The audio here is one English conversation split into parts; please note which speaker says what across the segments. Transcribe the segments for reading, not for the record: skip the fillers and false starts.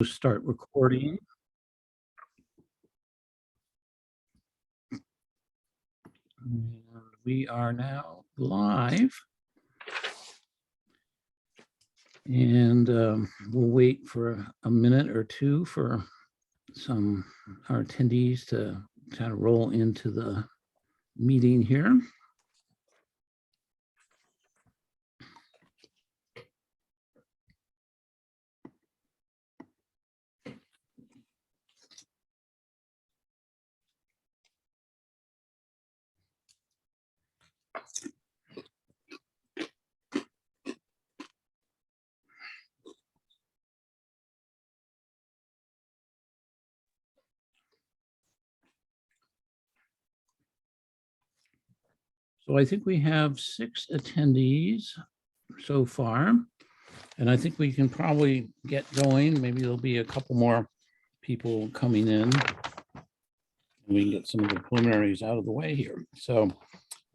Speaker 1: Start recording. And we are now live. And we'll wait for a minute or two for our attendees to kind of roll into the meeting here. So I think we have 6 attendees so far, and I think we can probably get going. Maybe there'll be a couple more people coming in. We can get some of the preliminaries out of the way here. So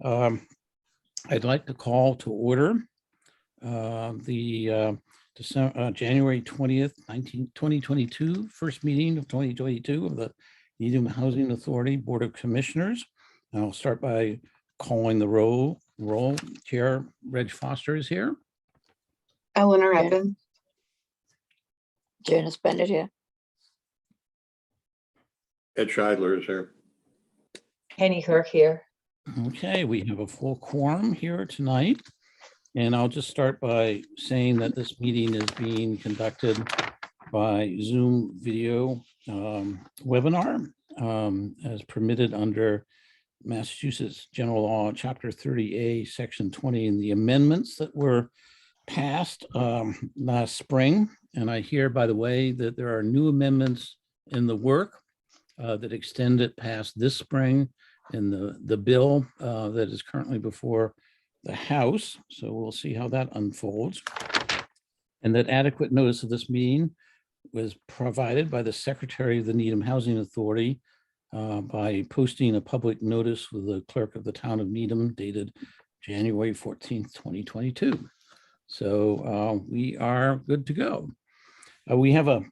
Speaker 1: I'd like to call to order the January 20th, 2022 first meeting of 2022 of the Needham Housing Authority Board of Commissioners. And I'll start by calling the roll. Chair Reg Foster is here.
Speaker 2: Eleanor Evan.
Speaker 3: Janice Bennett here.
Speaker 4: Ed Scheidler is here.
Speaker 2: Penny Kirk here.
Speaker 1: Okay, we have a full quorum here tonight. And I'll just start by saying that this meeting is being conducted by Zoom video webinar as permitted under Massachusetts General Law, Chapter 30A, Section 20, and the amendments that were passed last spring. And I hear, by the way, that there are new amendments in the work that extend it past this spring in the bill that is currently before the House. So we'll see how that unfolds. And that adequate notice of this meeting was provided by the Secretary of the Needham Housing Authority by posting a public notice with the clerk of the town of Needham dated January 14th, 2022. So we are good to go. We have a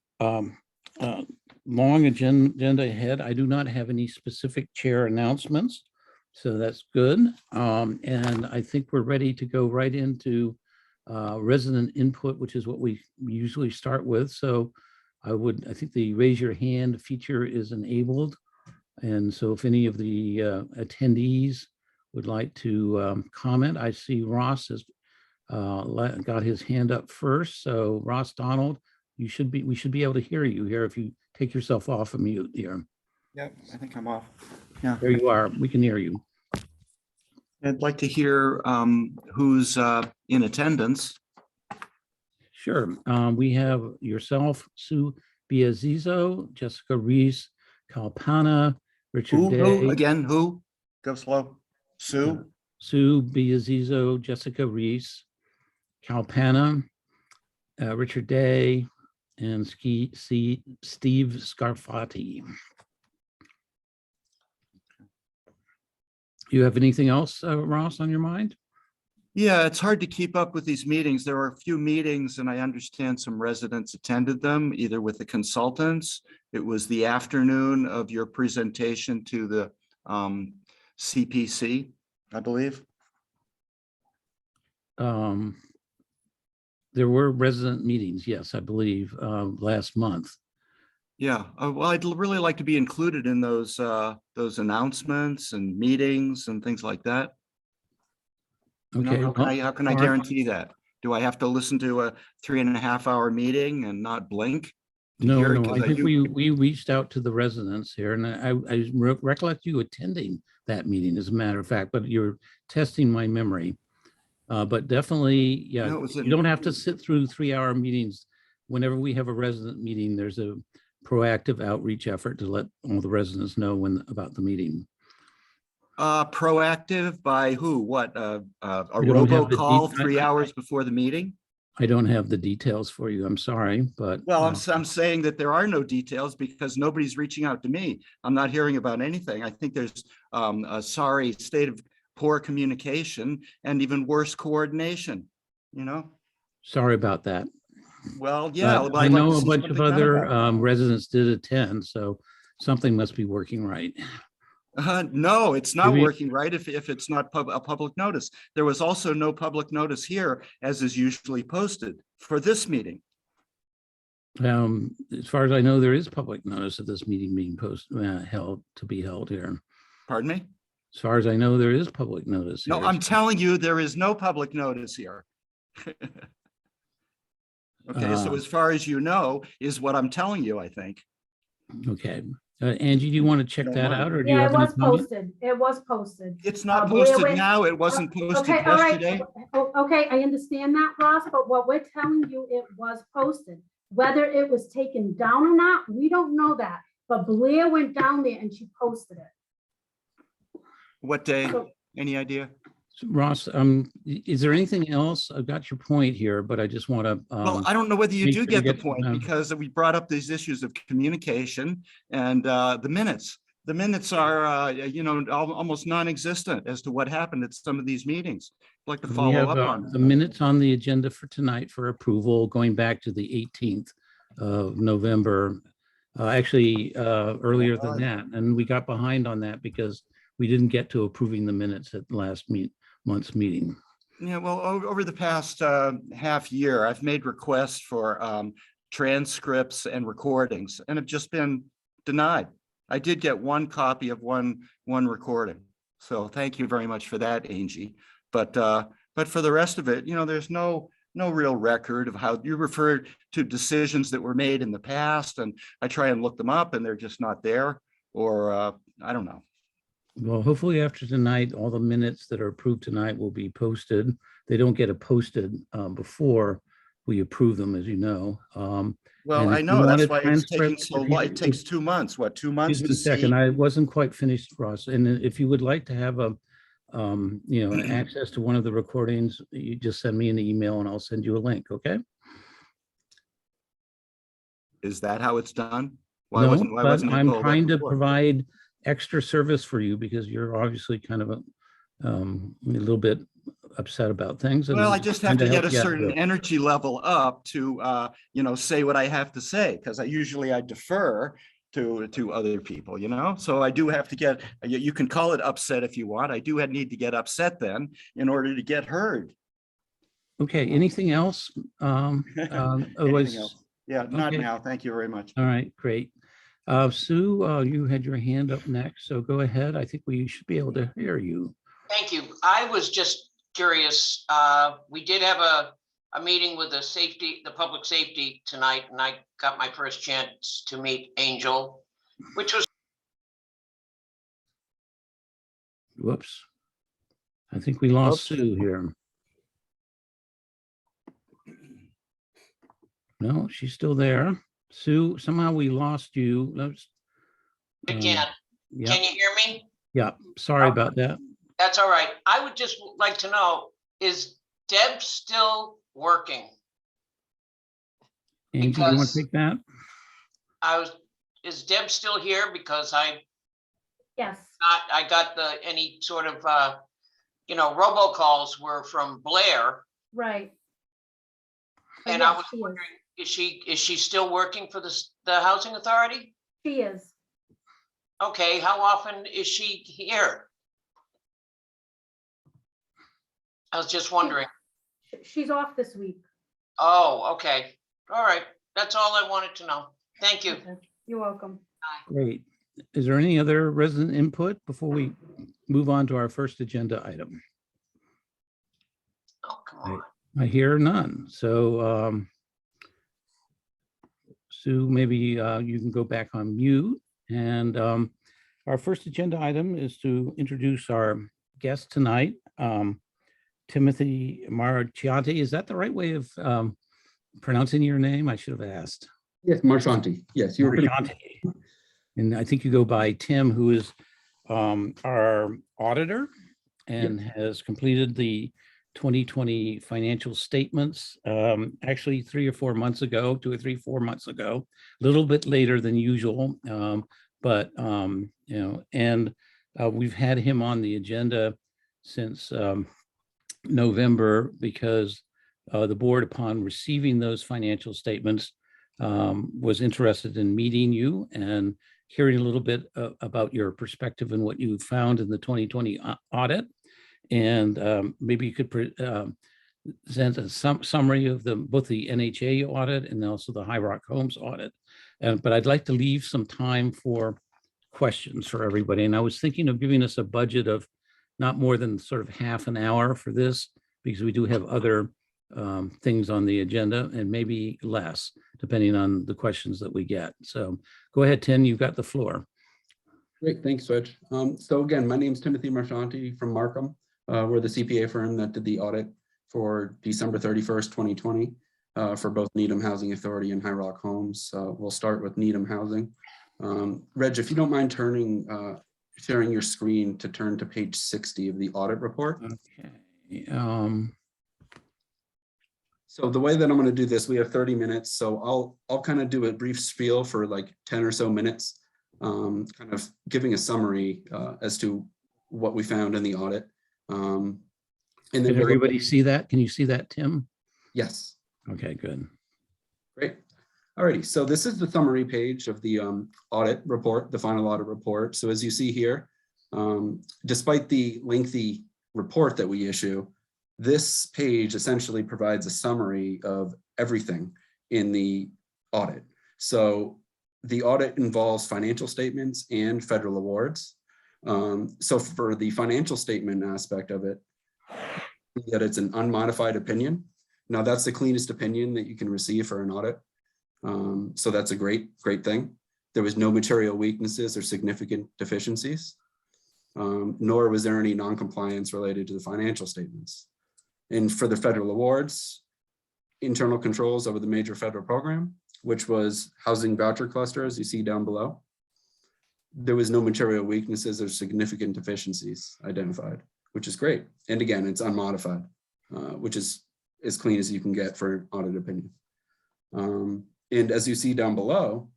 Speaker 1: long agenda ahead. I do not have any specific chair announcements, so that's good. And I think we're ready to go right into resident input, which is what we usually start with. So I think the raise your hand feature is enabled. And so if any of the attendees would like to comment, I see Ross has got his hand up first. So Ross Donald, we should be able to hear you here if you take yourself off of mute here.
Speaker 5: Yep, I think I'm off. Yeah,
Speaker 1: There you are. We can hear you.
Speaker 5: I'd like to hear who's in attendance.
Speaker 1: Sure. We have yourself, Sue Biazizo, Jessica Reese, Kalpana, Richard
Speaker 5: Who
Speaker 1: Day.
Speaker 5: again? Who? Go slow. Sue.
Speaker 1: Sue Biazizo, Jessica Reese, Kalpana, Richard Day, and Steve Scarfati. You have anything else, Ross, on your mind?
Speaker 5: Yeah, it's hard to keep up with these meetings. There were a few meetings and I understand some residents attended them, either with the consultants. It was the afternoon of your presentation to the CPC, I believe.
Speaker 1: There were resident meetings, yes, I believe, last month.
Speaker 5: Yeah, well, I'd really like to be included in those announcements and meetings and things like that.
Speaker 1: Okay.
Speaker 5: How can I guarantee that? Do I have to listen to a 3.5-hour meeting and not blink?
Speaker 1: No, I think we reached out to the residents here, and I recollect you attending that meeting, as a matter of fact, but you're testing my memory. But definitely, yeah, you don't have to sit through 3-hour meetings. Whenever we have a resident meeting, there's a proactive outreach effort to let all the residents know about the meeting.
Speaker 5: Proactive by who? What? A robocall 3 hours before the meeting?
Speaker 1: I don't have the details for you. I'm sorry, but
Speaker 5: well, I'm saying that there are no details because nobody's reaching out to me. I'm not hearing about anything. I think there's a sorry state of poor communication and even worse coordination. You know.
Speaker 1: Sorry about that.
Speaker 5: Well, yeah.
Speaker 1: But
Speaker 5: but
Speaker 1: I
Speaker 5: I'd like
Speaker 1: know
Speaker 5: to
Speaker 1: a
Speaker 5: see
Speaker 1: bunch of
Speaker 5: something done
Speaker 1: other
Speaker 5: about it.
Speaker 1: residents did attend, so something must be working right.
Speaker 5: No, it's not
Speaker 1: Maybe-
Speaker 5: working right if it's not a public notice. There was also no public notice here, as is usually posted for this meeting.
Speaker 1: As far as I know, there is public notice of this meeting being held here.
Speaker 5: Pardon me?
Speaker 1: As far as I know, there is public notice
Speaker 5: No,
Speaker 1: here.
Speaker 5: I'm telling you, there is no public notice here. Okay, so
Speaker 1: Uh,
Speaker 5: as far as you know, is what I'm telling you, I think.
Speaker 1: Okay. Angie, do you want to check
Speaker 5: Don't
Speaker 1: that
Speaker 5: mind.
Speaker 1: out, or do you
Speaker 3: Yeah,
Speaker 1: have
Speaker 3: it
Speaker 1: any
Speaker 3: was
Speaker 1: comment?
Speaker 3: posted. It was posted.
Speaker 5: It's not
Speaker 3: Blair
Speaker 5: posted
Speaker 3: went-
Speaker 5: now. It wasn't posted
Speaker 3: Okay, all right.
Speaker 5: yesterday.
Speaker 3: Okay, I understand that, Ross, but what we're telling you, it was posted. Whether it was taken down or not, we don't know that. But Blair went down there and she posted it.
Speaker 5: What day?
Speaker 3: So-
Speaker 5: Any idea?
Speaker 1: Ross, is there anything else? I've got your point here, but I just want to.
Speaker 5: Well, I don't know whether you
Speaker 1: make
Speaker 5: do
Speaker 1: sure
Speaker 5: get
Speaker 1: you
Speaker 5: the
Speaker 1: get some
Speaker 5: point
Speaker 1: time.
Speaker 5: because we brought up these issues of communication and the minutes. The minutes are, almost non-existent as to what happened at some of these meetings. I'd like to
Speaker 1: We
Speaker 5: follow
Speaker 1: have
Speaker 5: up on.
Speaker 1: the minutes on the agenda for tonight for approval, going back to the 18th of November. Actually, earlier than that, and we got behind on that because we didn't get to approving the minutes at last month's meeting.
Speaker 5: Yeah, well, over the past half year, I've made requests for transcripts and recordings and have just been denied. I did get one copy of one recording. So thank you very much for that, Angie. But for the rest of it, there's no real record of how you referred to decisions that were made in the past. And I try and look them up and they're just not there, or I don't know.
Speaker 1: Well, hopefully after tonight, all the minutes that are approved tonight will be posted. They don't get posted before we approve them, as you know.
Speaker 5: Well,
Speaker 1: And
Speaker 5: I
Speaker 1: if you
Speaker 5: know,
Speaker 1: want
Speaker 5: that's
Speaker 1: a
Speaker 5: why it's taking
Speaker 1: transcript,
Speaker 5: so
Speaker 1: if you-
Speaker 5: long. It takes 2 months, what, 2 months
Speaker 1: Excuse me
Speaker 5: to
Speaker 1: a second,
Speaker 5: see?
Speaker 1: I wasn't quite finished, Ross. And if you would like to have an access to one of the recordings, you just send me an email and I'll send you a link, okay?
Speaker 5: Is that how it's done? Why
Speaker 1: No,
Speaker 5: wasn't
Speaker 1: but
Speaker 5: it
Speaker 1: I'm
Speaker 5: told that
Speaker 1: trying to
Speaker 5: before?
Speaker 1: provide extra service for you because you're obviously kind of a little bit upset about things. and
Speaker 5: Well, I
Speaker 1: I'm
Speaker 5: just
Speaker 1: trying
Speaker 5: have to get
Speaker 1: help
Speaker 5: a
Speaker 1: you out
Speaker 5: certain
Speaker 1: with it.
Speaker 5: energy level up to, say what I have to say, because I defer to other people, So I do have to get, you can call it upset if you want. I do need to get upset then in order to get heard.
Speaker 1: Okay, anything else?
Speaker 5: Anything
Speaker 1: Otherwise,
Speaker 5: else? Yeah, not
Speaker 1: okay.
Speaker 5: now. Thank you very much.
Speaker 1: All right, great. Sue, you had your hand up next, so go ahead. I think we should be able to hear you.
Speaker 6: Thank you. I was just curious. We did have a meeting with the public safety tonight, and I got my first chance to meet Angel, which was
Speaker 1: Whoops. I think we lost Sue here. No, she's still there. Sue, somehow we lost you.
Speaker 6: again.
Speaker 1: Yeah,
Speaker 6: Can you hear me?
Speaker 1: yeah, sorry about that.
Speaker 6: That's all right. I would just like to know, is Deb still working?
Speaker 1: Angie, do you want
Speaker 6: Because-
Speaker 1: to take that?
Speaker 6: Is Deb still here? Because I
Speaker 3: Yes,
Speaker 6: got any sort of, robocalls were from Blair.
Speaker 3: right.
Speaker 6: And I
Speaker 3: Yes,
Speaker 6: was
Speaker 3: she is.
Speaker 6: wondering, is she still working for the housing authority?
Speaker 3: She is.
Speaker 6: Okay, how often is she here? I was just wondering.
Speaker 3: She's off this week.
Speaker 6: Oh, okay. All right. That's all I wanted to know. Thank you.
Speaker 3: Okay, you're welcome.
Speaker 1: Great. Is there any other resident input before we move on to our first agenda item?
Speaker 6: Oh, come on.
Speaker 1: I hear none. So Sue, maybe you can go back on mute. And our first agenda item is to introduce our guest tonight, Timothy Marchianti. Is that the right way of pronouncing your name? I should have asked.
Speaker 7: Yes, Marchanti. Yes, you're pretty.
Speaker 1: Marchianti. And I think you go by Tim, who is our auditor and has completed the 2020 financial statements, actually 3 or 4 months ago, 2 or 3, 4 months ago, a little bit later than usual. But we've had him on the agenda since November because the board, upon receiving those financial statements, was interested in meeting you and hearing a little bit about your perspective and what you found in the 2020 audit. And maybe you could present a summary of both the NHA audit and also the High Rock Homes audit. But I'd like to leave some time for questions for everybody. And I was thinking of giving us a budget of not more than sort of half an hour for this, because we do have other things on the agenda, and maybe less, depending on the questions that we get. So go ahead, Tim, you've got the floor.
Speaker 7: Great, thanks, Rich. So again, my name is Timothy Marchanti from Markham. We're the CPA firm that did the audit for December 31st, 2020, for both Needham Housing Authority and High Rock Homes. We'll start with Needham Housing. Reg, if you don't mind sharing your screen to turn to page 60 of the audit report.
Speaker 1: Okay.
Speaker 7: So the way that I'm going to do this, we have 30 minutes. So I'll kind of do a brief spiel for like 10 or so minutes, kind of giving a summary as to what we found in the audit. And then
Speaker 1: Can everybody see that? Can you see that, Tim?
Speaker 7: Yes.
Speaker 1: Okay, good.
Speaker 7: Great. Alrighty. So this is the summary page of the audit report, the final audit report. So as you see here, despite the lengthy report that we issue, this page essentially provides a summary of everything in the audit. So the audit involves financial statements and federal awards. So for the financial statement aspect of it, that it's an unmodified opinion. Now that's the cleanest opinion that you can receive for an audit. So that's a great thing. There was no material weaknesses or significant deficiencies, nor was there any non-compliance related to the financial statements. And for the federal awards, internal controls over the major federal program, which was housing voucher cluster, as you see down below. There was no material weaknesses or significant deficiencies identified, which is great. And again, it's unmodified, which is as clean as you can get for an audit opinion. And as you see down below,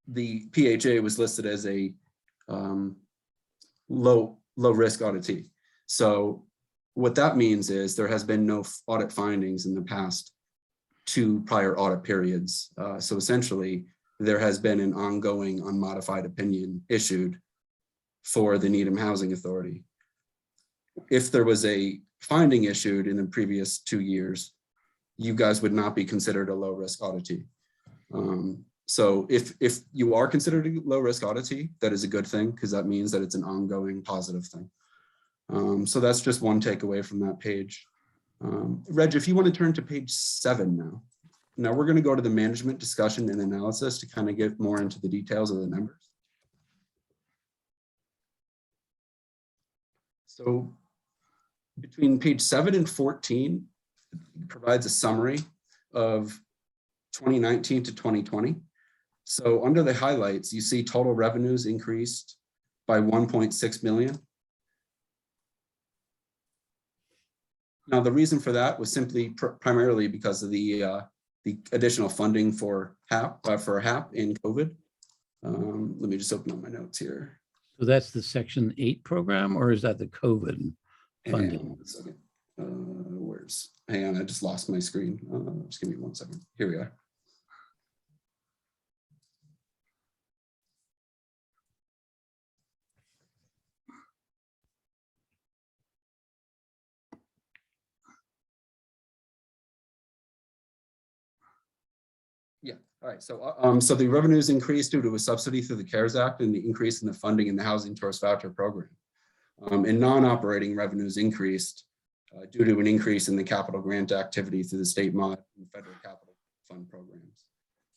Speaker 7: the PHA was listed as a low risk auditee. So what that means is there has been no audit findings in the past 2 prior audit periods. So essentially, there has been an ongoing unmodified opinion issued for the Needham Housing Authority. If there was a finding issued in the previous 2 years, you guys would not be considered a low risk auditee. So if you are considered a low risk auditee, that is a good thing, because that means that it's an ongoing positive thing. So that's just one takeaway from that page. Reg, if you want to turn to page 7 now. Now we're going to go to the management discussion and analysis to kind of get more into the details of the numbers. So between page 7 and 14 provides a summary of 2019 to 2020. So under the highlights, you see total revenues increased by 1.6 million. Now, the reason for that was simply primarily because of the additional funding for HAP in COVID. Let me just open up my notes here.
Speaker 1: So that's the Section 8 program, or is that the COVID funding?
Speaker 7: Hang on a second. Hang on, I just lost my screen. Just give me 1 second. Here we are. Yeah, all right. So so the revenues increased due to a subsidy through the CARES Act and the increase in the funding in the Housing Tourist Voucher Program. And non-operating revenues increased due to an increase in the capital grant activity through the state mod and federal capital fund programs.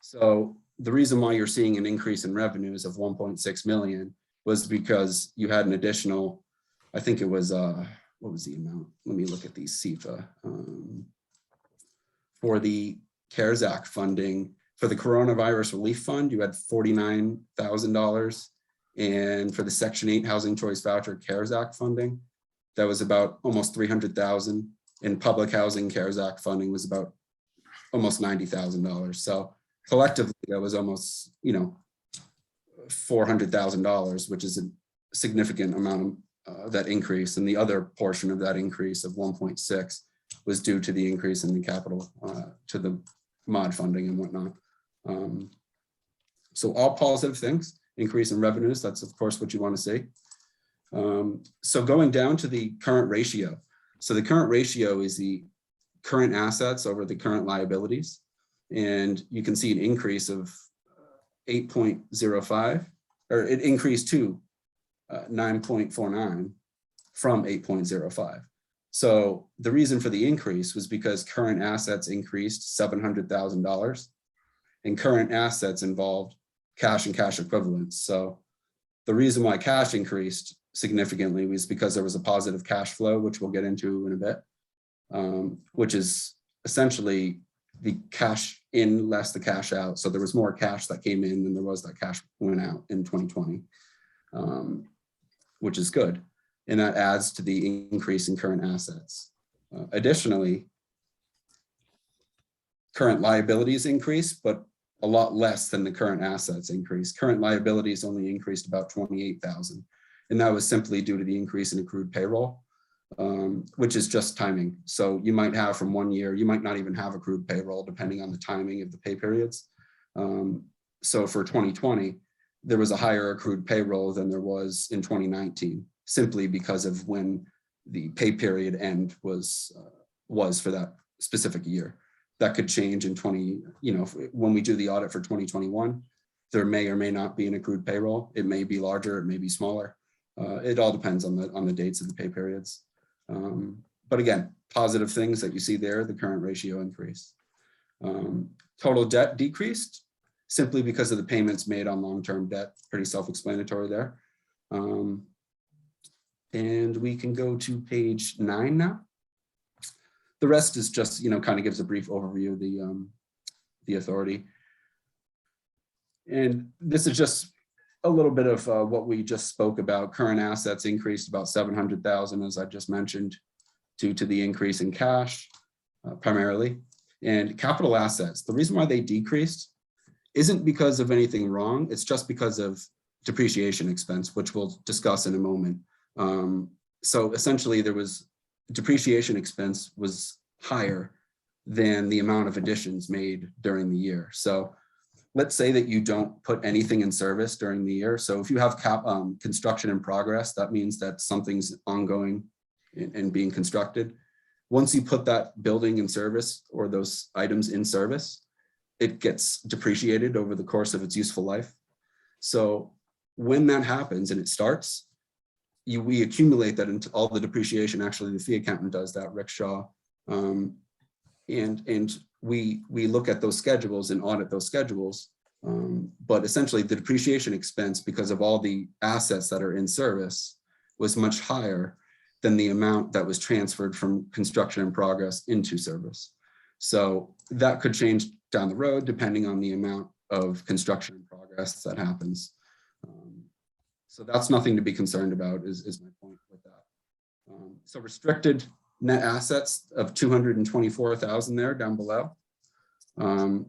Speaker 7: So the reason why you're seeing an increase in revenues of 1.6 million was because you had an additional, I think it was, what was the amount? Let me look at the CFA. For the CARES Act funding, for the Coronavirus Relief Fund, you had $49,000. And for the Section 8 Housing Choice Voucher CARES Act funding, that was about almost 300,000. And public housing CARES Act funding was about almost $90,000. So collectively, that was almost, $400,000, which is a significant amount of that increase. And the other portion of that increase of 1.6 was due to the increase in the capital, to the mod funding and whatnot. So all positive things, increase in revenues, that's of course what you want to see. So going down to the current ratio. So the current ratio is the current assets over the current liabilities. And you can see an increase of 8.05, or it increased to 9.49 from 8.05. So the reason for the increase was because current assets increased $700,000 and current assets involved cash and cash equivalents. So the reason why cash increased significantly was because there was a positive cash flow, which we'll get into in a bit, which is essentially the cash in less the cash out. So there was more cash that came in than there was that cash went out in 2020, which is good. And that adds to the increase in current assets. Additionally, current liabilities increased, but a lot less than the current assets increase. Current liabilities only increased about 28,000. And that was simply due to the increase in accrued payroll, which is just timing. So you might have from one year, you might not even have accrued payroll depending on the timing of the pay periods. So for 2020, there was a higher accrued payroll than there was in 2019, simply because of when the pay period end was for that specific year. That could change in when we do the audit for 2021, there may or may not be an accrued payroll. It may be larger, it may be smaller. It all depends on the dates of the pay periods. But again, positive things that you see there, the current ratio increase. Total debt decreased simply because of the payments made on long-term debt, pretty self-explanatory there. And we can go to page 9 now. The rest is just, kind of gives a brief overview of the authority. And this is just a little bit of what we just spoke about. Current assets increased about 700,000, as I just mentioned, due to the increase in cash, primarily. And capital assets, the reason why they decreased isn't because of anything wrong. It's just because of depreciation expense, which we'll discuss in a moment. So essentially there was depreciation expense was higher than the amount of additions made during the year. So let's say that you don't put anything in service during the year. So if you have construction in progress, that means that something's ongoing and being constructed. Once you put that building in service or those items in service, it gets depreciated over the course of its useful life. So when that happens and it starts, we accumulate that into all the depreciation. Actually, the fee accountant does that, Rick Shaw. And we look at those schedules and audit those schedules. But essentially the depreciation expense, because of all the assets that are in service, was much higher than the amount that was transferred from construction in progress into service. So that could change down the road depending on the amount of construction in progress that happens. So that's nothing to be concerned about is my point with that. So restricted net assets of 224,000 there down below. The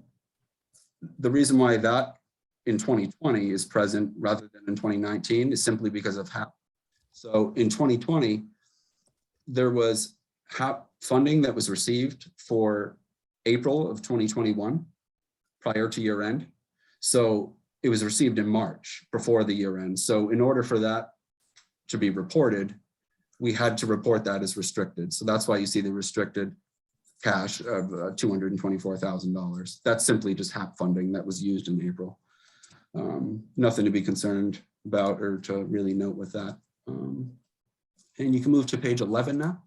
Speaker 7: reason why that in 2020 is present rather than in 2019 is simply because of HAP. So in 2020, there was HAP funding that was received for April of 2021 prior to year end. So it was received in March before the year end. So in order for that to be reported, we had to report that as restricted. So that's why you see the restricted cash of $224,000. That's simply just HAP funding that was used in April. Nothing to be concerned about or to really note with that. And you can move to page 11 now.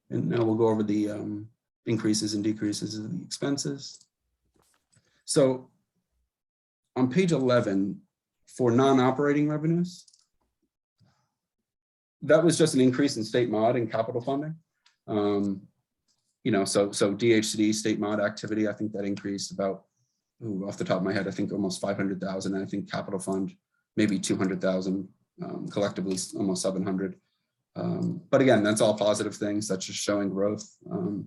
Speaker 7: And now we'll go over the increases and decreases of the expenses. So on page 11, for non-operating revenues, that was just an increase in state mod and capital funding. So DHCD state mod activity, I think that increased about, off the top of my head, I think almost 500,000. I think capital fund, maybe 200,000, collectively almost 700. But again, that's all positive things. That's just showing growth, and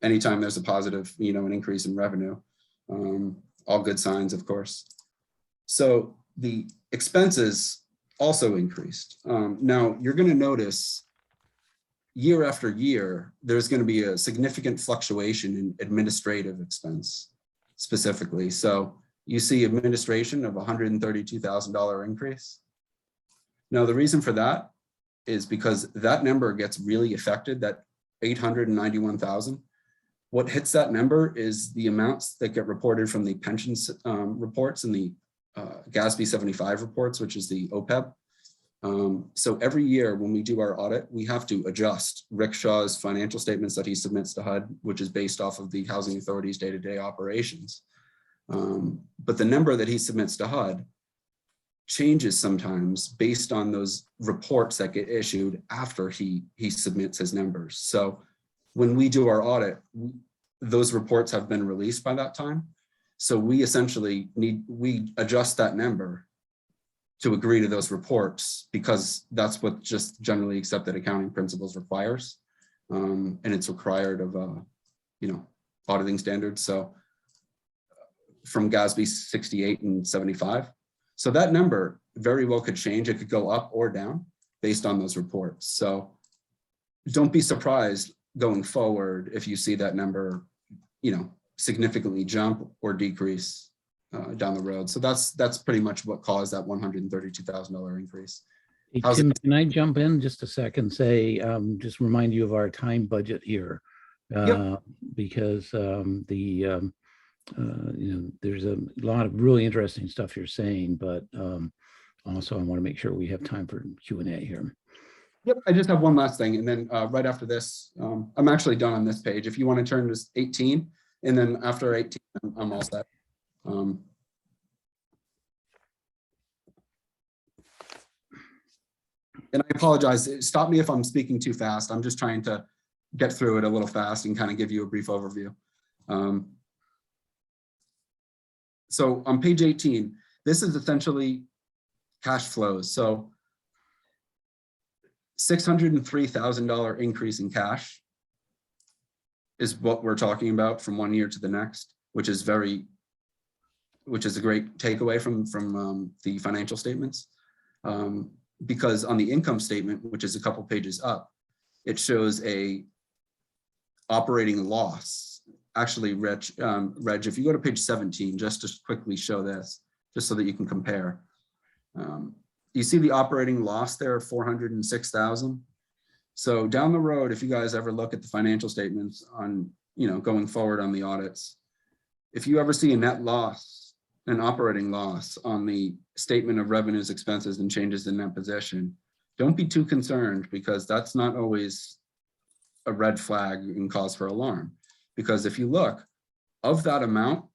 Speaker 7: anytime there's a positive, an increase in revenue, all good signs, of course. So the expenses also increased. Now you're going to notice year after year, there's going to be a significant fluctuation in administrative expense specifically. So you see administration of $132,000 increase. Now, the reason for that is because that number gets really affected, that 891,000. What hits that number is the amounts that get reported from the pensions reports and the GASB 75 reports, which is the OPEB. So every year when we do our audit, we have to adjust Rick Shaw's financial statements that he submits to HUD, which is based off of the Housing Authority's day-to-day operations. But the number that he submits to HUD changes sometimes based on those reports that get issued after he submits his numbers. So when we do our audit, those reports have been released by that time. So we essentially we adjust that number to agree to those reports, because that's what just generally accepted accounting principles requires. And it's required of, auditing standards. So from GASB 68 and 75. So that number very well could change. It could go up or down based on those reports. So don't be surprised going forward if you see that number, significantly jump or decrease down the road. So that's pretty much what caused that $132,000 increase.
Speaker 1: Hey,
Speaker 7: How's
Speaker 1: Tim, can I jump in just a second? Say, just remind you of our time budget here. Because there's a lot of really interesting stuff you're saying, but also I want to make sure we have time for Q&A here.
Speaker 7: Yep, I just have one last thing, and then right after this, I'm actually done on this page. If you want to turn to 18, and then after 18, I'm all set. And I apologize, stop me if I'm speaking too fast. I'm just trying to get through it a little fast and kind of give you a brief overview. So on page 18, this is essentially cash flows. So $603,000 increase in cash is what we're talking about from one year to the next, which is a great takeaway from the financial statements. Because on the income statement, which is a couple pages up, it shows a operating loss. Actually, Reg, if you go to page 17, just to quickly show this, just so that you can compare. You see the operating loss there of 406,000. So down the road, if you guys ever look at the financial statements on, going forward on the audits, if you ever see a net loss, an operating loss on the statement of revenues, expenses, and changes in net position, don't be too concerned, because that's not always a red flag and cause for alarm. Because if you look, of that amount,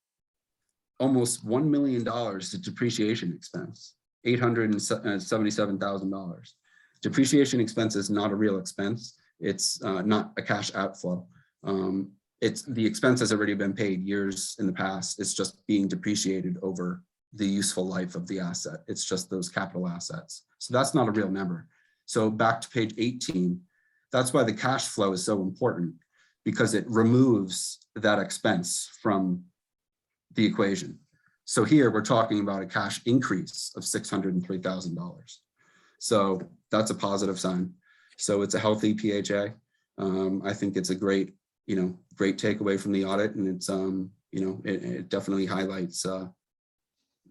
Speaker 7: almost $1 million is depreciation expense, $877,000. Depreciation expense is not a real expense. It's not a cash outflow. It's the expense has already been paid years in the past. It's just being depreciated over the useful life of the asset. It's just those capital assets. So that's not a real number. So back to page 18, that's why the cash flow is so important, because it removes that expense from the equation. So here we're talking about a cash increase of $603,000. So that's a positive sign. So it's a healthy PHA. I think it's a great takeaway from the audit, and it's it definitely highlights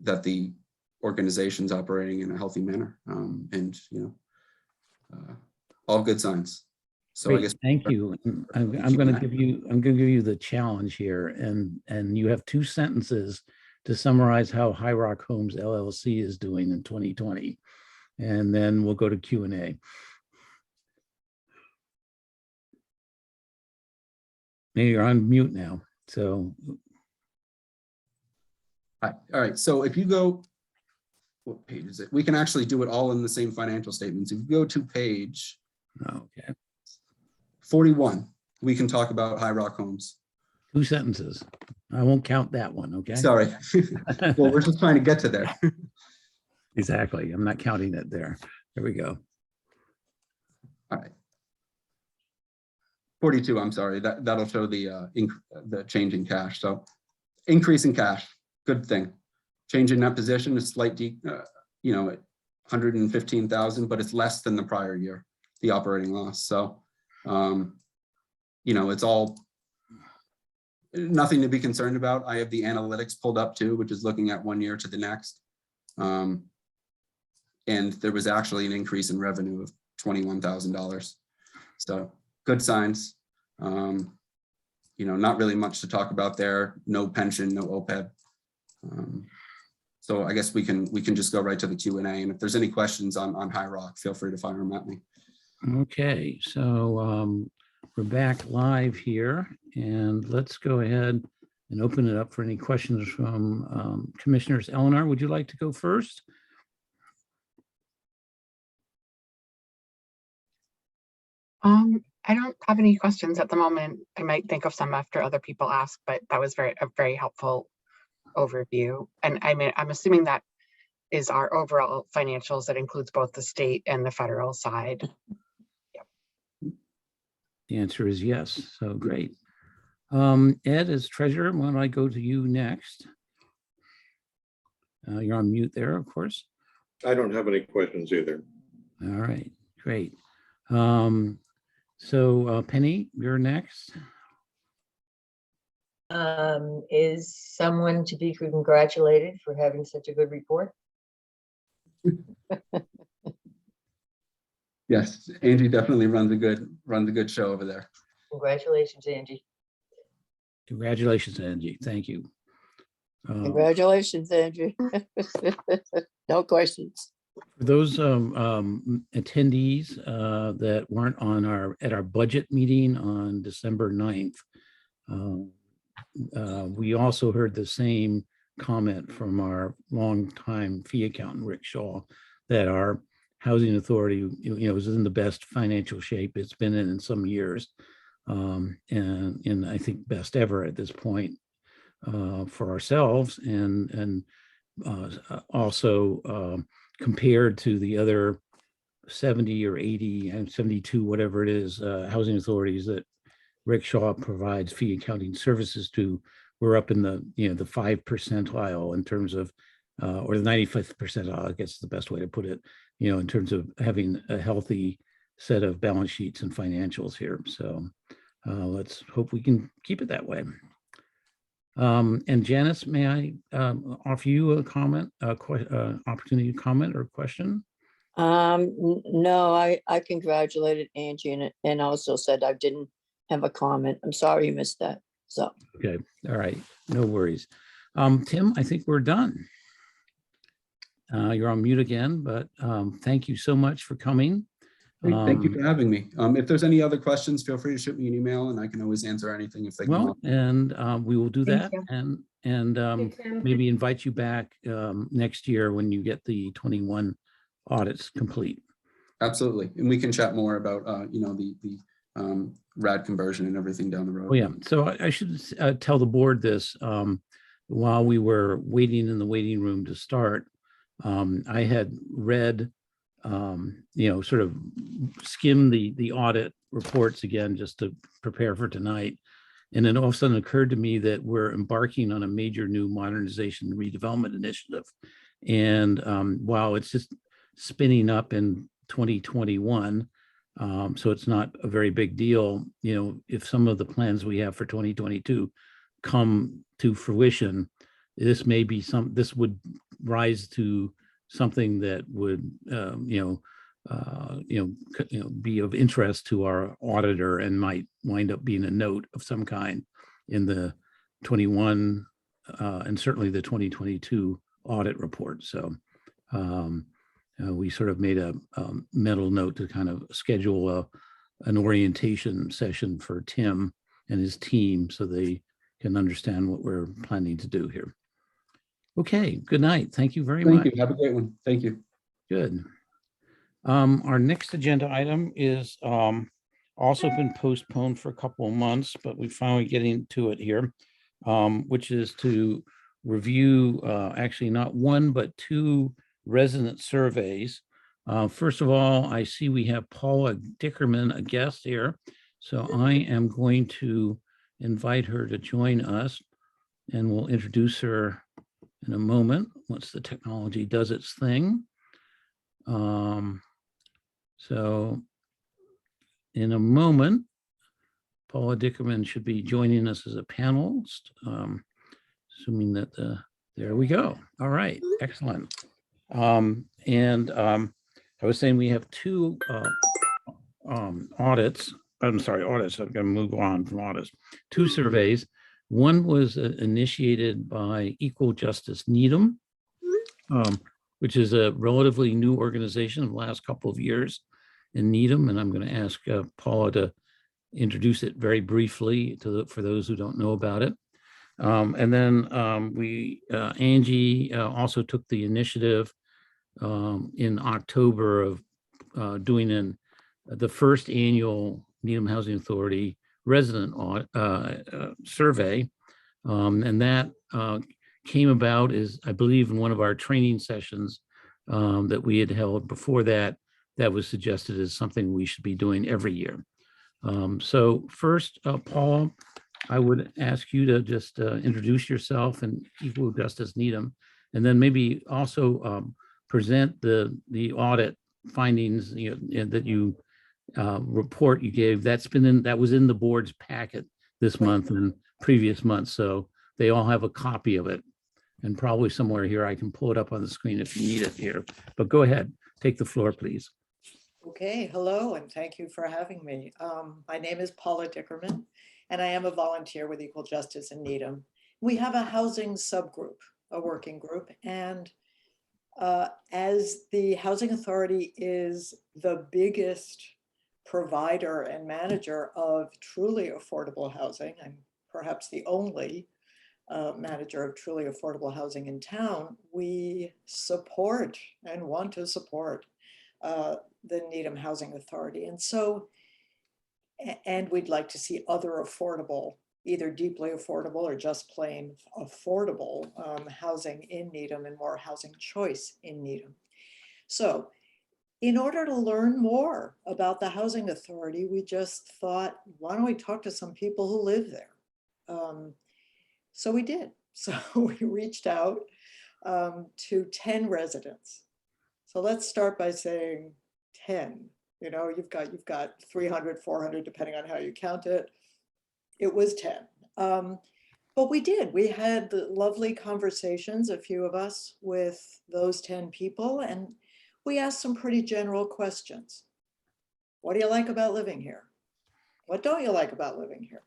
Speaker 7: that the organization's operating in a healthy manner, and all good signs. So
Speaker 1: Great,
Speaker 7: I guess
Speaker 1: thank you. I'm going to give you the challenge here, and you have 2 sentences to summarize how High Rock Homes LLC is doing in 2020, and then we'll go to Q&A. Maybe you're on mute now. So,
Speaker 7: all right. So if you go, what page is it? We can actually do it all in the same financial statements. If you go to page 41, we can talk about High Rock Homes.
Speaker 1: 2 sentences. I won't count that one, okay?
Speaker 7: Sorry. Well, we're just trying to get to there.
Speaker 1: Exactly. I'm not counting it there. There we go.
Speaker 7: All right. 42, I'm sorry, that'll show the change in cash. So increase in cash, good thing. Change in net position is slight, 115,000, but it's less than the prior year, the operating loss. So You know, it's all nothing to be concerned about. I have the analytics pulled up too, which is looking at 1 year to the next. And there was actually an increase in revenue of $21,000. So good signs. You know, not really much to talk about there. No pension, no OPEB. So I guess we can just go right to the Q&A. And if there's any questions on High Rock, feel free to fire them at me.
Speaker 1: Okay, so we're back live here, and let's go ahead and open it up for any questions from commissioners. Eleanor, would you like to go first?
Speaker 2: I don't have any questions at the moment. I might think of some after other people ask, but that was a very helpful overview. And I mean, I'm assuming that is our overall financials that includes both the state and the federal side.
Speaker 1: The answer is yes, so great. Ed, as treasurer, why don't I go to you next? You're on mute there, of course.
Speaker 4: I don't have any questions either.
Speaker 1: All right, great. So Penny, you're next.
Speaker 8: Is someone to be congratulated for having such a good report?
Speaker 7: Yes, Angie definitely runs a good show over there.
Speaker 8: Congratulations, Angie.
Speaker 1: Congratulations, Angie. Thank you.
Speaker 9: Congratulations, Andrew. No questions.
Speaker 1: For those attendees that weren't on at our budget meeting on December 9th, we also heard the same comment from our longtime fee accountant, Rick Shaw, that our housing authority, is in the best financial shape it's been in some years, and I think best ever at this point for ourselves, and also compared to the other 70 or 80 and 72, whatever it is, housing authorities that Rick Shaw provides fee accounting services to. We're up in the 5th percentile in terms of, or the 95th percentile, I guess is the best way to put it, in terms of having a healthy set of balance sheets and financials here. So let's hope we can keep it that way. And Janice, may I offer you a comment, opportunity to comment or question?
Speaker 9: No, I congratulated Angie and also said I didn't have a comment. I'm sorry you missed that. So.
Speaker 1: Okay, all right, no worries. Tim, I think we're done. You're on mute again, but thank you so much for coming.
Speaker 7: Great, thank you for having me. If there's any other questions, feel free to shoot me an email and I can always answer anything if they come
Speaker 1: Well,
Speaker 7: up.
Speaker 1: and we will do
Speaker 2: Thank
Speaker 1: that,
Speaker 2: you.
Speaker 1: and
Speaker 3: Tim.
Speaker 1: maybe invite you back next year when you get the 21 audits complete.
Speaker 7: Absolutely, and we can chat more about the RAD conversion and everything down the road.
Speaker 1: Oh yeah, so I should tell the board this. While we were waiting in the waiting room to start, I had read, sort of skimmed the audit reports again just to prepare for tonight. And then all of a sudden it occurred to me that we're embarking on a major new modernization and redevelopment initiative. And while it's just spinning up in 2021, so it's not a very big deal, if some of the plans we have for 2022 come to fruition, this would rise to something that would be of interest to our auditor and might wind up being a note of some kind in the 21 and certainly the 2022 audit report. So we sort of made a mental note to kind of schedule an orientation session for Tim and his team so they can understand what we're planning to do here. Okay, good night. Thank you very much.
Speaker 7: Thank you. Have a great one. Thank you.
Speaker 1: Good. Our next agenda item is also been postponed for a couple of months, but we're finally getting to it here, which is to review actually not one, but two resident surveys. First of all, I see we have Paula Dickerman, a guest here. So I am going to invite her to join us and we'll introduce her in a moment once the technology does its thing. So in a moment, Paula Dickerman should be joining us as a panelist, assuming that there we go. All right, excellent. I was saying we have two audits. I'm sorry, audits. I'm going to move on from audits. Two surveys. One was initiated by Equal Justice Needham, which is a relatively new organization of the last couple of years in Needham. And I'm going to ask Paula to introduce it very briefly for those who don't know about it. And then Angie also took the initiative in October of doing the first annual Needham Housing Authority resident survey. And that came about is, I believe, in one of our training sessions that we had held before that, that was suggested as something we should be doing every year. So first, Paula, I would ask you to just introduce yourself and Equal Justice Needham, and then maybe also present the audit findings that you report you gave. That was in the board's packet this month and previous months, so they all have a copy of it. And probably somewhere here I can pull it up on the screen if you need it here. But go ahead, take the floor, please.
Speaker 10: Okay, hello, and thank you for having me. My name is Paula Dickerman, and I am a volunteer with Equal Justice in Needham. We have a housing subgroup, a working group, and as the Housing Authority is the biggest provider and manager of truly affordable housing, and perhaps the only manager of truly affordable housing in town, we support and want to support the Needham Housing Authority. And so, and we'd like to see other affordable, either deeply affordable or just plain affordable housing in Needham and more housing choice in Needham. So in order to learn more about the Housing Authority, we just thought, why don't we talk to some people who live there? So we did. So we reached out to 10 residents. So let's start by saying 10. You know, you've got 300, 400, depending on how you count it. It was 10. But we did. We had lovely conversations, a few of us, with those 10 people, and we asked some pretty general questions. What do you like about living here? What don't you like about living here?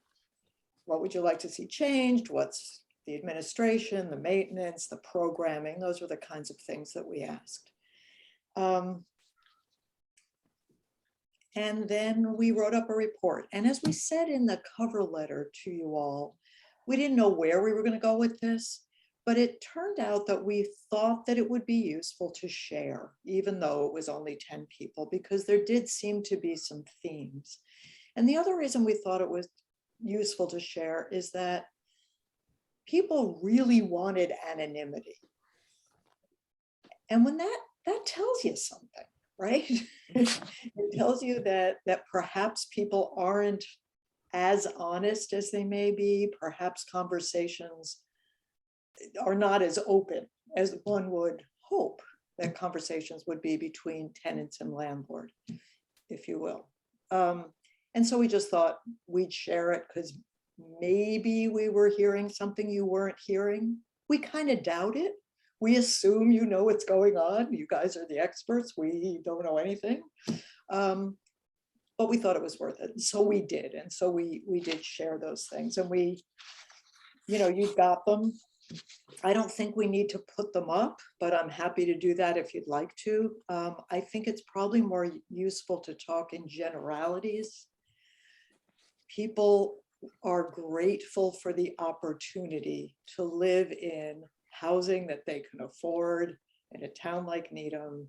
Speaker 10: What would you like to see changed? What's the administration, the maintenance, the programming? Those were the kinds of things that we asked. And then we wrote up a report. And as we said in the cover letter to you all, we didn't know where we were going to go with this, but it turned out that we thought that it would be useful to share, even though it was only 10 people, because there did seem to be some themes. And the other reason we thought it was useful to share is that people really wanted anonymity. And when that tells you something, right? It tells you that perhaps people aren't as honest as they may be. Perhaps conversations are not as open as one would hope that conversations would be between tenants and landlord, if you will. And so we just thought we'd share it because maybe we were hearing something you weren't hearing. We kind of doubt it. We assume you know what's going on. You guys are the experts. We don't know anything. But we thought it was worth it. And so we did. And so we did share those things. And we, you've got them. I don't think we need to put them up, but I'm happy to do that if you'd like to. I think it's probably more useful to talk in generalities. People are grateful for the opportunity to live in housing that they can afford in a town like Needham.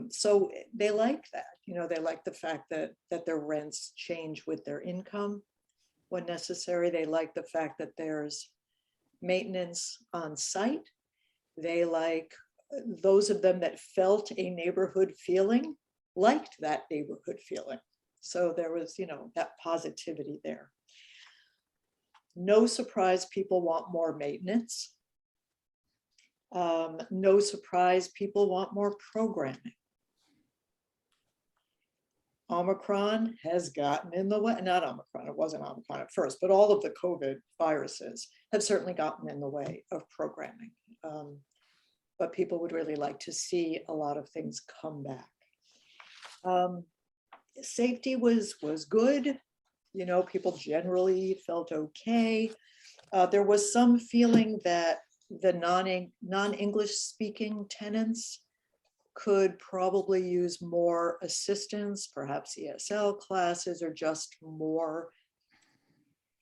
Speaker 10: So they like that, they like the fact that their rents change with their income when necessary. They like the fact that there's maintenance on site. They like those of them that felt a neighborhood feeling, liked that neighborhood feeling. So there was, that positivity there. No surprise, people want more maintenance. No surprise, people want more programming. Omicron has gotten in the way, not Omicron, it wasn't Omicron at first, but all of the COVID viruses have certainly gotten in the way of programming. But people would really like to see a lot of things come back. Safety was good. You know, people generally felt okay. There was some feeling that the non-English speaking tenants could probably use more assistance, perhaps ESL classes, or just more.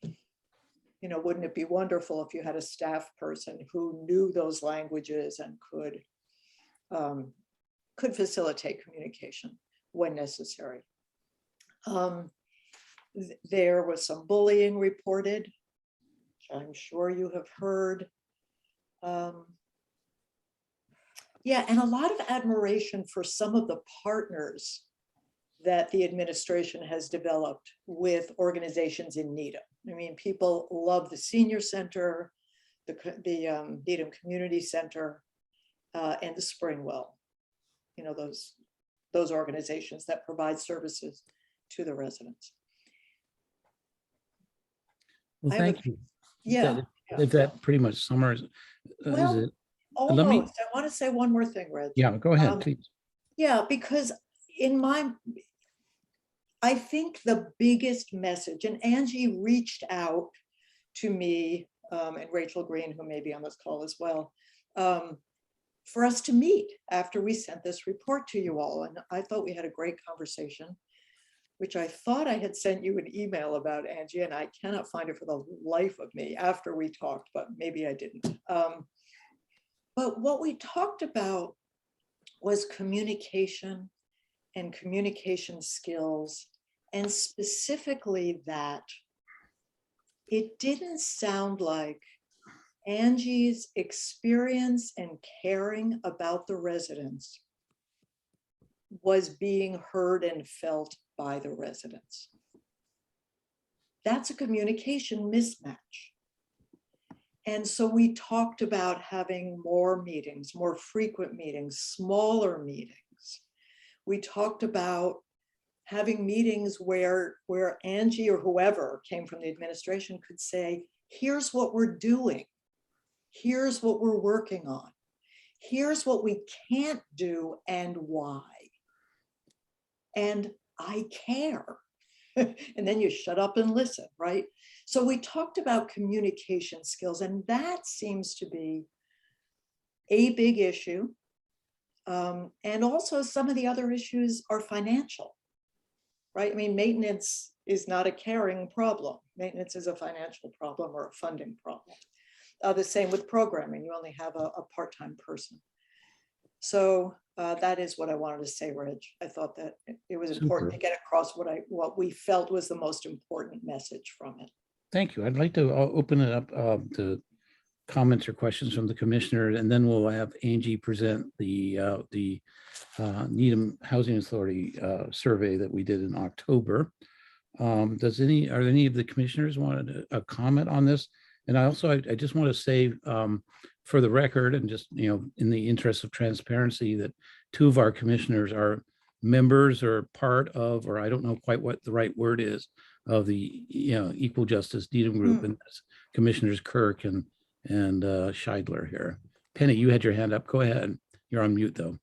Speaker 10: You know, wouldn't it be wonderful if you had a staff person who knew those languages and could facilitate communication when necessary. There was some bullying reported, which I'm sure you have heard. Yeah, and a lot of admiration for some of the partners that the administration has developed with organizations in Needham. I mean, people love the senior center, the Needham Community Center, and the Springwell. You know, those organizations that provide services to the residents.
Speaker 1: Well,
Speaker 10: I have a-
Speaker 1: thank you.
Speaker 10: Yeah.
Speaker 1: That pretty much summarizes.
Speaker 10: Well,
Speaker 1: Is it?
Speaker 10: almost. I want to say one more thing, Reg.
Speaker 1: Yeah, go ahead, please.
Speaker 10: Yeah, because I think the biggest message, and Angie reached out to me and Rachel Green, who may be on this call as well, for us to meet after we sent this report to you all. And I thought we had a great conversation, which I thought I had sent you an email about, Angie, and I cannot find it for the life of me after we talked, but maybe I didn't. But what we talked about was communication and communication skills, and specifically that it didn't sound like Angie's experience and caring about the residents was being heard and felt by the residents. That's a communication mismatch. And so we talked about having more meetings, more frequent meetings, smaller meetings. We talked about having meetings where Angie or whoever came from the administration could say, here's what we're doing. Here's what we're working on. Here's what we can't do and why. And I care. And then you shut up and listen, right? So we talked about communication skills, and that seems to be a big issue. And also some of the other issues are financial, right? I mean, maintenance is not a caring problem. Maintenance is a financial problem or a funding problem. The same with programming. You only have a part-time person. So that is what I wanted to say, Reg. I thought that it was important to get across what we felt was the most important message from it.
Speaker 1: Thank you. I'd like to open it up to comments or questions from the commissioner, and then we'll have Angie present the Needham Housing Authority survey that we did in October. Are any of the commissioners wanted a comment on this? And I just want to say for the record, and just, you know, in the interest of transparency, that two of our commissioners are members or part of, or I don't know quite what the right word is, of the, you know, Equal Justice Needham Group, and that's Commissioners Kirk and Scheidler here. Penny, you had your hand up. Go ahead. You're on mute though.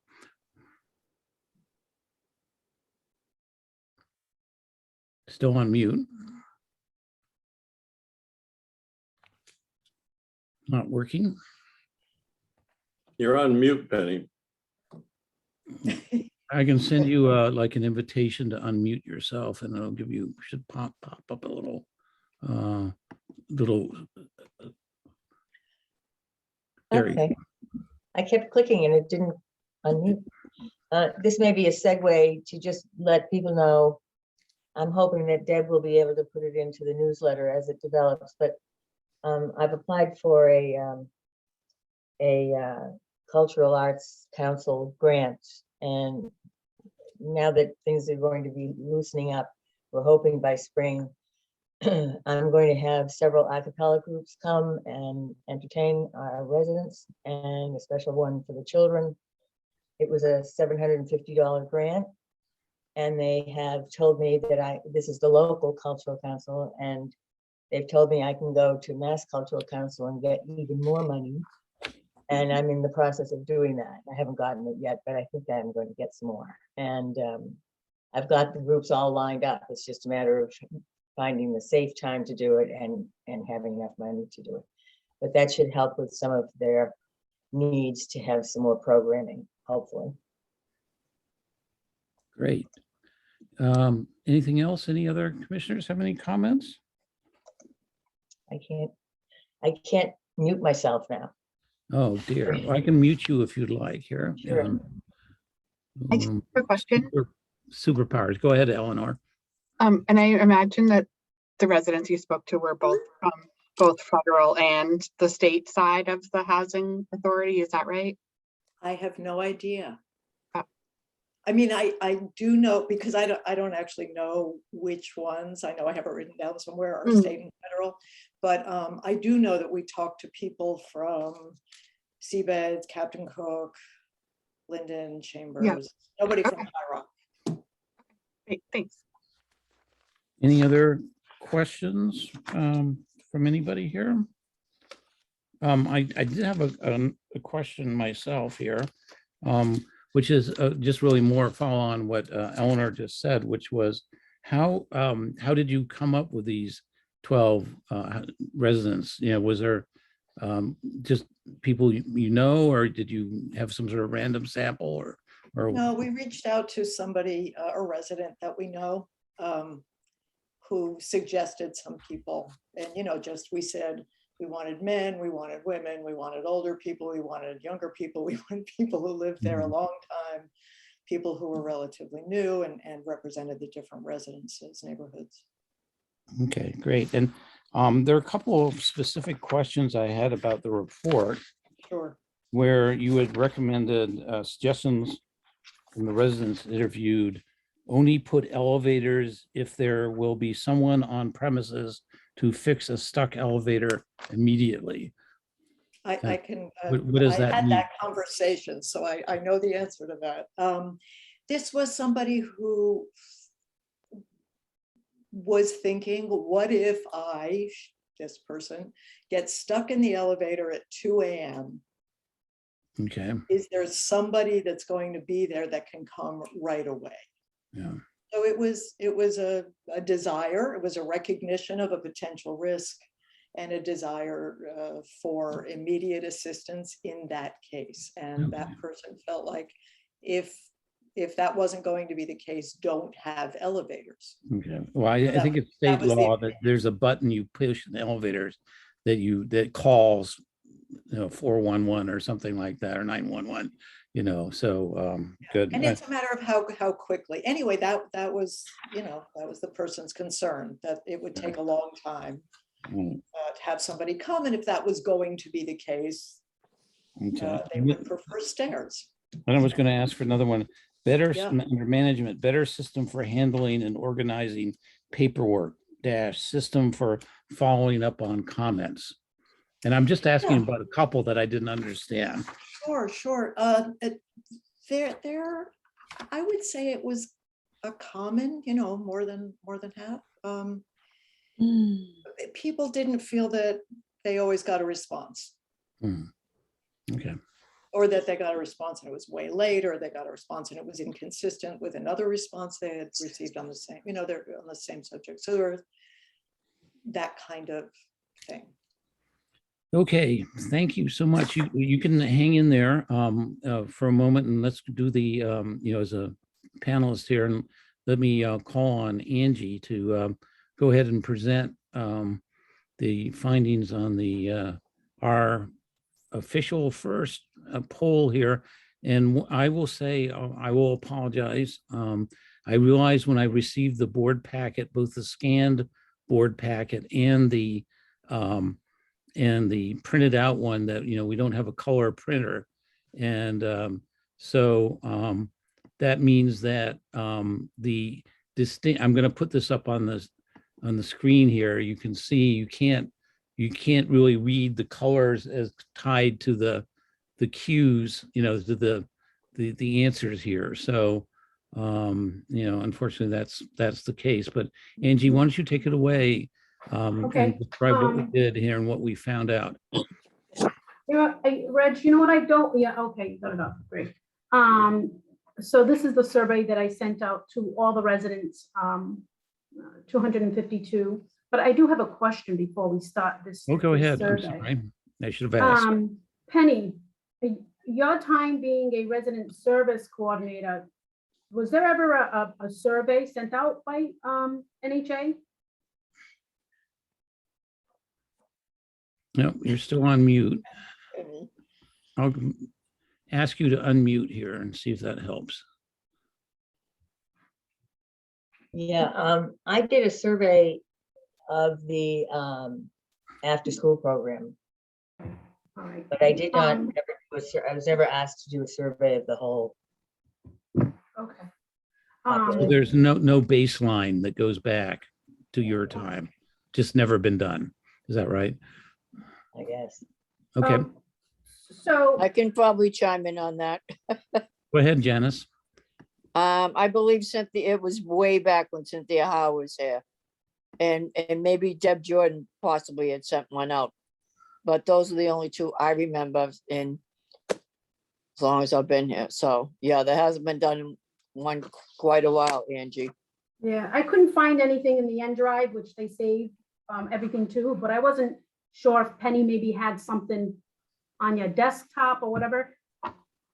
Speaker 1: Still on mute. Not working.
Speaker 4: You're on mute, Penny.
Speaker 1: I can send you like an invitation to unmute yourself, and it'll give you, should pop up a little there you go.
Speaker 8: Okay. I kept clicking and it didn't unmute. This may be a segue to just let people know. I'm hoping that Deb will be able to put it into the newsletter as it develops, but I've applied for a Cultural Arts Council grant, and now that things are going to be loosening up, we're hoping by spring, I'm going to have several a cappella groups come and entertain our residents, and a special one for the children. It was a $750 grant, And they have told me that this is the local cultural council, and they've told me I can go to Mass Cultural Council and get even more money. And I'm in the process of doing that. I haven't gotten it yet, but I think I'm going to get some more. And I've got the groups all lined up. It's just a matter of finding the safe time to do it and having enough money to do it. But that should help with some of their needs to have some more programming, hopefully.
Speaker 1: Great. Anything else? Any other commissioners have any comments?
Speaker 8: I can't mute myself now.
Speaker 1: Oh dear, Well, I can mute you if you'd like here.
Speaker 8: Sure.
Speaker 2: I just have a question.
Speaker 1: Superpowers. Go ahead, Eleanor.
Speaker 2: And I imagine that the residents you spoke to were both from both federal and the state side of the housing authority. Is that right?
Speaker 10: I have no idea.
Speaker 2: Oh.
Speaker 10: I mean, I do know, because I don't actually know which ones. I know I have it written down somewhere, or state and federal, but I do know that we talked to people from Seabed, Captain Cook, Linden, Chambers, nobody from High Rock.
Speaker 2: Great, thanks.
Speaker 1: Any other questions from anybody here? I did have a question myself here, which is just really more follow on what Eleanor just said, which was how did you come up with these 12 residents? You know, was there just people you know, or did you have some sort of random sample, or
Speaker 10: No, we reached out to somebody, a resident that we know, who suggested some people. And, you know, just we said we wanted men, we wanted women, we wanted older people, we wanted younger people, we wanted people who lived there a long time, people who were relatively new and represented the different residences, neighborhoods.
Speaker 1: Okay, great. And there are a couple of specific questions I had about the report.
Speaker 10: Sure.
Speaker 1: Where you had recommended suggestions from the residents interviewed, only put elevators if there will be someone on premises to fix a stuck elevator immediately.
Speaker 10: I can,
Speaker 1: what does that
Speaker 10: I had
Speaker 1: mean?
Speaker 10: that conversation, so I know the answer to that. This was somebody who was thinking, what if this person, gets stuck in the elevator at 2 a.m.
Speaker 1: Okay.
Speaker 10: Is there somebody that's going to be there that can come right away?
Speaker 1: Yeah.
Speaker 10: So it was a desire, it was a recognition of a potential risk and a desire for immediate assistance in that case. And that person felt like if that wasn't going to be the case, don't have elevators.
Speaker 1: Okay. Well, I think it's state law that there's a button you push in the elevators that calls, 411 or something like that, or 911. So good.
Speaker 10: And it's a matter of how quickly. Anyway, that was that was the person's concern, that it would take a long time to have somebody come, and if that was going to be the case, they would prefer stairs.
Speaker 1: And I was going to ask for another one. Under management, better system for handling and organizing paperwork - system for following up on comments. And I'm just asking about a couple that I didn't understand.
Speaker 10: Sure. There, I would say it was a common, more than half. People didn't feel that they always got a response.
Speaker 1: Okay.
Speaker 10: Or that they got a response and it was way late, or they got a response and it was inconsistent with another response they had received on the same, they're on the same subject. So there was that kind of thing.
Speaker 1: Okay, thank you so much. You can hang in there for a moment, and let's do the as a panelist here, and let me call on Angie to go ahead and present the findings on the our official first poll here. And I will say, I will apologize. I realized when I received the board packet, both the scanned board packet and the printed out one, that we don't have a color printer, and so that means that the distinct. I'm going to put this up on the screen here. You can see you can't really read the colors as tied to the cues, to the answers here. So Unfortunately, that's the case. But Angie, why don't you take it away?
Speaker 3: Okay,
Speaker 1: And describe what we
Speaker 3: um,
Speaker 1: did here and what we found out.
Speaker 3: Reg, you know what I don't, yeah, okay, you got it up, great. So this is the survey that I sent out to all the residents, 252. But I do have a question before we start this.
Speaker 1: Oh, go
Speaker 3: this
Speaker 1: ahead. I'm
Speaker 3: survey.
Speaker 1: sorry. I should have asked.
Speaker 3: Penny, your time being a resident service coordinator, was there ever a survey sent out by NHA?
Speaker 1: No, you're still on mute. I'll ask you to unmute here and see if that helps.
Speaker 8: Yeah, I did a survey of the after-school program,
Speaker 3: All right.
Speaker 8: but I did not,
Speaker 3: Um,
Speaker 8: I was never asked to do a survey of the whole.
Speaker 3: Okay.
Speaker 8: Population.
Speaker 1: So there's no baseline that goes back to your time. Just never been done. Is that right?
Speaker 8: I guess.
Speaker 1: Okay,
Speaker 3: So,
Speaker 9: I can probably chime in on that.
Speaker 1: go ahead, Janice.
Speaker 9: I believe Cynthia, it was way back when Cynthia Howe was here. And maybe Deb Jordan possibly had sent one out. But those are the only two I remember in as long as I've been here. So yeah, there hasn't been done one quite a while, Angie.
Speaker 3: yeah, I couldn't find anything in the end drive, which they saved everything to, but I wasn't sure if Penny maybe had something on your desktop or whatever.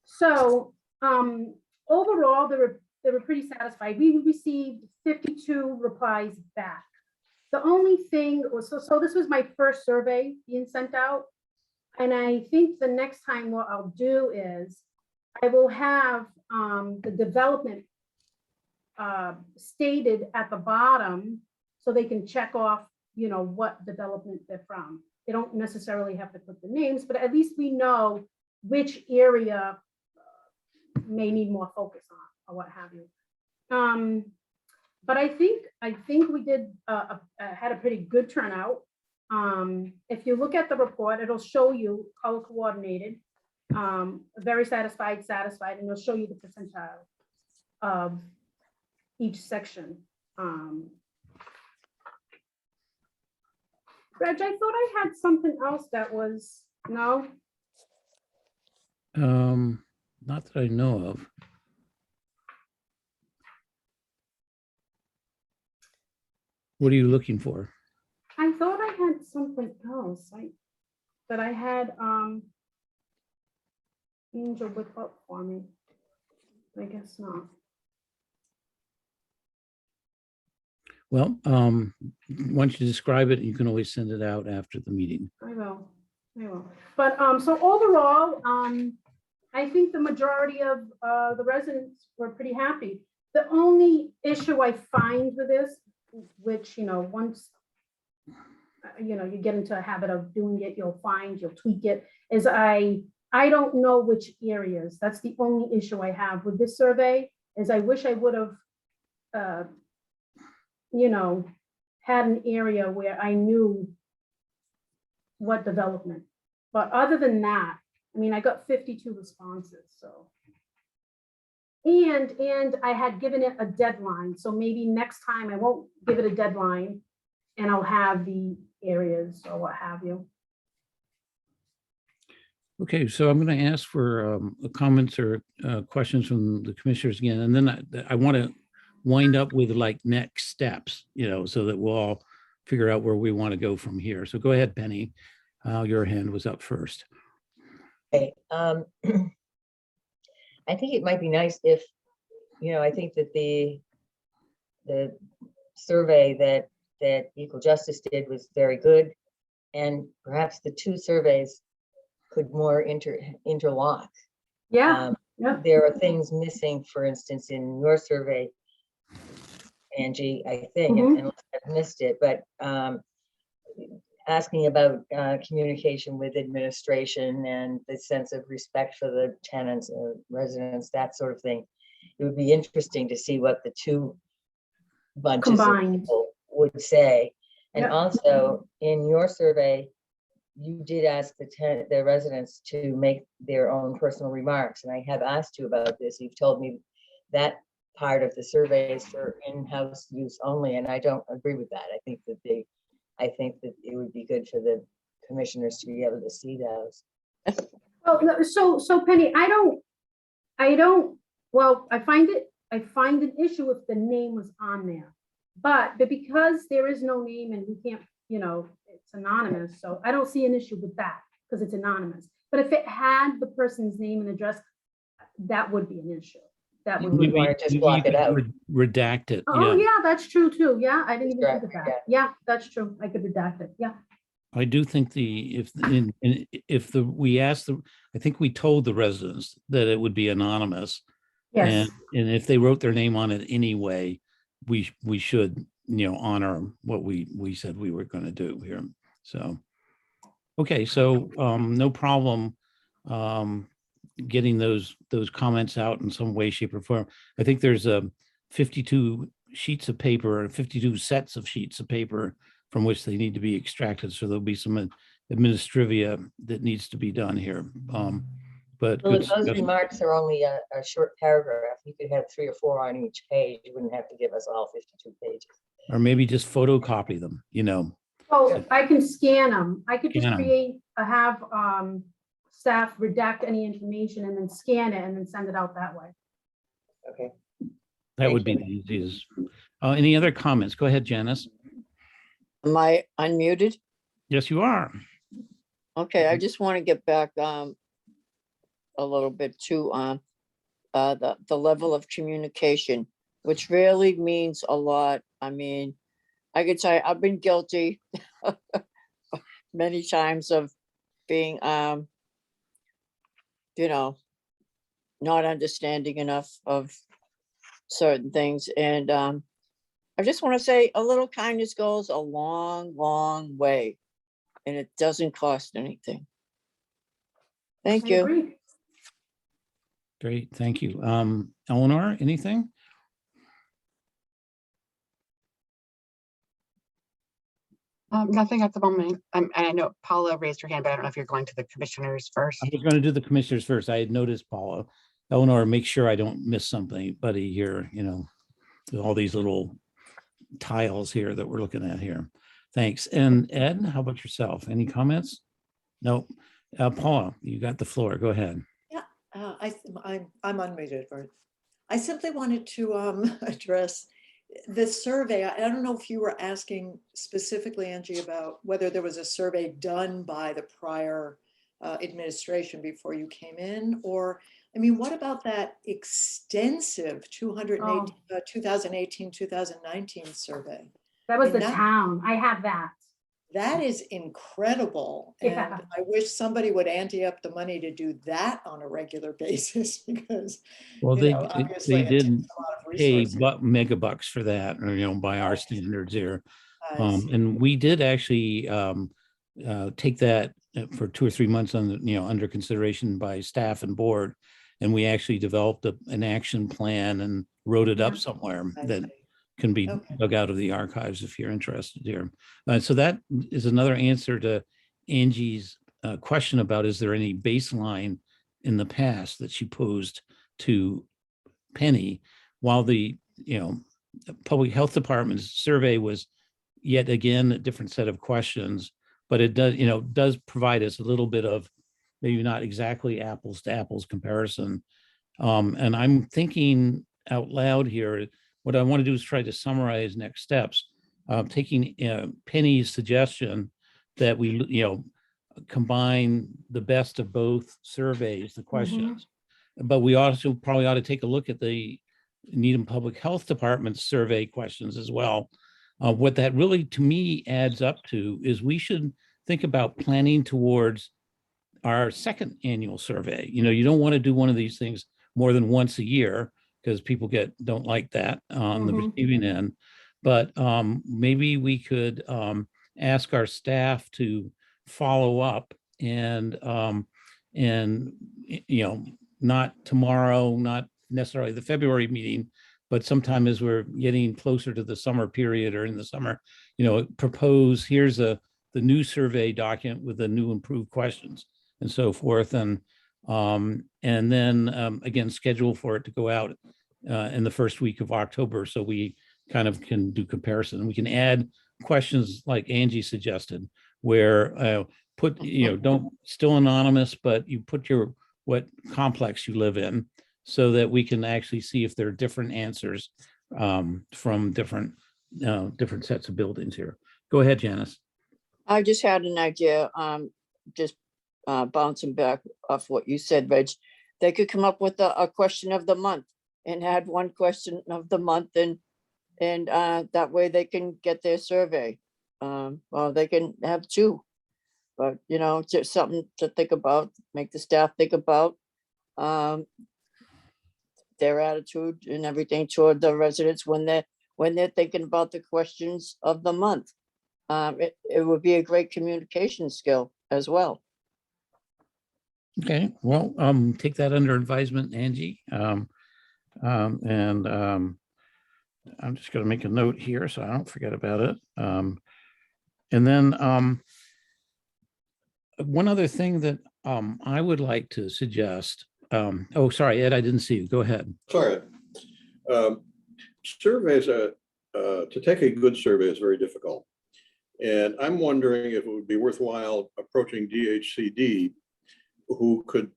Speaker 3: So overall, they were pretty satisfied. We received 52 replies back. The only thing was, so this was my first survey being sent out. And I think the next time what I'll do is I will have the development stated at the bottom so they can check off, what development they're from. They don't necessarily have to put the names, but at least we know which area may need more focus on or what have you. But I think we did had a pretty good turnout. If you look at the report, it'll show you color coordinated, very satisfied, and it'll show you the percentile of each section. Reg, I thought I had something else that was, no?
Speaker 1: Not that I know of. What are you looking for?
Speaker 3: I thought I had something else. That I had Angel whip up for me. I guess not.
Speaker 1: Well, once you describe it, you can always send it out after the meeting.
Speaker 3: I will. But so overall, I think the majority of the residents were pretty happy. The only issue I find with this, which, once, you get into a habit of doing it, you'll tweak it, is I don't know which areas. That's the only issue I have with this survey, is I wish I would have, had an area where I knew what development. But other than that, I got 52 responses, so. And I had given it a deadline, so maybe next time I won't give it a deadline and I'll have the areas or what have you.
Speaker 1: Okay, so I'm going to ask for comments or questions from the commissioners again, and then I want to wind up with like next steps, so that we'll all figure out where we want to go from here. So go ahead, Penny. Your hand was up first.
Speaker 8: Okay, I think it might be nice if, I think that the survey that Equal Justice did was very good, and perhaps the two surveys could more interlock.
Speaker 3: Yeah.
Speaker 8: There are things missing, for instance, in your survey, Angie, I think, unless I've missed it, but asking about communication with administration and the sense of respect for the tenants or residents, that sort of thing. It would be interesting to see what the two bunches of people would say. And also in your survey, you did ask the residents to make their own personal remarks. And I have asked you about this. You've told me that part of the surveys for in-house use only, and I don't agree with that. I think that it would be good for the commissioners to be able to see those.
Speaker 3: Well, no, so Penny, I don't, well, I find an issue if the name was on there. But because there is no name and we can't, it's anonymous, so I don't see an issue with that because it's anonymous. But if it had the person's name and address, that would be an issue. That would.
Speaker 8: We wanna just block it out.
Speaker 1: Redact it.
Speaker 3: Oh,
Speaker 1: Yeah.
Speaker 3: yeah, that's true too. Yeah, I didn't even
Speaker 8: Right,
Speaker 3: think of that.
Speaker 8: yeah.
Speaker 3: Yeah, that's true. I could redact it. Yeah.
Speaker 1: I do think I think we told the residents that it would be anonymous.
Speaker 3: Yes.
Speaker 1: And if they wrote their name on it anyway, we should, honor what we said we were going to do here. So, okay, so no problem getting those comments out in some way, shape, or form. I think there's 52 sheets of paper, 52 sets of sheets of paper from which they need to be extracted. So there'll be some administrivia that needs to be done here. But
Speaker 8: Well,
Speaker 1: good
Speaker 8: if those
Speaker 1: discussion.
Speaker 8: remarks are only a short paragraph, you could have 3 or 4 on each page. You wouldn't have to give us all 52 pages.
Speaker 1: Or maybe just photocopy them,
Speaker 3: Oh, I can scan them. I could just
Speaker 1: Scan 'em.
Speaker 3: have staff redact any information and then scan it and then send it out that way.
Speaker 8: Okay.
Speaker 1: That would be the easiest. Any other comments? Go ahead, Janice.
Speaker 9: Am I unmuted?
Speaker 1: Yes, you are.
Speaker 9: Okay, I just want to get back a little bit to the level of communication, which really means a lot. I mean, I could tell you, I've been guilty many times of being not understanding enough of certain things. And I just want to say a little kindness goes a long, long way, and it doesn't cost anything. Thank
Speaker 3: I
Speaker 9: you.
Speaker 3: agree.
Speaker 1: Great, thank you. Eleanor, anything?
Speaker 2: Nothing at the moment. And I know Paula raised her hand, but I don't know if you're going to the commissioners first.
Speaker 1: I was going to do the commissioners first. I had noticed Paula. Eleanor, make sure I don't miss something, buddy, here, all these little tiles here that we're looking at here. Thanks. And Ed, how about yourself? Any comments? No. Paula, you got the floor. Go ahead.
Speaker 10: Yeah, I'm unmuted. I simply wanted to address the survey. I don't know if you were asking specifically, Angie, about whether there was a survey done by the prior administration before you came in, or, I mean, what about that extensive 2018, 2019 survey?
Speaker 3: That was
Speaker 10: And
Speaker 3: the
Speaker 10: that-
Speaker 3: town. I have that.
Speaker 10: That is incredible.
Speaker 3: Yeah.
Speaker 10: And I wish somebody would ante up the money to do that on a regular basis because,
Speaker 1: Well,
Speaker 10: obviously
Speaker 1: they
Speaker 10: it takes
Speaker 1: did
Speaker 10: a lot of
Speaker 1: pay
Speaker 10: resources.
Speaker 1: megabucks for that, or, by our standards here.
Speaker 10: I see.
Speaker 1: And we did actually take that for 2 or 3 months under consideration by staff and board. And we actually developed an action plan and wrote it up somewhere
Speaker 10: I
Speaker 1: that
Speaker 10: see.
Speaker 1: can be
Speaker 10: Okay.
Speaker 1: dug out of the archives if you're interested here. So that is another answer to Angie's question about, is there any baseline in the past that she posed to Penny, while the public health department's survey was yet again a different set of questions, but it does provide us a little bit of maybe not exactly apples to apples comparison. And I'm thinking out loud here, what I want to do is try to summarize next steps, taking Penny's suggestion that we combine the best of both surveys, the questions. But we also probably ought to take a look at the Needham Public Health Department survey questions as well. What that really, to me, adds up to is we should think about planning towards our second annual survey. You don't want to do one of these things more than once a year because people don't like that on the receiving end. But maybe we could ask our staff to follow up and not tomorrow, not necessarily the February meeting, but sometime as we're getting closer to the summer period or in the summer, propose, here's the new survey document with the new improved questions and so forth. And then again, schedule for it to go out in the first week of October, so we kind of can do comparison. We can add questions like Angie suggested, where put, don't, still anonymous, but you put what complex you live in, so that we can actually see if there are different answers from different sets of buildings here. Go ahead, Janice.
Speaker 9: I just had an idea, just bouncing back off what you said, Reg. They could come up with a question of the month and add one question of the month, and that way they can get their survey. Well, they can have two, but just something to think about, make the staff think about their attitude and everything toward the residents when they're thinking about the questions of the month. It would be a great communication skill as well.
Speaker 1: Okay, well, take that under advisement, Angie. And I'm just going to make a note here so I don't forget about it. And then one other thing that I would like to suggest. Oh, sorry, Ed, I didn't see you. Go ahead.
Speaker 4: Sorry. Surveys, to take a good survey is very difficult. And I'm wondering if it would be worthwhile approaching DHCD, who could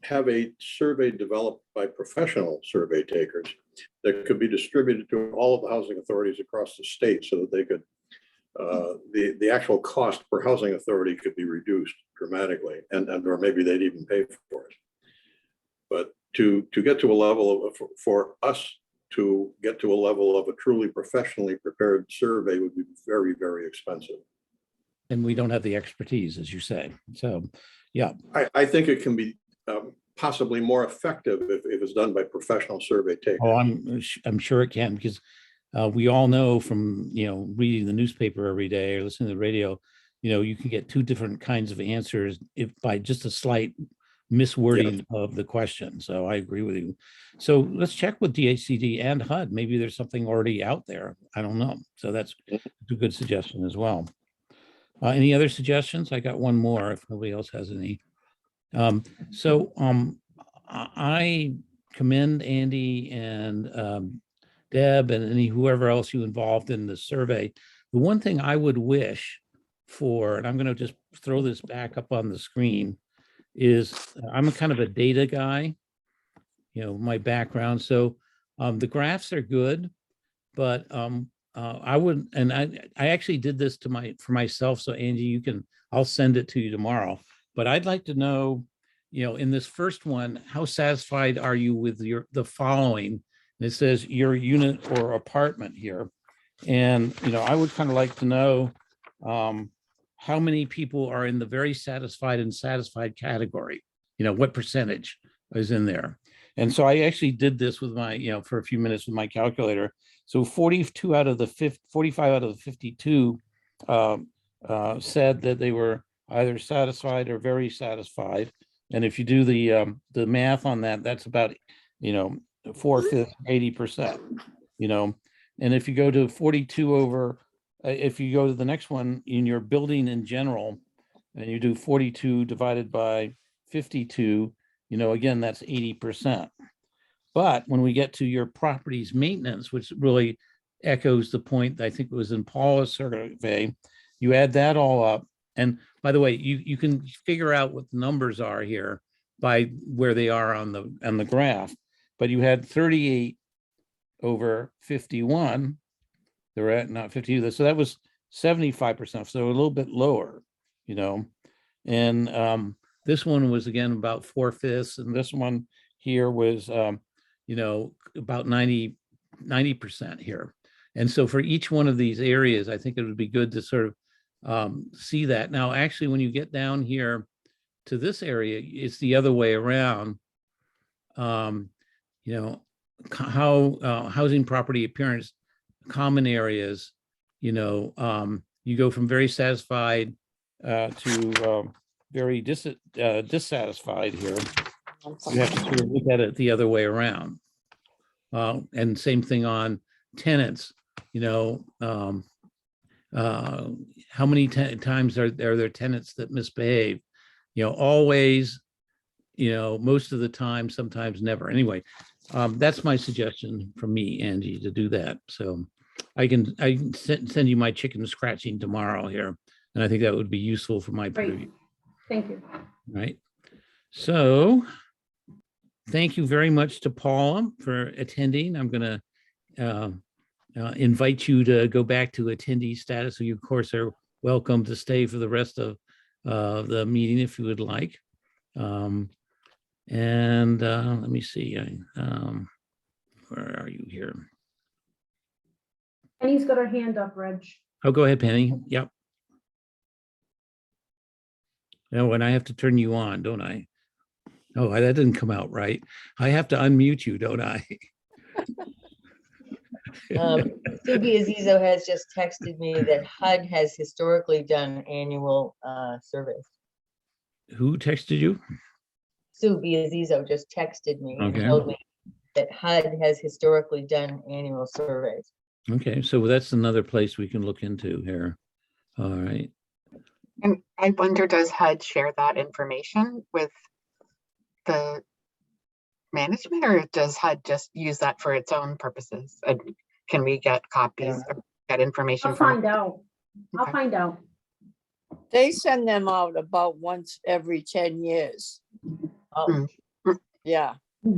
Speaker 4: have a survey developed by professional survey takers that could be distributed to all of the housing authorities across the state, so that they could, the actual cost per housing authority could be reduced dramatically, and or maybe they'd even pay for it. But to get to a level of, for us to get to a level of a truly professionally prepared survey would be very, very expensive.
Speaker 1: And we don't have the expertise, as you say. So, yeah.
Speaker 4: I think it can be possibly more effective if it's done by professional survey takers.
Speaker 1: Oh, I'm sure it can, because we all know from, reading the newspaper every day or listening to the radio, you can get two different kinds of answers if by just a slight miswording of the question. So I agree with you. So let's check with DHCD and HUD. Maybe there's something already out there. I don't know. So that's a good suggestion as well. Any other suggestions? I got one more if nobody else has any. I commend Andy and Deb and whoever else you involved in the survey. The one thing I would wish for, and I'm going to just throw this back up on the screen, is I'm a kind of a data guy, my background. So the graphs are good, but I would, and I actually did this for myself. So Angie, I'll send it to you tomorrow, but I'd like to know, in this first one, how satisfied are you with the following? And it says your unit or apartment here. And, I would kind of like to know how many people are in the very satisfied and satisfied category, what percentage is in there. And so I actually did this with my, for a few minutes with my calculator. So 45 out of the 52 said that they were either satisfied or very satisfied. And if you do the math on that, that's about, 4/5, 80%, and if you go to 42 over, if you go to the next one in your building in general, and you do 42 divided by 52, again, that's 80%. But when we get to your property's maintenance, which really echoes the point that I think it was in Paula's survey, you add that all up. And by the way, you can figure out what the numbers are here by where they are on the graph. But you had 38 over 51. They're at not 50. So that was 75%. So a little bit lower, And this one was again about 4/5, and this one here was about 90% here. And so for each one of these areas, I think it would be good to sort of see that. Now, actually, when you get down here to this area, it's the other way around. How housing property appearance, common areas, you go from very satisfied to very dissatisfied here. You have to sort of look at it the other way around. And same thing on tenants, how many times are there tenants that misbehave? Always, most of the time, sometimes never. Anyway, That's my suggestion from me, Angie, to do that. So I can send you my chicken scratching tomorrow here. And I think that would be useful for my
Speaker 3: Great.
Speaker 1: preview,
Speaker 3: Thank you.
Speaker 1: right? So thank you very much to Paula for attending. I'm going to invite you to go back to attendee status. So you, of course, are welcome to stay for the rest of the meeting if you would like. Let me see. Where are you here?
Speaker 3: Penny's got her hand up, Reg.
Speaker 1: Oh, go ahead, Penny. Yep. Oh, and I have to turn you on, don't I? Oh, that didn't come out right. I have to unmute you, don't I?
Speaker 8: Subi Azizo has just texted me that HUD has historically done annual surveys.
Speaker 1: Who texted you?
Speaker 8: Subi Azizo just texted me and
Speaker 1: Okay.
Speaker 8: told me that HUD has historically done annual surveys.
Speaker 1: Okay, so that's another place we can look into here. All right.
Speaker 2: And I wonder, does HUD share that information with the management, or does HUD just use that for its own purposes? And can we get copies
Speaker 8: Yeah.
Speaker 2: or get information
Speaker 3: I'll
Speaker 2: from?
Speaker 3: find out. I'll
Speaker 2: Okay.
Speaker 3: find out.
Speaker 9: They send them out about once every 10 years.
Speaker 8: Oh,
Speaker 9: Yeah,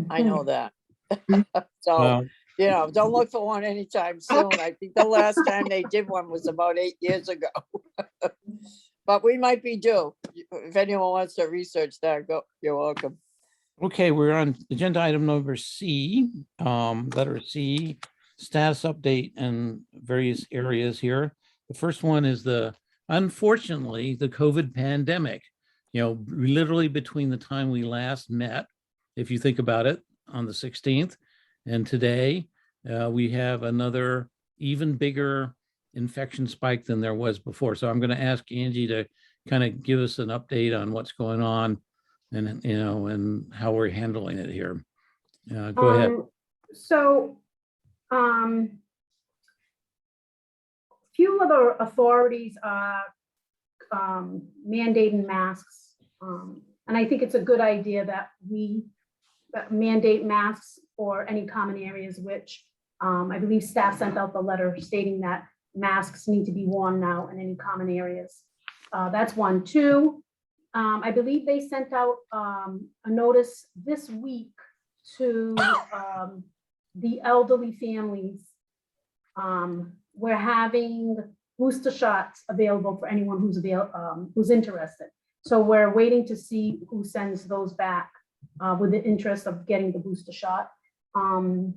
Speaker 9: I know that. So,
Speaker 1: Well,
Speaker 9: you know, don't look for one anytime soon. I think the last time they did one was about 8 years ago. But we might be due. If anyone wants to research that, go, you're welcome.
Speaker 1: okay, we're on agenda item number C, letter C, status update in various areas here. The first one is unfortunately, the COVID pandemic. You know, literally between the time we last met, if you think about it, on the 16th, and today, we have another even bigger infection spike than there was before. So I'm going to ask Angie to kind of give us an update on what's going on and, you know, and how we're handling it here. Go ahead.
Speaker 3: So, few of the authorities are mandating masks. And I think it's a good idea that we mandate masks for any common areas, which I believe staff sent out the letter stating that masks need to be worn now in any common areas. That's one. Two, I believe they sent out a notice this week to the elderly families. We're having booster shots available for anyone who's interested. So we're waiting to see who sends those back with the interest of getting the booster shot. And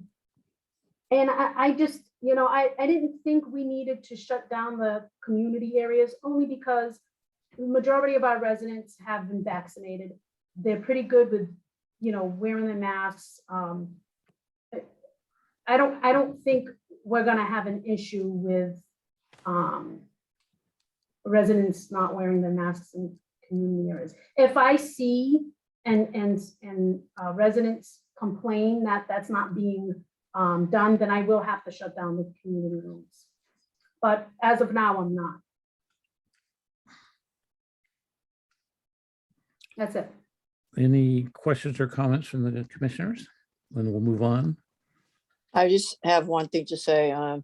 Speaker 3: I just, you know, I didn't think we needed to shut down the community areas, only because the majority of our residents have been vaccinated. They're pretty good with, you know, wearing their masks. I don't think we're gonna have an issue with residents not wearing their masks in community areas. If I see and residents complain that that's not being done, then I will have to shut down the community rooms. But as of now, I'm not. That's it.
Speaker 1: Any questions or comments from the commissioners? Then we'll move on.
Speaker 9: I just have one thing to say. I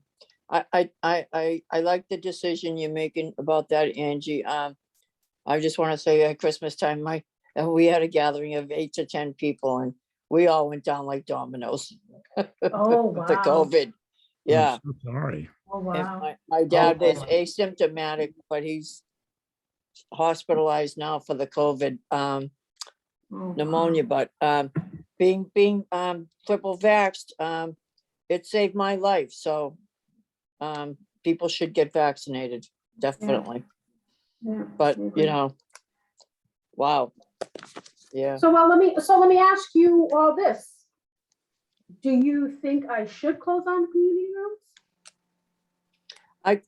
Speaker 9: like the decision you're making about that, Angie. I just want to say at Christmas time, we had a gathering of 8 to 10 people and we all went down like dominoes.
Speaker 3: Oh,
Speaker 9: with the
Speaker 3: wow.
Speaker 9: COVID. Yeah.
Speaker 1: I'm so sorry.
Speaker 3: Oh,
Speaker 9: And
Speaker 3: wow.
Speaker 9: my dad is asymptomatic, but he's hospitalized now for the COVID
Speaker 3: Oh,
Speaker 9: pneumonia.
Speaker 3: wow.
Speaker 9: But being triple vaxxed, it saved my life. So people should get vaccinated, definitely.
Speaker 3: Yeah,
Speaker 9: But
Speaker 3: I agree.
Speaker 9: you know, wow. Yeah.
Speaker 3: So well, let me ask you all this. Do you think I should close down community rooms?
Speaker 9: I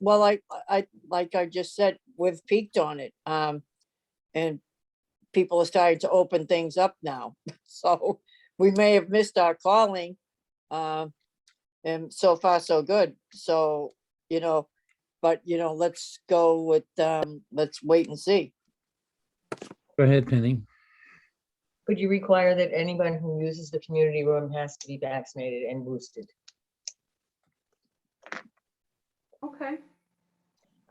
Speaker 9: like I just said, we've peaked on it. And people are starting to open things up now. So we may have missed our calling. And so far, so good. So, you know, but you know, let's go with let's wait and see.
Speaker 1: Go ahead, Penny.
Speaker 8: Could you require that anyone who uses the community room has to be vaccinated and boosted?
Speaker 3: Okay.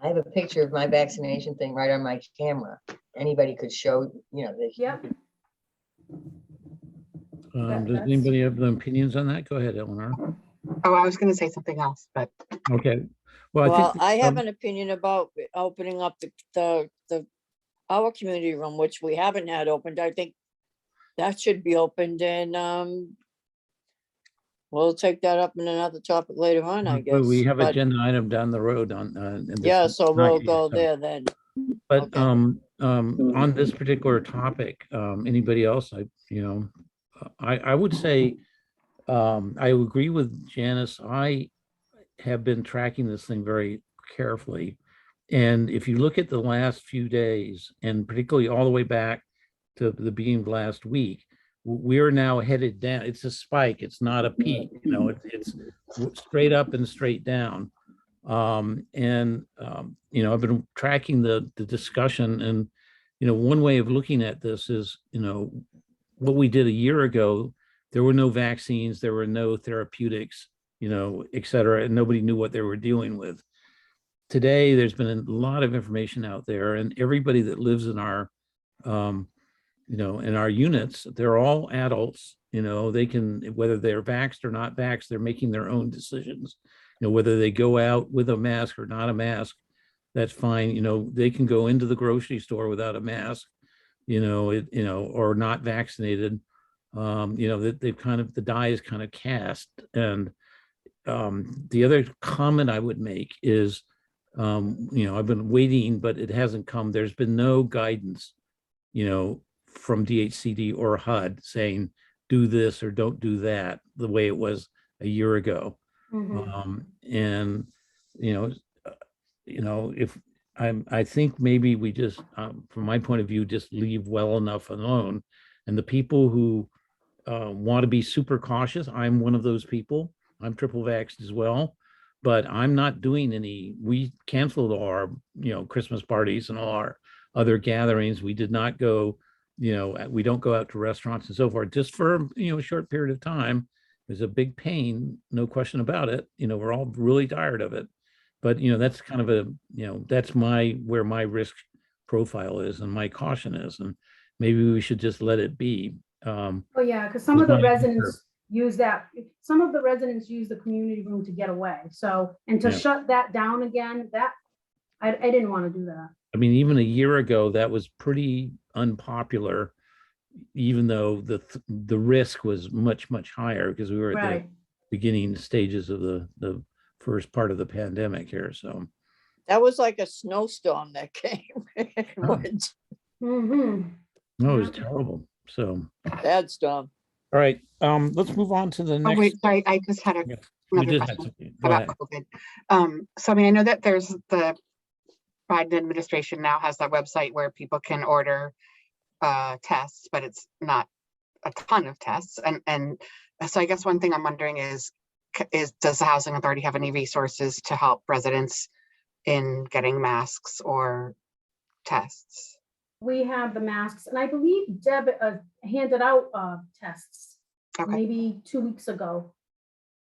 Speaker 8: I have a picture of my vaccination thing right on my camera. Anybody could show,
Speaker 3: Yep.
Speaker 1: Does
Speaker 3: that's-
Speaker 1: anybody have the opinions on that? Go ahead, Eleanor.
Speaker 2: Oh, I was gonna say something else, but
Speaker 1: Okay. Well,
Speaker 9: Well,
Speaker 1: think,
Speaker 9: I have an opinion about opening up our community room, which we haven't had opened. I think that should be opened and we'll take that up in another topic later on, I guess.
Speaker 1: we have
Speaker 9: But
Speaker 1: agenda item down the road on. in this
Speaker 9: yeah, so we'll
Speaker 1: night,
Speaker 9: go
Speaker 1: so-
Speaker 9: there then.
Speaker 1: But
Speaker 9: Okay.
Speaker 1: on this particular topic, anybody else, I would say, I agree with Janice. I have been tracking this thing very carefully. And if you look at the last few days, and particularly all the way back to the beginning of last week, we are now headed down. It's a spike. It's not a peak, it's straight up and straight down. I've been tracking the discussion, and, one way of looking at this is, what we did a year ago, there were no vaccines, there were no therapeutics, et cetera, and nobody knew what they were dealing with. Today, there's been a lot of information out there, and everybody that lives in our, in our units, they're all adults, they can, whether they're vaxxed or not vaxxed, they're making their own decisions. Whether they go out with a mask or not a mask, that's fine. They can go into the grocery store without a mask, or not vaccinated. That they've the die is kind of cast. And the other comment I would make is, I've been waiting, but it hasn't come. There's been no guidance, from DHCD or HUD saying, do this or don't do that, the way it was a year ago.
Speaker 3: Mhm.
Speaker 1: If I think maybe we just, from my point of view, just leave well enough alone. And the people who want to be super cautious, I'm one of those people. I'm triple vaxxed as well, but I'm not doing we canceled our, Christmas parties and all our other gatherings. We did not go, we don't go out to restaurants and so forth, just for, a short period of time. It was a big pain, no question about it. We're all really tired of it. But, that's kind of that's where my risk profile is and my caution is. And maybe we should just let it be.
Speaker 3: Oh, yeah, because some of the residents use the community room to get away. So, and to
Speaker 1: Yeah.
Speaker 3: shut that down again, I didn't want to do that.
Speaker 1: I mean, even a year ago, that was pretty unpopular, even though the risk was much, much higher because we were at
Speaker 3: Right.
Speaker 1: the beginning stages of the first part of the pandemic here. So
Speaker 9: That was like a snowstorm that came.
Speaker 3: Mm-hmm.
Speaker 1: no, it was
Speaker 3: Yeah.
Speaker 1: terrible. So,
Speaker 9: Bad storm.
Speaker 1: all right, let's move on to the
Speaker 2: oh
Speaker 1: next.
Speaker 2: wait, sorry, I just had
Speaker 1: Yeah, you
Speaker 2: another
Speaker 1: did have
Speaker 2: question
Speaker 1: something. Go
Speaker 2: about
Speaker 1: ahead.
Speaker 2: COVID. So I mean, I know that there's the Biden administration now has that website where people can order tests, but it's not a ton of tests. And so I guess one thing I'm wondering is does the Housing Authority have any resources to help residents in getting masks or tests?
Speaker 3: We have the masks, and I believe Deb handed out tests
Speaker 2: Okay.
Speaker 3: maybe 2 weeks ago.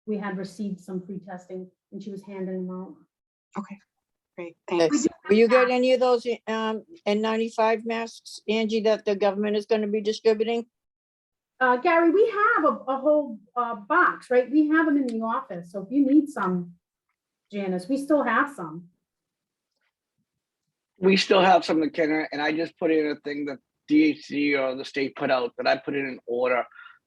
Speaker 3: We had received some free testing, and she was handing them out.
Speaker 2: Okay, great,
Speaker 9: Okay.
Speaker 2: thanks.
Speaker 9: Will you get any of those N95 masks, Angie, that the government is going to be distributing?
Speaker 3: Gary, we have a whole box, right? We have them in the office. So if you need some, Janice, we still have some.
Speaker 11: We still have some in Kenner, and I just put in a thing that DHC or the state put out that I put in an order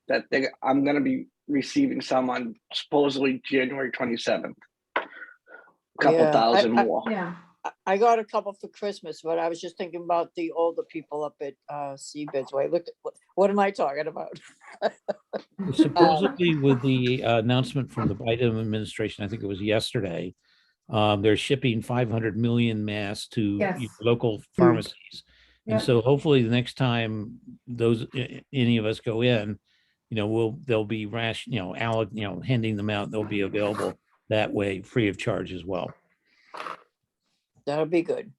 Speaker 11: that I'm going to be receiving some on supposedly January 27th. A couple
Speaker 9: Yeah,
Speaker 11: thousand more.
Speaker 3: Yeah.
Speaker 9: I got a couple for Christmas, but I was just thinking about the older people up at Seabed's Way. Look, what am I talking about?
Speaker 1: Supposedly with the announcement from the Biden administration, I think it was yesterday, they're shipping 500 million masks to
Speaker 3: Yes.
Speaker 1: local pharmacies.
Speaker 3: Yeah.
Speaker 1: And so hopefully the next time any of us go in, they'll be handing them out. They'll be available that way, free of charge as well.
Speaker 9: That'll be good.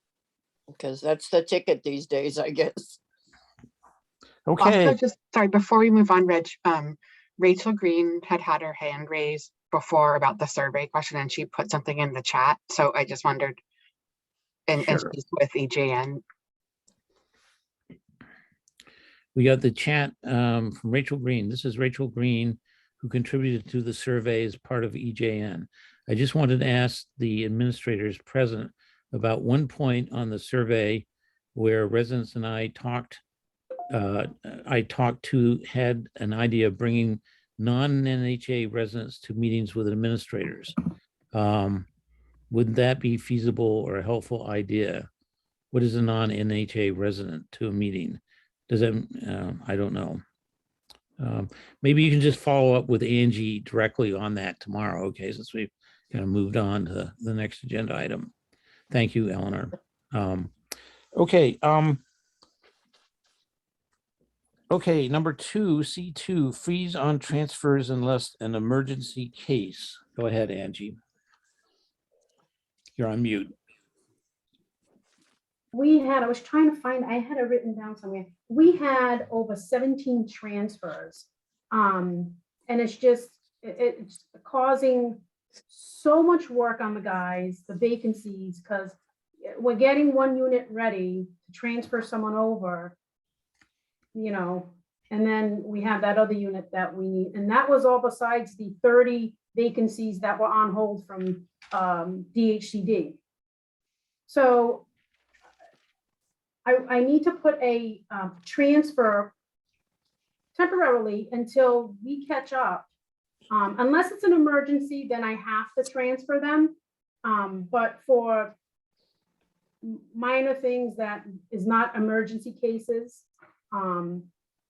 Speaker 9: Because that's the ticket these days, I guess.
Speaker 1: Okay,
Speaker 2: Also, just, sorry, before we move on, Reg, Rachel Green had her hand raised before about the survey question and she put something in the chat. So I just wondered, and
Speaker 1: sure.
Speaker 2: she's with EJN.
Speaker 1: We got the chat from Rachel Green. This is Rachel Green, who contributed to the survey as part of EJN. I just wanted to ask the administrators present about one point on the survey where residents and I had an idea of bringing non-NHA residents to meetings with administrators. Would that be feasible or a helpful idea? What is a non-NHA resident to a meeting? Does that, I don't know. Maybe you can just follow up with Angie directly on that tomorrow, okay, since we've kind of moved on to the next agenda item. Thank you, Eleanor. Okay. Okay, number 2, C2, freeze on transfers unless an emergency case. Go ahead, Angie. You're on mute.
Speaker 3: I was trying to find, I had it written down somewhere. We had over 17 transfers. And it's just, it's causing so much work on the guys, the vacancies, because we're getting one unit ready to transfer someone over, you know, and then we have that other unit that we need. And that was all besides the 30 vacancies that were on hold from DHCD. So I need to put a transfer temporarily until we catch up. Unless it's an emergency, then I have to transfer them. But for minor things that is not emergency cases,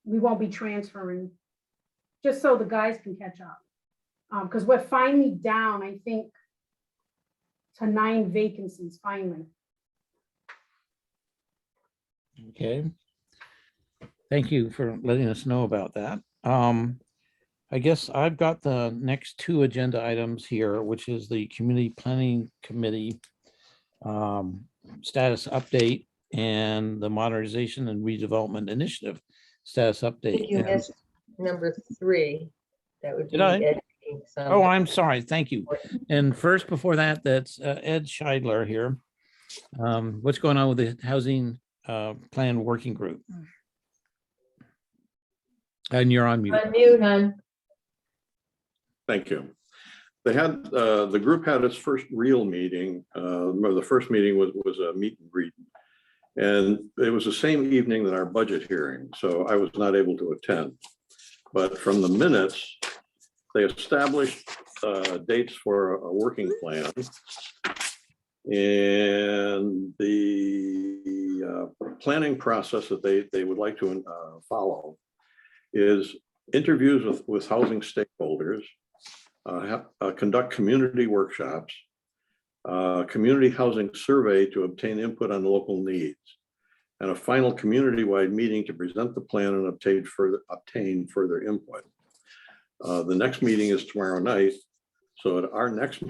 Speaker 3: we won't be transferring, just so the guys can catch up. Because we're finally down, I think, to 9 vacancies finally.
Speaker 1: Okay. Thank you for letting us know about that. I guess I've got the next 2 agenda items here, which is the Community Planning Committee status update and the Modernization and Redevelopment Initiative status
Speaker 8: I
Speaker 1: update.
Speaker 8: think you missed number 3. That would be
Speaker 1: Did I?
Speaker 8: Ed making some-
Speaker 1: Oh, I'm sorry. Thank you. And first, before that, that's Ed Scheidler here. What's going on with the Housing Plan Working Group? And you're on mute.
Speaker 8: Unmute, hon.
Speaker 4: Thank you. They had, the group had its first real meeting. The first meeting was a meet and greet. And it was the same evening that our budget hearing, so I was not able to attend. But from the minutes, they established dates for a working plan. And the planning process that they would like to follow is interviews with housing stakeholders, conduct community workshops, community housing survey to obtain input on local needs, and a final community-wide meeting to present the plan and obtain further input. The next meeting is tomorrow night. So at our next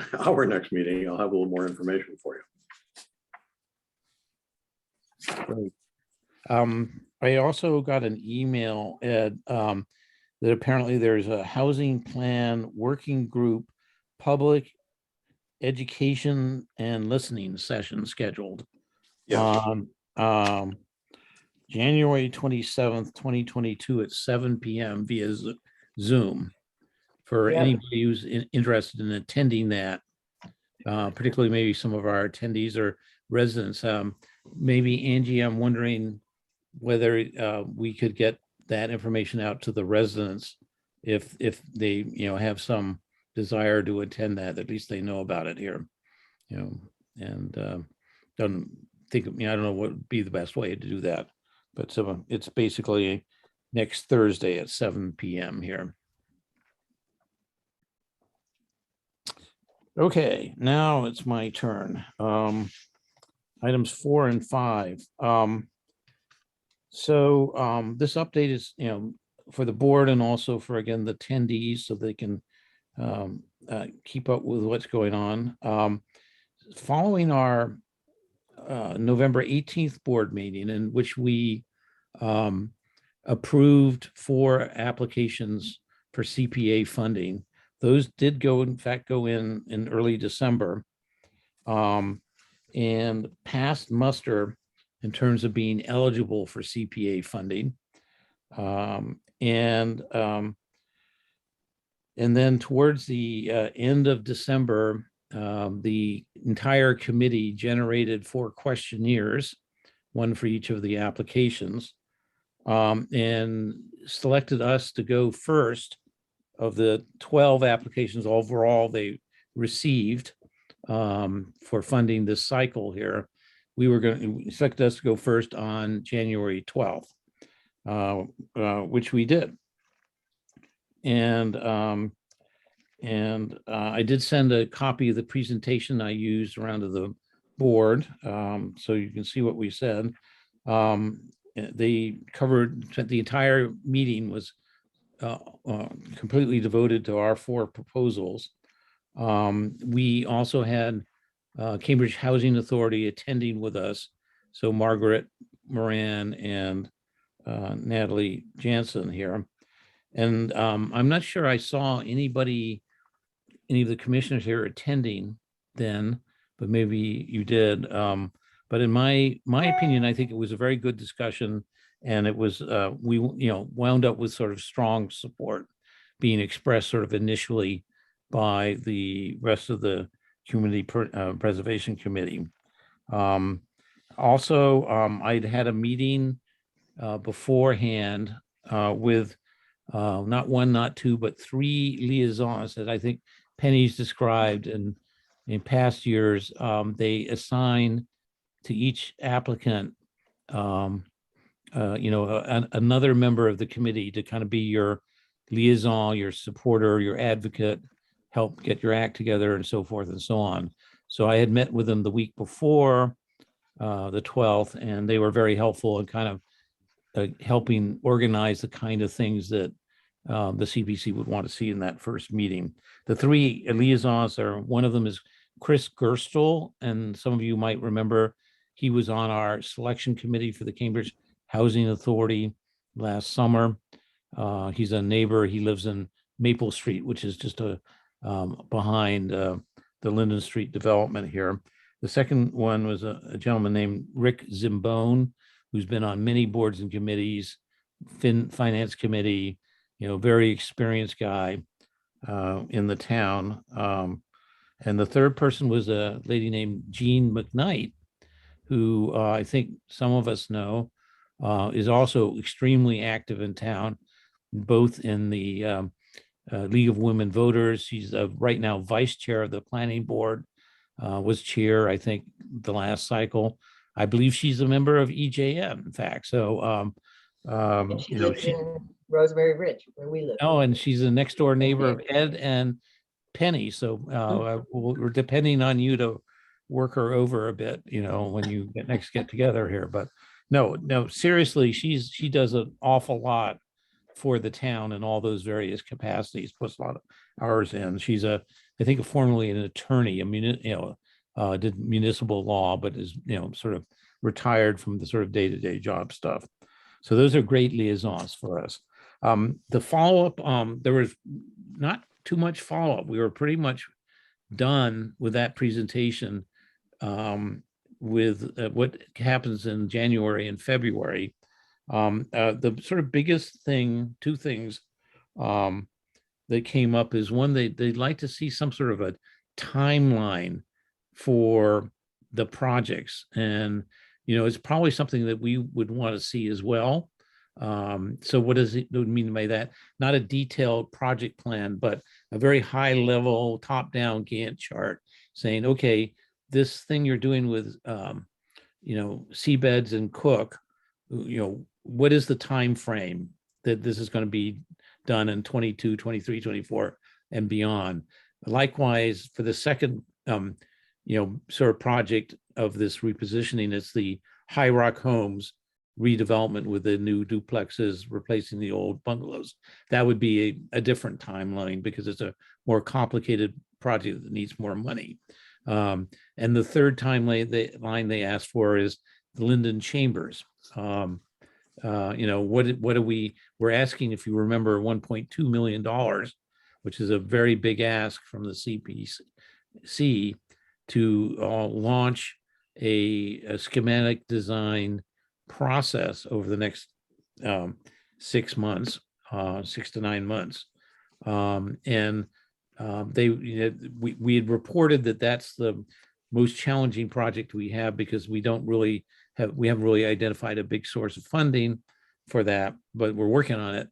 Speaker 4: meeting, I'll have a little more information for you.
Speaker 1: Great. I also got an email, Ed, that apparently there's a housing plan working group, public education and listening session scheduled on January 27th, 2022 at 7 p.m. via Zoom. For anybody who's interested in attending that, particularly maybe some of our attendees or residents. Maybe Angie, I'm wondering whether we could get that information out to the residents if they have some desire to attend that, at least they know about it here, and don't think, I don't know what would be the best way to do that, but so it's basically next Thursday at 7 p.m. here. Okay, now it's my turn. Items 4 and 5. So this update is, for the board and also for, again, the attendees, so they can keep up with what's going on. Following our November 18th board meeting, in which we approved 4 applications for CPA funding. Those did go, in fact, go in early December, and passed muster in terms of being eligible for CPA funding. And then towards the end of December, the entire committee generated 4 questionnaires, one for each of the applications, and selected us to go first of the 12 applications overall they received for funding this cycle here. We were going to select us to go first on January 12th, which we did. And I did send a copy of the presentation I used around to the board, so you can see what we said. They covered, the entire meeting was completely devoted to our 4 proposals. We also had Cambridge Housing Authority attending with us. So Margaret Moran and Natalie Jansen here. And I'm not sure I saw any of the commissioners here attending then, but maybe you did. But in my opinion, I think it was a very good discussion, and it was we wound up with sort of strong support being expressed sort of initially by the rest of the Community Preservation Committee. Also, I'd had a meeting beforehand with not 1, not 2, but 3 liaisons that I think Penny's described. And in past years, they assign to each applicant, another member of the committee to kind of be your liaison, your supporter, your advocate, help get your act together, and so forth and so on. So I had met with them the week before the 12th, and they were very helpful in kind of helping organize the kind of things that the CPC would want to see in that first meeting. The 3 liaisons are, one of them is Chris Gerstle, and some of you might remember he was on our selection committee for the Cambridge Housing Authority last summer. He's a neighbor. He lives in Maple Street, which is just behind the Linden Street development here. The second one was a gentleman named Rick Zimbone, who's been on many boards and committees, Finance Committee, very experienced guy in the town. And the third person was a lady named Jean McKnight, who I think some of us know is also extremely active in town, both in the League of Women Voters. She's right now vice chair of the planning board, was chair, I think, the last cycle. I believe she's a member of EJM, in fact. So,
Speaker 8: She lives in Rosemary Ridge, where we live.
Speaker 1: Oh, and she's a next door neighbor of Ed and Penny. So we're depending on you to work her over a bit, when you get together here. But no, seriously, she does an awful lot for the town in all those various capacities, puts a lot of hours in. She's I think formerly an attorney, did municipal law, but is, sort of retired from the sort of day-to-day job stuff. So those are great liaisons for us. The follow-up, there was not too much follow-up. We were pretty much done with that presentation with what happens in January and February. The sort of biggest thing, 2 things that came up is, one, they'd like to see some sort of a timeline for the projects. And, it's probably something that we would want to see as well. So what does it mean by that? Not a detailed project plan, but a very high level top-down Gantt chart saying, okay, this thing you're doing with, seabeds and Cook, what is the time frame that this is going to be done in 22, 23, 24 and beyond? Likewise, for the second, sort of project of this repositioning, it's the High Rock Homes redevelopment with the new duplexes replacing the old bungalows. That would be a different timeline because it's a more complicated project that needs more money. And the third timeline they asked for is the Linden Chambers. what are we're asking, if you remember, $1.2 million, which is a very big ask from the CPC to launch a schematic design process over the next 6 months, 6 to 9 months. We had reported that that's the most challenging project we have, because we haven't really identified a big source of funding for that, but we're working on it.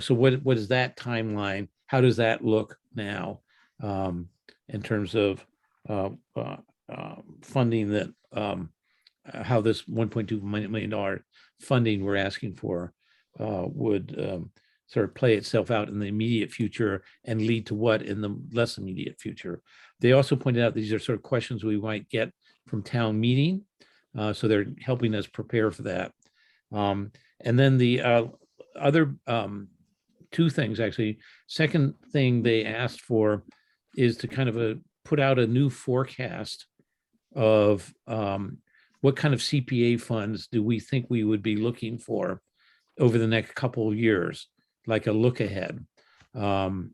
Speaker 1: So what is that timeline? How does that look now in terms of funding that, how this $1.2 million funding we're asking for would sort of play itself out in the immediate future and lead to what in the less immediate future. They also pointed out these are sort of questions we might get from town meeting. So they're helping us prepare for that. And then the other two things, actually. Second thing they asked for is to kind of put out a new forecast of what kind of CPA funds do we think we would be looking for over the next couple of years, like a look ahead. So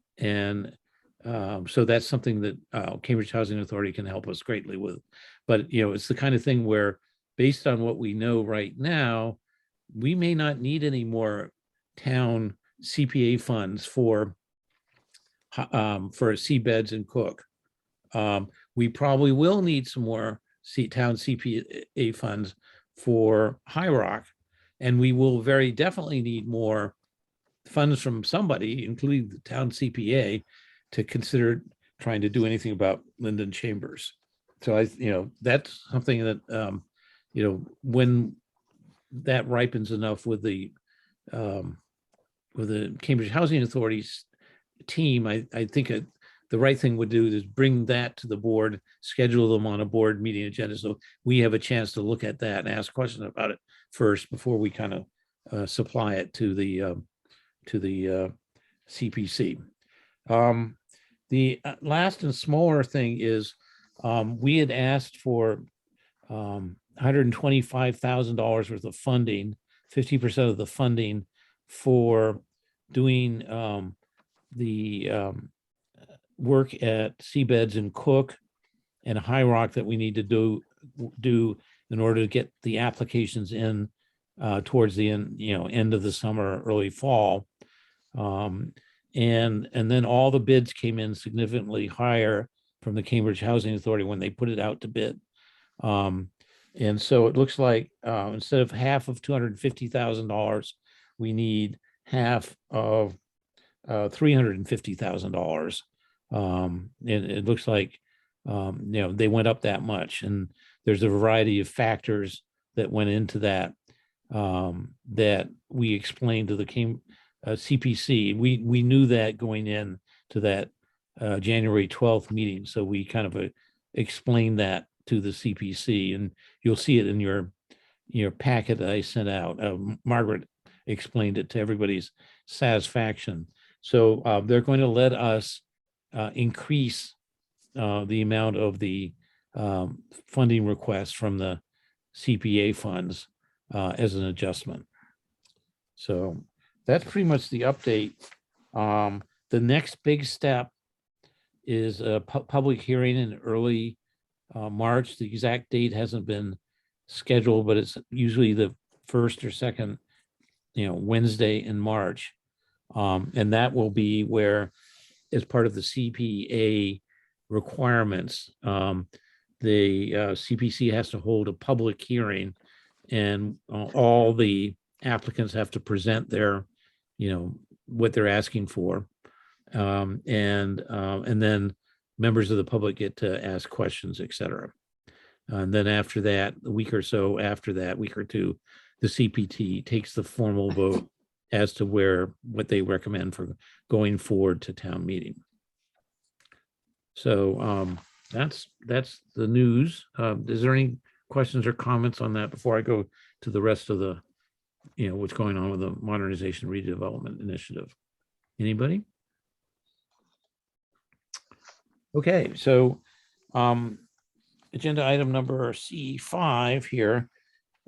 Speaker 1: that's something that Cambridge Housing Authority can help us greatly with. But, it's the kind of thing where, based on what we know right now, we may not need any more town CPA funds for Seabeds and Cook. We probably will need some more town CPA funds for High Rock, and we will very definitely need more funds from somebody, including the town CPA, to consider trying to do anything about Linden Chambers. So that's something that when that ripens enough with the Cambridge Housing Authority's team, I think the right thing would do is bring that to the board, schedule them on a board meeting agenda, so we have a chance to look at that and ask questions about it first before we kind of supply it to the CPC. The last and smaller thing is we had asked for $125,000 worth of funding, 50% of the funding for doing the work at Seabeds and Cook and High Rock that we need to do in order to get the applications in towards the end of the summer, early fall. And then all the bids came in significantly higher from the Cambridge Housing Authority when they put it out to bid. And so it looks like instead of half of $250,000, we need half of $350,000. And it looks like they went up that much, and there's a variety of factors that went into that that we explained to the CPC. We knew that going in to that January 12th meeting, so we kind of explained that to the CPC, and you'll see it in your packet that I sent out. Margaret explained it to everybody's satisfaction. So they're going to let us increase the amount of the funding requests from the CPA funds as an adjustment. So that's pretty much the update. The next big step is a public hearing in early March. The exact date hasn't been scheduled, but it's usually the first or second, Wednesday in March. And that will be where, as part of the CPA requirements, the CPC has to hold a public hearing, and all the applicants have to present their, what they're asking for. And then members of the public get to ask questions, et cetera. And then after that, a week or so after that, week or two, the CPT takes the formal vote as to what they recommend for going forward to town meeting. So that's the news. Is there any questions or comments on that before I go to the rest of the, what's going on with the modernization redevelopment initiative? Anybody? Okay, so agenda item number C5 here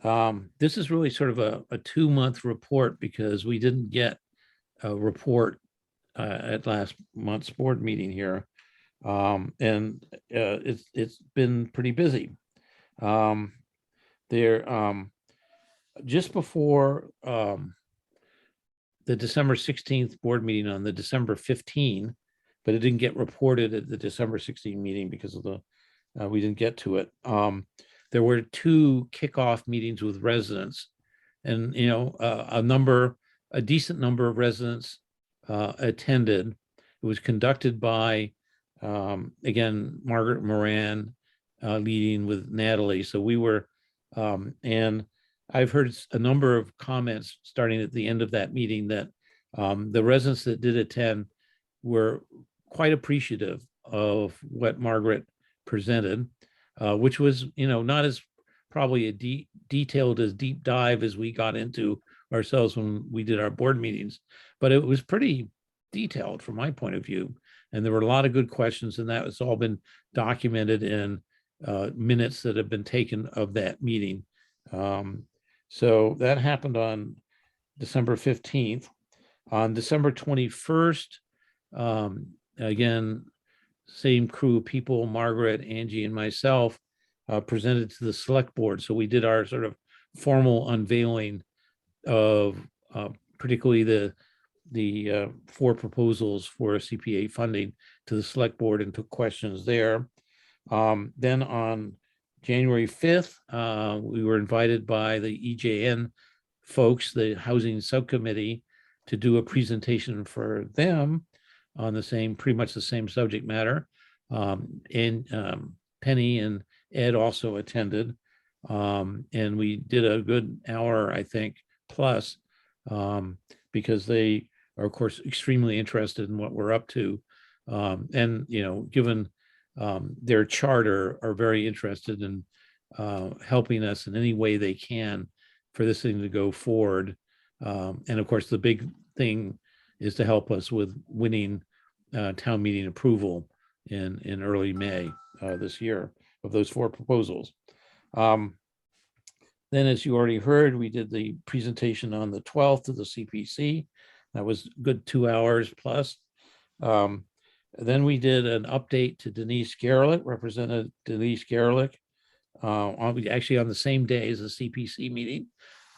Speaker 1: This is really sort of a 2-month report because we didn't get a report at last month's board meeting here. It's been pretty busy. Just before the December 16th board meeting on the December 15, but it didn't get reported at the December 16 meeting because of the, we didn't get to it. There were 2 kickoff meetings with residents, and, you know, a decent number of residents attended. It was conducted by, again, Margaret Moran leading with Natalie. So we were, and I've heard a number of comments starting at the end of that meeting that the residents that did attend were quite appreciative of what Margaret presented, which was, you know, not as probably a detailed as deep dive as we got into ourselves when we did our board meetings, but it was pretty detailed from my point of view. And there were a lot of good questions, and that has all been documented in minutes that have been taken of that meeting. So that happened on December 15th. On December 21st, again, same crew of people, Margaret, Angie, and myself, presented to the select board. So we did our sort of formal unveiling of particularly the 4 proposals for CPA funding to the select board and took questions there. Then on January 5th, we were invited by the EJN folks, the housing subcommittee, to do a presentation for them on the same, pretty much the same subject matter. And Penny and Ed also attended. And we did a good hour, I think, plus, because they are, of course, extremely interested in what we're up to. And, you know, given their charter, are very interested in helping us in any way they can for this thing to go forward. And of course, the big thing is to help us with winning town meeting approval in early May this year of those 4 proposals. Then, as you already heard, we did the presentation on the 12th of the CPC. That was a good 2 hours plus. Then we did an update to Denise Gerlich, Representative Denise Gerlich, actually on the same day as the CPC meeting.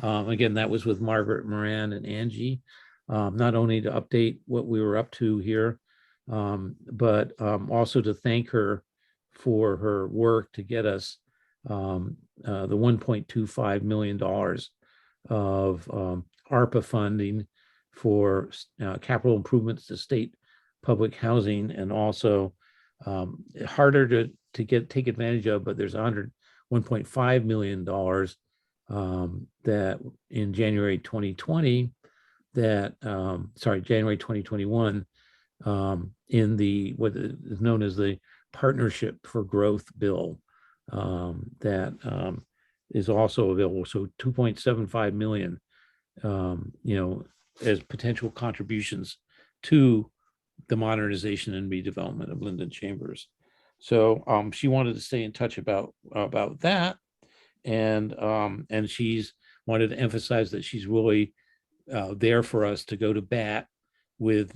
Speaker 1: Again, that was with Margaret Moran and Angie, not only to update what we were up to here, but also to thank her for her work to get us the $1.25 million of ARPA funding for capital improvements to state public housing, and also harder to take advantage of, but there's $1.5 million that in January 2020 that January 2021 in the what is known as the Partnership for Growth bill that is also available. So 2.75 million, you know, as potential contributions to the modernization and redevelopment of Linden Chambers. So she wanted to stay in touch about that, and she's wanted to emphasize that she's really there for us to go to bat with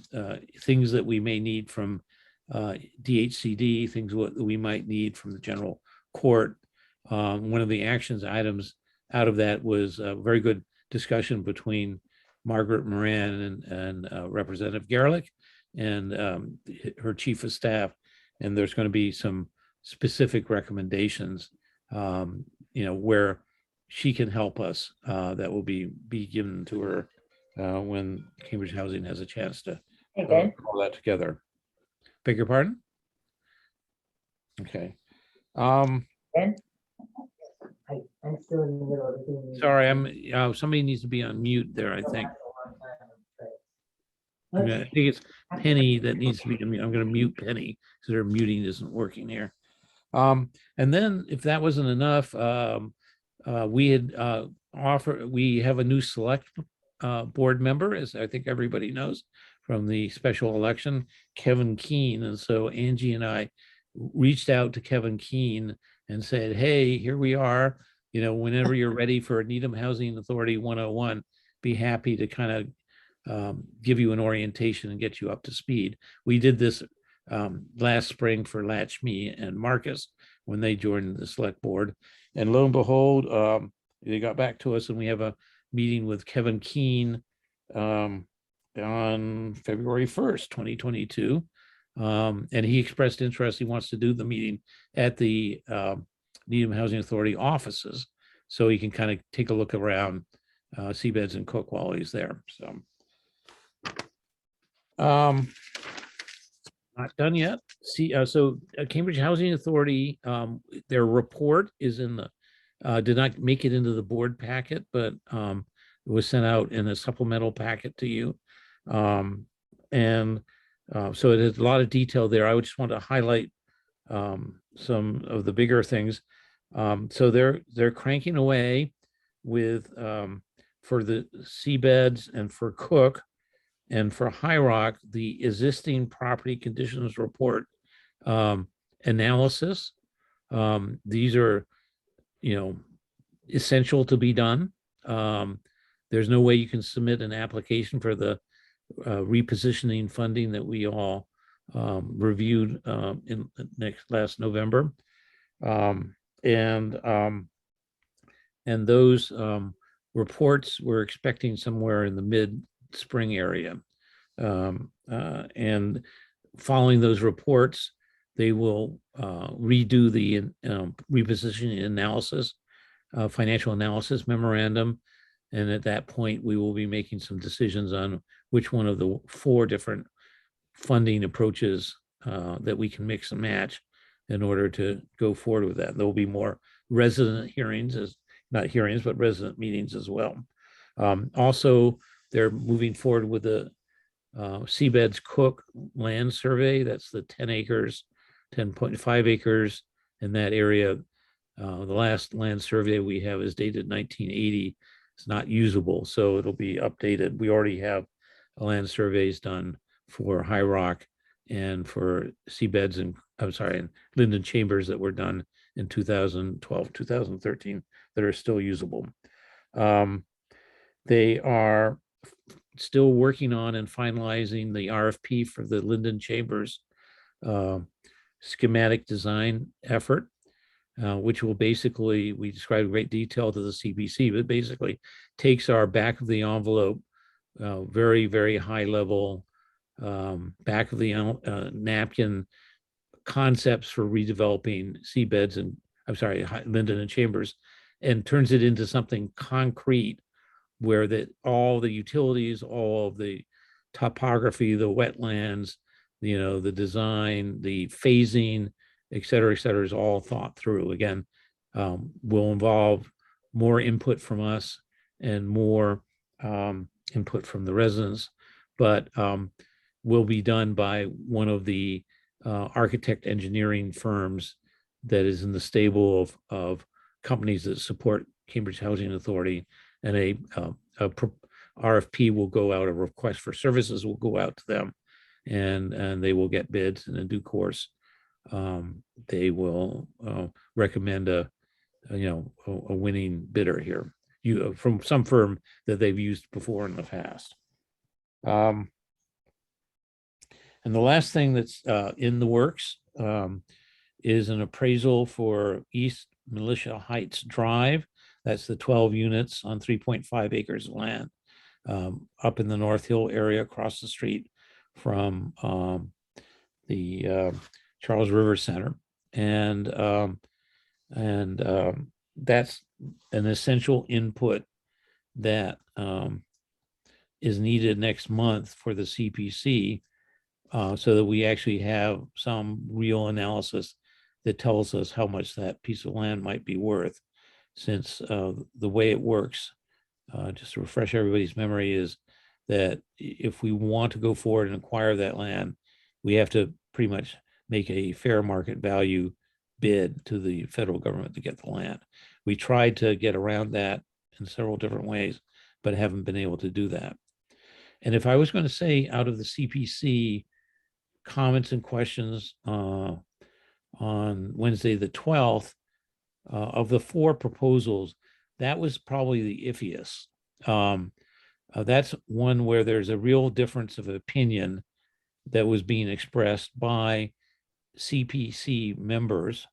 Speaker 1: things that we may need from DHCD, things what we might need from the general court. One of the actions items out of that was a very good discussion between Margaret Moran and Representative Gerlich and her chief of staff. And there's going to be some specific recommendations, you know, where she can help us that will be given to her when Cambridge Housing has a chance to pull that together. Beg your pardon? Okay.
Speaker 8: Ben? I'm still in the middle of doing.
Speaker 1: Sorry, somebody needs to be on mute there, I think. I think it's Penny that needs to be, I'm going to mute Penny because her muting isn't working here. And then if that wasn't enough, we had we have a new select board member, as I think everybody knows from the special election, Kevin Keene. And so Angie and I reached out to Kevin Keene and said, hey, here we are. whenever you're ready for Needham Housing Authority 101, be happy to kind of give you an orientation and get you up to speed. We did this last spring for Latchme and Marcus when they joined the select board. And lo and behold, they got back to us, and we have a meeting with Kevin Keene on February 1st, 2022. And he expressed interest. He wants to do the meeting at the Needham Housing Authority offices, so he can kind of take a look around seabeds and cook while he's there. So not done yet. So Cambridge Housing Authority, their report is in the did not make it into the board packet, but it was sent out in a supplemental packet to you. So it has a lot of detail there. I would just want to highlight some of the bigger things. So they're cranking away with for the seabeds and for Cook and for High Rock, the existing property conditions report analysis. These are, essential to be done. There's no way you can submit an application for the repositioning funding that we all reviewed last November. And those reports we're expecting somewhere in the mid-spring area. And following those reports, they will redo the repositioning analysis, financial analysis memorandum. And at that point, we will be making some decisions on which one of the 4 different funding approaches that we can mix and match in order to go forward with that. There will be more resident hearings, not hearings, but resident meetings as well. Also, they're moving forward with the Seabeds Cook land survey. That's the 10 acres, 10.5 acres in that area. The last land survey we have is dated 1980. It's not usable, so it'll be updated. We already have land surveys done for High Rock and for Seabeds and and Linden Chambers that were done in 2012, 2013 that are still usable. They are still working on and finalizing the RFP for the Linden Chambers schematic design effort, which will basically, we describe in great detail to the CPC, but basically takes our back of the envelope, very, very high level, back of the napkin concepts for redeveloping seabeds and Linden and Chambers, and turns it into something concrete where all the utilities, all of the topography, the wetlands, the design, the phasing, et cetera, is all thought through. Again, will involve more input from us and more input from the residents, but will be done by one of the architect engineering firms that is in the stable of companies that support Cambridge Housing Authority, and a RFP will go out, a request for services will go out to them, and they will get bids, and in due course, they will recommend a winning bidder here, from some firm that they've used before in the past. And the last thing that's in the works is an appraisal for East Militia Heights Drive. That's the 12 units on 3.5 acres of land up in the North Hill area across the street from the Charles River Center. And that's an essential input that is needed next month for the CPC, so that we actually have some real analysis that tells us how much that piece of land might be worth. Since the way it works, just to refresh everybody's memory, is that if we want to go forward and acquire that land, we have to pretty much make a fair market value bid to the federal government to get the land. We tried to get around that in several different ways, but haven't been able to do that. And if I was going to say, out of the CPC comments and questions on Wednesday the 12th, of the 4 proposals, that was probably the iffiest. That's one where there's a real difference of opinion that was being expressed by CPC members.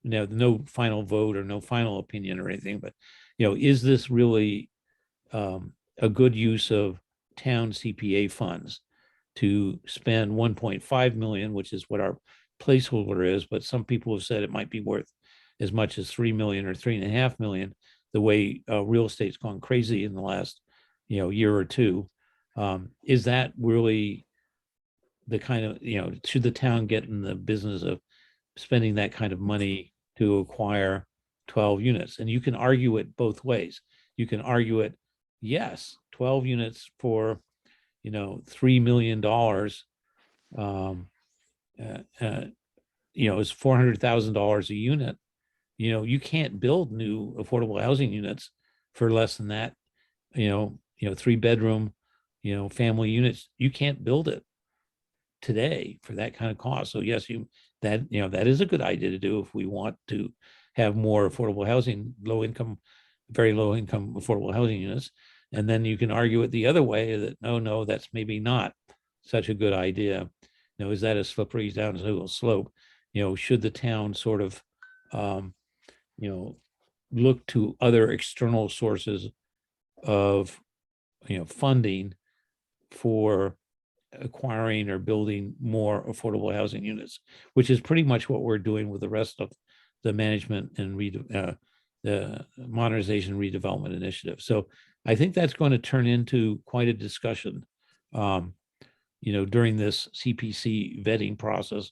Speaker 1: Now, no final vote or no final opinion or anything, but, is this really a good use of town CPA funds to spend 1.5 million, which is what our placeholder is, but some people have said it might be worth as much as 3 million or 3.5 million, the way real estate's gone crazy in the last, year or two. Is that really the kind of, should the town get in the business of spending that kind of money to acquire 12 units? And you can argue it both ways. You can argue it, yes, 12 units for, $3 million, is $400,000 a unit. You can't build new affordable housing units for less than that. 3-bedroom, family units, you can't build it today for that kind of cost. So yes, that is a good idea to do if we want to have more affordable housing, very low income affordable housing units. And then you can argue it the other way that no, that's maybe not such a good idea. Is that a slippery downhill slope? Should the town sort of look to other external sources of funding for acquiring or building more affordable housing units, which is pretty much what we're doing with the rest of the management and the modernization redevelopment initiative. So I think that's going to turn into quite a discussion, during this CPC vetting process,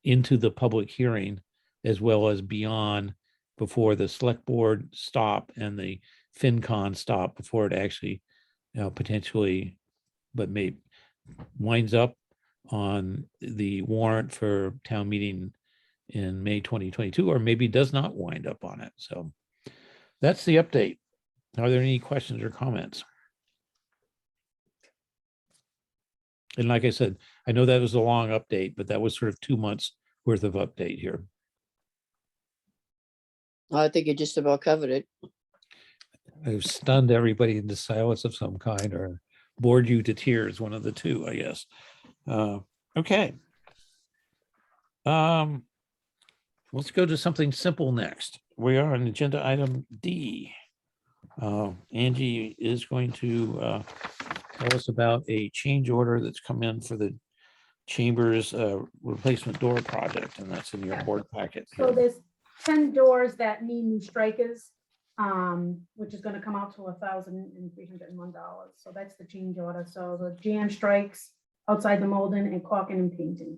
Speaker 1: into the public hearing, as well as beyond, before the select board stop and the FinCon stop, before it actually, potentially, but maybe winds up on the warrant for town meeting in May 2022, or maybe does not wind up on it. So that's the update. Are there any questions or comments? And like I said, I know that was a long update, but that was sort of 2 months worth of update here.
Speaker 9: I think you just about covered it.
Speaker 1: I've stunned everybody into silence of some kind, or bored you to tears, one of the two, I guess. Okay. Let's go to something simple next. We are on agenda item D. Angie is going to tell us about a change order that's come in for the Chambers replacement door project, and that's in your board packet.
Speaker 3: So there's 10 doors that need new strikers, which is gonna come out to $1,301. So that's the change order. So the jam strikes outside the molding and caulking and painting.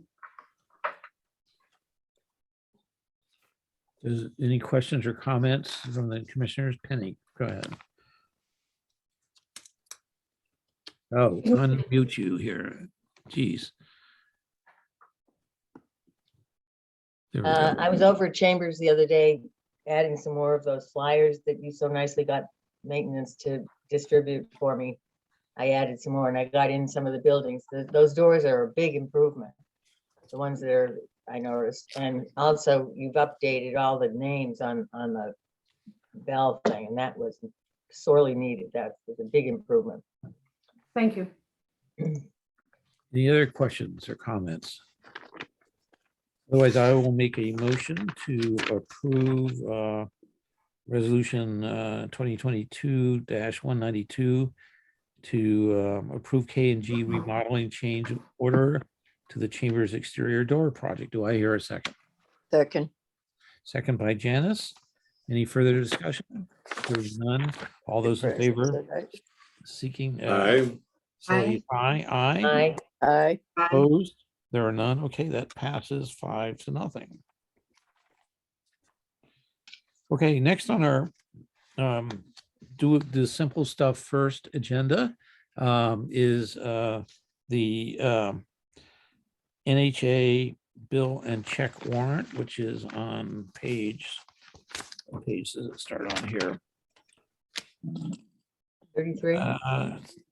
Speaker 1: Is any questions or comments from the commissioners? Penny, go ahead. Oh, unmute you here. Geez. There we go.
Speaker 8: I was over at Chambers the other day, adding some more of those flyers that you so nicely got maintenance to distribute for me. I added some more and I got in some of the buildings. Those doors are a big improvement. The ones that are, I noticed. And also you've updated all the names on the bell thing, and that was sorely needed. That was a big improvement.
Speaker 3: Thank you.
Speaker 1: Any other questions or comments? Otherwise, I will make a motion to approve resolution 2022-192 to approve K&G remodeling change order to the Chambers exterior door project. Do I hear a second?
Speaker 9: Second.
Speaker 1: Second by Janice. Any further discussion? There's none. All those in favor seeking
Speaker 4: Aye.
Speaker 1: say aye. Aye.
Speaker 8: Aye.
Speaker 9: Aye.
Speaker 1: Opposed? There are none. Okay, that passes 5-0. Okay, next on our do the simple stuff first agenda is the NHA bill and check warrant, which is on page, what page does it start on here?
Speaker 8: 33.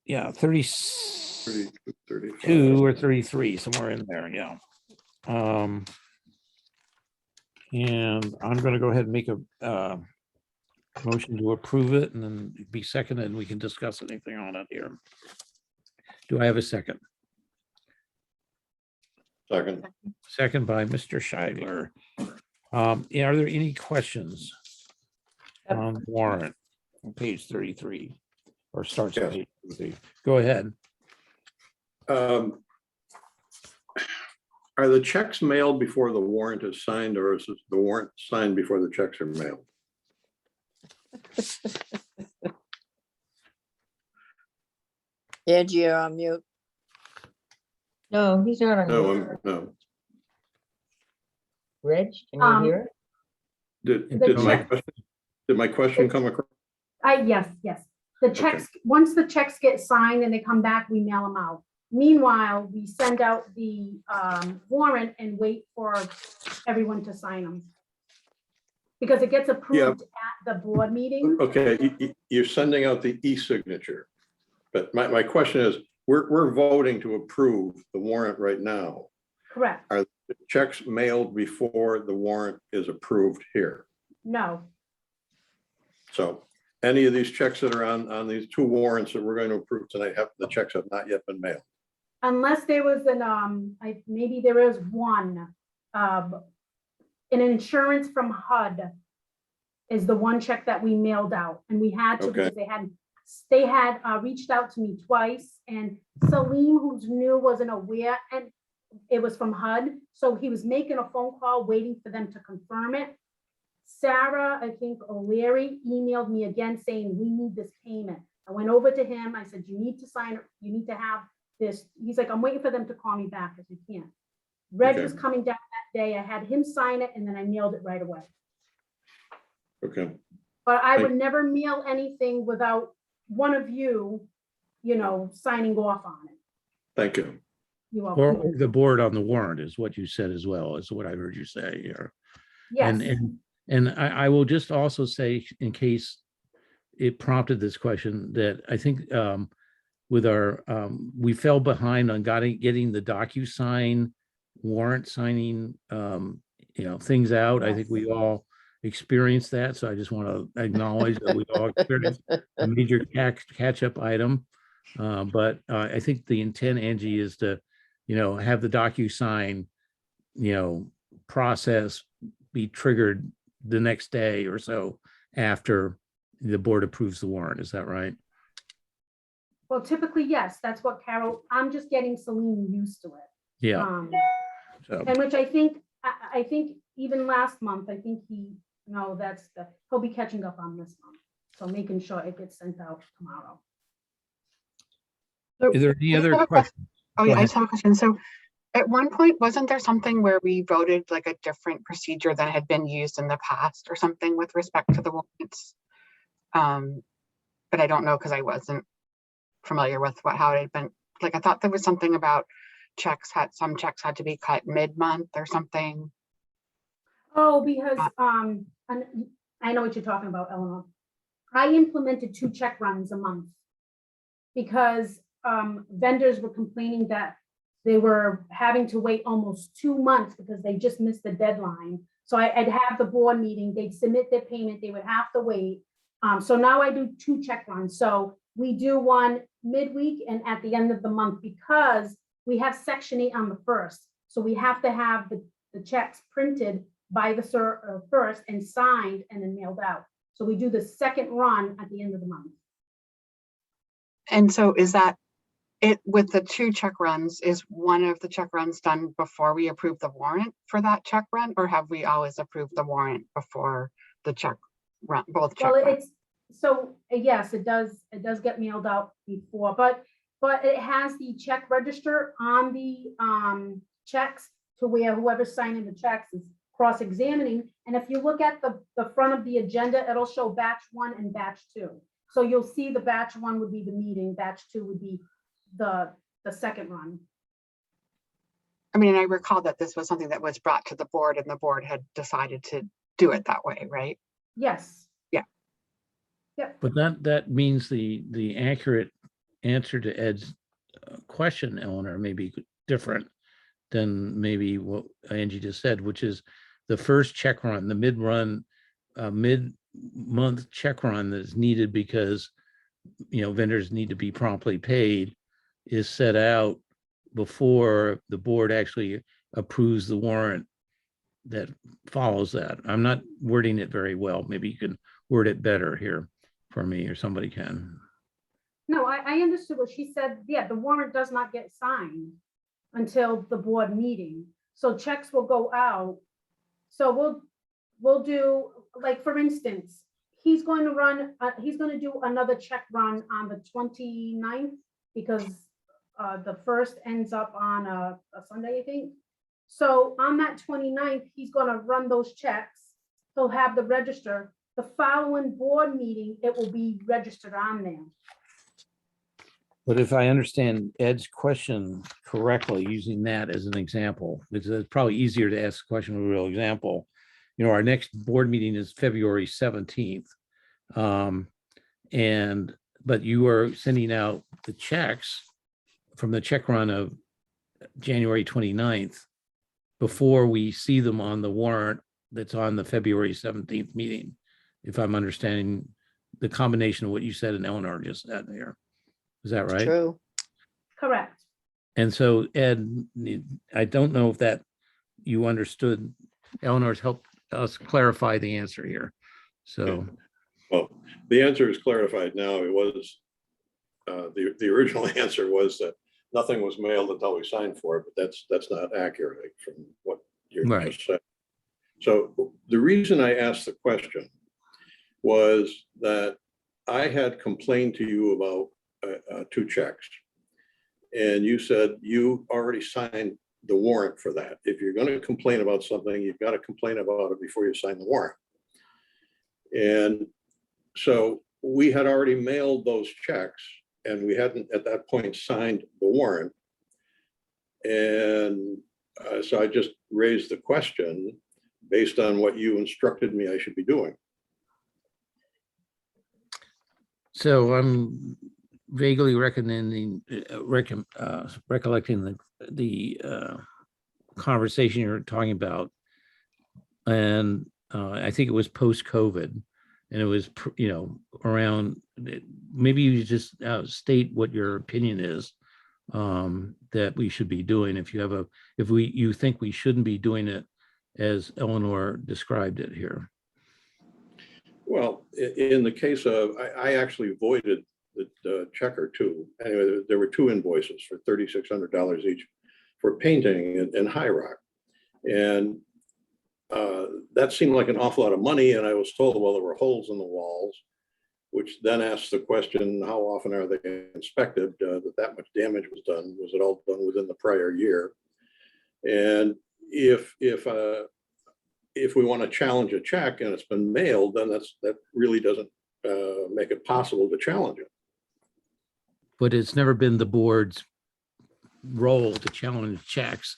Speaker 1: Yeah, 32
Speaker 4: 35.
Speaker 1: or 33, somewhere in there, yeah. And I'm going to go ahead and make a motion to approve it and then be seconded and we can discuss anything on it here. Do I have a second?
Speaker 4: Second.
Speaker 1: Second by Mr. Scheidler. Yeah, are there any questions on the warrant on page 33 or starts at
Speaker 4: Yes.
Speaker 1: page 33? Go ahead.
Speaker 4: Are the checks mailed before the warrant is signed, or is the warrant signed before the checks are mailed?
Speaker 9: Angie, you're on mute.
Speaker 8: No, he's not on.
Speaker 4: No,
Speaker 8: mute.
Speaker 4: no.
Speaker 8: Reg, can you hear?
Speaker 4: Did my question come across?
Speaker 3: Yes. The checks, once the checks get signed and they come back, we mail them out. Meanwhile, we send out the warrant and wait for everyone to sign them. Because it gets approved at the board meeting.
Speaker 4: Okay, you're sending out the e-signature. But my question is, we're voting to approve the warrant right now.
Speaker 3: Correct.
Speaker 4: Are the checks mailed before the warrant is approved here?
Speaker 3: No,
Speaker 4: So any of these checks that are on these two warrants that we're going to approve tonight, the checks have not yet been mailed.
Speaker 3: unless there was maybe there is one, an insurance from HUD is the one check that we mailed out, and we had to
Speaker 4: Okay.
Speaker 3: because they had reached out to me twice, and Salim, who's new, wasn't aware, and it was from HUD, so he was making a phone call, waiting for them to confirm it. Sarah, I think O'Leary, emailed me again saying, we need this payment. I went over to him, I said, you need to sign it, you need to have this. He's like, I'm waiting for them to call me back because we can't. Reg
Speaker 4: Okay.
Speaker 3: was coming down that day, I had him sign it, and then I mailed it right away.
Speaker 4: Okay,
Speaker 3: But I would never mail anything without one of you, signing off on it.
Speaker 4: thank you.
Speaker 3: You are,
Speaker 1: Or the board on the warrant is what you said as well, is what I heard you say here.
Speaker 3: yes,
Speaker 1: And I will just also say, in case it prompted this question, that I think with our, we fell behind on getting the DocuSign warrant signing, things out. I think we all experienced that. So I just want to acknowledge that we all experienced a major catch-up item. But I think the intent, Angie, is to, have the DocuSign, process be triggered the next day or so after the board approves the warrant. Is that right?
Speaker 3: well, typically, yes, that's what Carol, I'm just getting Celine used to it.
Speaker 1: Yeah. So,
Speaker 3: And which I think even last month, I think he'll be catching up on this month. So making sure it gets sent out tomorrow.
Speaker 1: is there any other questions?
Speaker 2: Oh,
Speaker 1: Go
Speaker 2: yeah, I
Speaker 1: ahead.
Speaker 2: just have a question. So at one point, wasn't there something where we voted like a different procedure than had been used in the past or something with respect to the warrants? But I don't know because I wasn't familiar with how it had been. Like, I thought there was something about some checks had to be cut mid-month or something.
Speaker 3: Oh, because, and I know what you're talking about, Eleanor. I implemented 2 check runs a month because vendors were complaining that they were having to wait almost 2 months because they just missed the deadline. So I'd have the board meeting, they'd submit their payment, they would have to wait. So now I do 2 check runs. So we do one midweek and at the end of the month because we have Section 8 on the 1st. So we have to have the checks printed by the 1st and signed and then mailed out. So we do the second run at the end of the month.
Speaker 2: And so is that it with the 2 check runs, is one of the check runs done before we approve the warrant for that check run? Or have we always approved the warrant before the check run, both check
Speaker 3: Well,
Speaker 2: runs?
Speaker 3: yes, it does get mailed out before, but it has the check register on the checks to where whoever's signing the checks is cross-examining. And if you look at the front of the agenda, it'll show batch 1 and batch 2. So you'll see the batch 1 would be the meeting, batch 2 would be the second run.
Speaker 2: I mean, I recall that this was something that was brought to the board and the board had decided to do it that way, right?
Speaker 3: Yes.
Speaker 2: Yeah.
Speaker 3: Yep.
Speaker 1: But that means the accurate answer to Ed's question, Eleanor, may be different than maybe what Angie just said, which is the first check run, the mid-month check run that is needed because, vendors need to be promptly paid, is set out before the board actually approves the warrant that follows that. I'm not wording it very well. Maybe you can word it better here for me, or somebody can.
Speaker 3: No, I understood what she said. Yeah, the warrant does not get signed until the board meeting. So checks will go out. So we'll do, like, for instance, he's going to do another check run on the 29th because the first ends up on a Sunday, I think. So on that 29th, he's gonna run those checks. He'll have the register. The following board meeting, it will be registered on there.
Speaker 1: But if I understand Ed's question correctly, using that as an example, it's probably easier to ask a question with a real example. Our next board meeting is February 17th. But you are sending out the checks from the check run of January 29th before we see them on the warrant that's on the February 17th meeting, if I'm understanding the combination of what you said and Eleanor just said there. Is that right?
Speaker 9: True.
Speaker 3: Correct.
Speaker 1: And so, Ed, I don't know if that you understood. Eleanor's helped us clarify the answer here. So,
Speaker 4: Well, the answer is clarified now. It was, the original answer was that nothing was mailed until we signed for it, but that's not accurate from what you're
Speaker 1: Right.
Speaker 4: just saying. So the reason I asked the question was that I had complained to you about 2 checks. And you said you already signed the warrant for that. If you're going to complain about something, you've got to complain about it before you sign the warrant. And so we had already mailed those checks, and we hadn't at that point signed the warrant. And so I just raised the question based on what you instructed me I should be doing.
Speaker 1: so I'm vaguely recollecting the conversation you're talking about. And I think it was post-COVID, and it was, around, maybe you just state what your opinion is that we should be doing. If you think we shouldn't be doing it as Eleanor described it here.
Speaker 4: Well, in the case of, I actually voided the check or two. Anyway, there were 2 invoices for $3,600 each for painting in High Rock. And that seemed like an awful lot of money. And I was told, well, there were holes in the walls, which then asked the question, how often are they inspected? That much damage was done. Was it all done within the prior year? And if we want to challenge a check and it's been mailed, then that really doesn't make it possible to challenge it.
Speaker 1: But it's never been the board's role to challenge checks,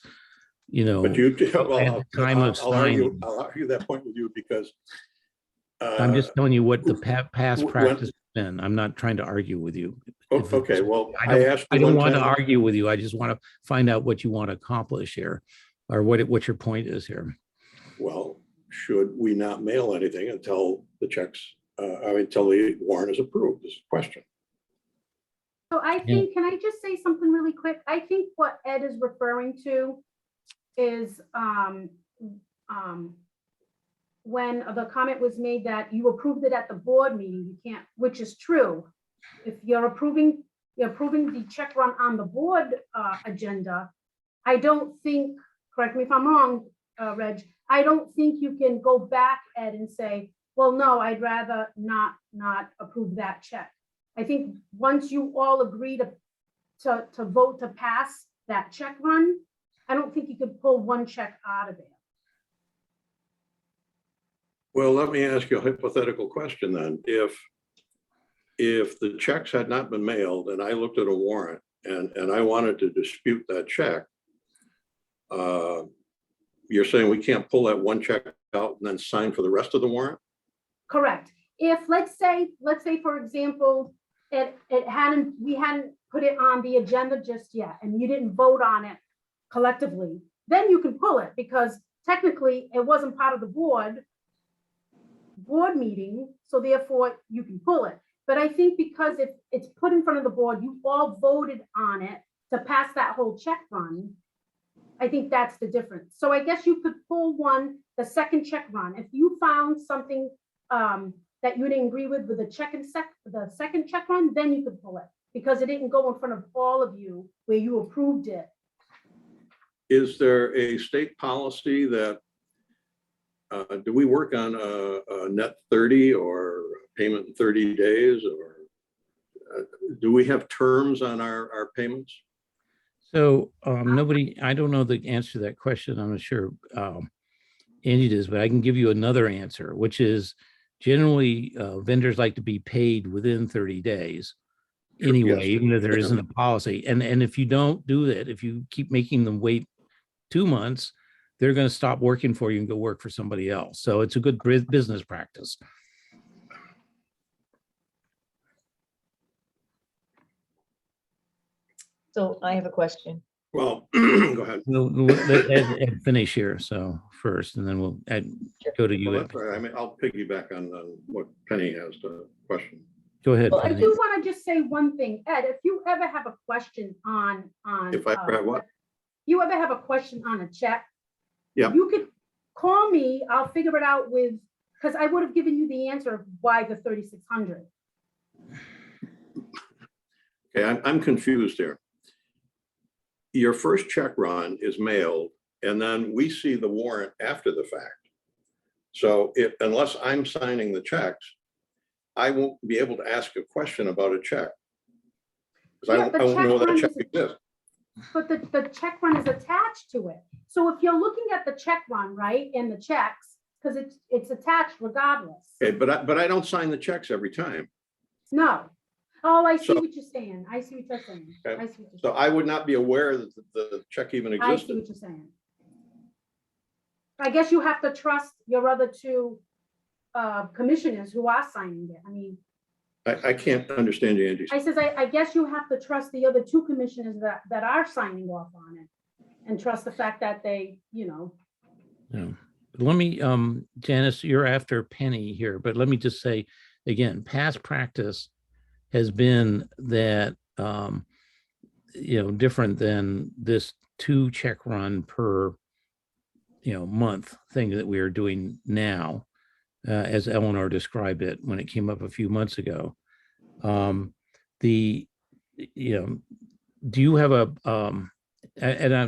Speaker 4: But you, well,
Speaker 1: I'll
Speaker 4: I'll argue that point with you because
Speaker 1: I'm just telling you what the past
Speaker 4: when-
Speaker 1: practice has been. I'm not trying to argue with you.
Speaker 4: okay, well,
Speaker 1: I
Speaker 4: asked you
Speaker 1: don't
Speaker 4: one
Speaker 1: want to
Speaker 4: time-
Speaker 1: argue with you. I just want to find out what you want to accomplish here, or what your point is here.
Speaker 4: Well, should we not mail anything until the checks, until the warrant is approved, is the question.
Speaker 3: So I think, can I just say something really quick? I think what Ed is referring to is when the comment was made that you approved it at the board meeting, you can't, which is true. If you're approving the check run on the board agenda, I don't think, correct me if I'm wrong, Reg, I don't think you can go back, Ed, and say, well, no, I'd rather not approve that check. I think once you all agree to vote to pass that check run, I don't think you could pull one check out of there.
Speaker 4: Well, let me ask you a hypothetical question then. If the checks had not been mailed and I looked at a warrant and I wanted to dispute that check, you're saying we can't pull that one check out and then sign for the rest of the warrant?
Speaker 3: Correct. If let's say, for example, we hadn't put it on the agenda just yet, and you didn't vote on it collectively, then you can pull it because technically it wasn't part of the board meeting, so therefore you can pull it. But I think because if it's put in front of the board, you all voted on it to pass that whole check run. I think that's the difference. So I guess you could pull the second check run. If you found something that you didn't agree with the second check run, then you could pull it because it didn't go in front of all of you where you approved it.
Speaker 4: Is there a state policy that, do we work on a net 30 or payment in 30 days, or do we have terms on our payments?
Speaker 1: So nobody, I don't know the answer to that question. I'm not sure Andy does, but I can give you another answer, which is generally vendors like to be paid within 30 days anyway,
Speaker 4: Yes.
Speaker 1: even if there isn't a policy. And if you don't do that, if you keep making them wait 2 months, they're going to stop working for you and go work for somebody else. So it's a good business practice.
Speaker 8: So I have a question.
Speaker 4: Well, go ahead.
Speaker 1: Let Ed finish here. So first, and then we'll go to you.
Speaker 4: Well,
Speaker 1: Ed.
Speaker 4: that's all right. I mean, I'll piggyback on what Penny has to question.
Speaker 1: Go ahead.
Speaker 3: Well, I
Speaker 1: Penny.
Speaker 3: do want to just say one thing, Ed, if you ever have a question on.
Speaker 4: If I ever have what?
Speaker 3: You ever have a question on a check?
Speaker 4: Yeah.
Speaker 3: You could call me, I'll figure it out because I would have given you the answer of why the 3,600.
Speaker 4: Okay, I'm confused here. Your first check run is mailed, and then we see the warrant after the fact. So unless I'm signing the checks, I won't be able to ask a question about a check. Because
Speaker 3: Yeah,
Speaker 4: I
Speaker 3: the
Speaker 4: won't
Speaker 3: check
Speaker 4: know that
Speaker 3: run
Speaker 4: check
Speaker 3: is-
Speaker 4: exists.
Speaker 3: But the check run is attached to it. So if you're looking at the check run, right, and the checks, because it's attached regardless.
Speaker 4: Okay, but I don't sign the checks every time.
Speaker 3: No. Oh, I see
Speaker 4: So-
Speaker 3: what you're saying. I see what you're saying.
Speaker 4: Okay.
Speaker 3: I see what you're
Speaker 4: So
Speaker 3: saying.
Speaker 4: I would not be aware that the check even
Speaker 3: I see
Speaker 4: existed.
Speaker 3: what you're saying. I guess you have to trust your other two commissioners who are signing it. I mean,
Speaker 4: I can't understand you, Andy.
Speaker 3: I guess you have to trust the other two commissioners that are signing off on it and trust the fact that they,
Speaker 1: Yeah. Let me, Janice, you're after Penny here, but let me just say again, past practice has been that, different than this 2 check run per, month thing that we are doing now, as Eleanor described it when it came up a few months ago. Do you have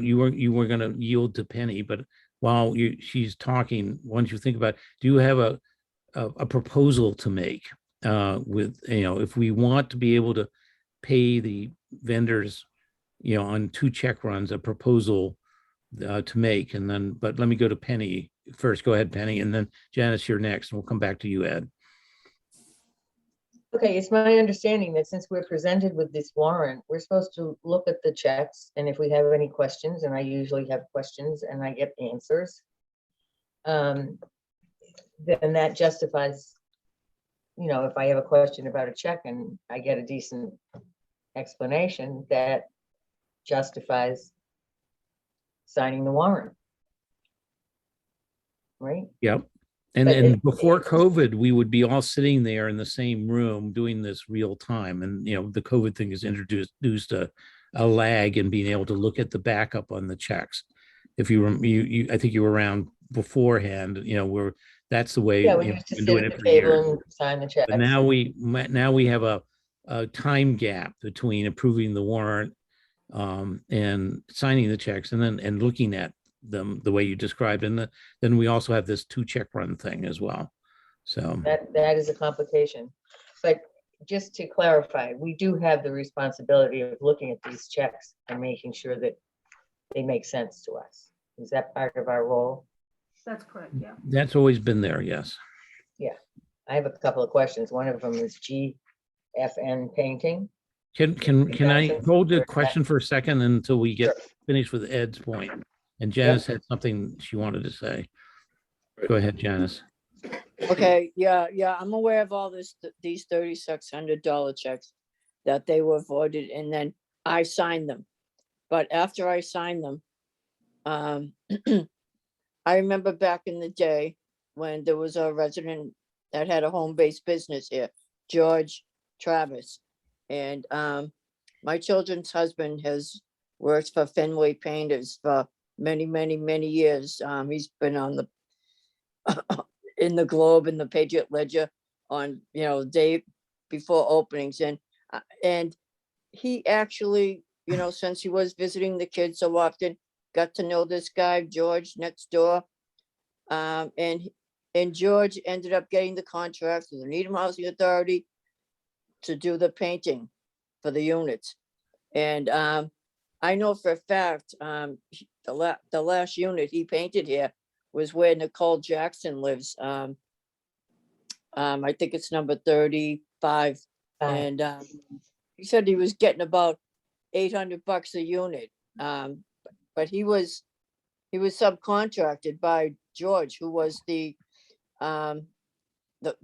Speaker 1: you were going to yield to Penny, but while she's talking, once you think about it, do you have a proposal to make with, if we want to be able to pay the vendors, on 2 check runs, a proposal to make, and then, but let me go to Penny first. Go ahead, Penny, and then Janice, you're next, and we'll come back to you, Ed.
Speaker 8: Okay, it's my understanding that since we're presented with this warrant, we're supposed to look at the checks, and if we have any questions, and I usually have questions and I get answers, then that justifies, if I have a question about a check and I get a decent explanation, that justifies signing the warrant. Right?
Speaker 1: Yep.
Speaker 8: But
Speaker 1: And before COVID, we would be all sitting there in the same room doing this real time. And, the COVID thing has introduced a lag in being able to look at the backup on the checks. If I think you were around beforehand, that's the way.
Speaker 8: Yeah, we used to
Speaker 1: been
Speaker 8: sit
Speaker 1: doing
Speaker 8: at
Speaker 1: it
Speaker 8: the
Speaker 1: for years.
Speaker 8: table and sign the checks.
Speaker 1: But now we have a time gap between approving the warrant and signing the checks and looking at them the way you described. And then we also have this 2 check run thing as well. So
Speaker 8: That is a complication. But just to clarify, we do have the responsibility of looking at these checks and making sure that they make sense to us. Is that part of our role?
Speaker 3: that's correct, yeah.
Speaker 1: that's always been there. Yes.
Speaker 8: I have a couple of questions. One of them is GFN painting.
Speaker 1: Can I hold the question for a second until we get
Speaker 8: Sure.
Speaker 1: finished with Ed's point? And Janice had something she wanted to say. Go ahead, Janice.
Speaker 9: Okay, yeah, I'm aware of all these $3,600 checks that they were voided, and then I signed them. But after I signed them, I remember back in the day when there was a resident that had a home-based business here, George Travis. And my children's husband has worked for Fenway Painters for many, many, many years. He's been on the in the Globe and the Patriot Ledger on, day before openings. And he actually, since he was visiting the kids so often, got to know this guy, George, next door. And George ended up getting the contract with the Needham Housing Authority to do the painting for the units. And I know for a fact, the last unit he painted here was where Nicole Jackson lives. I think it's number 35. And he said he was getting about $800 a unit. But he was subcontracted by George, who was the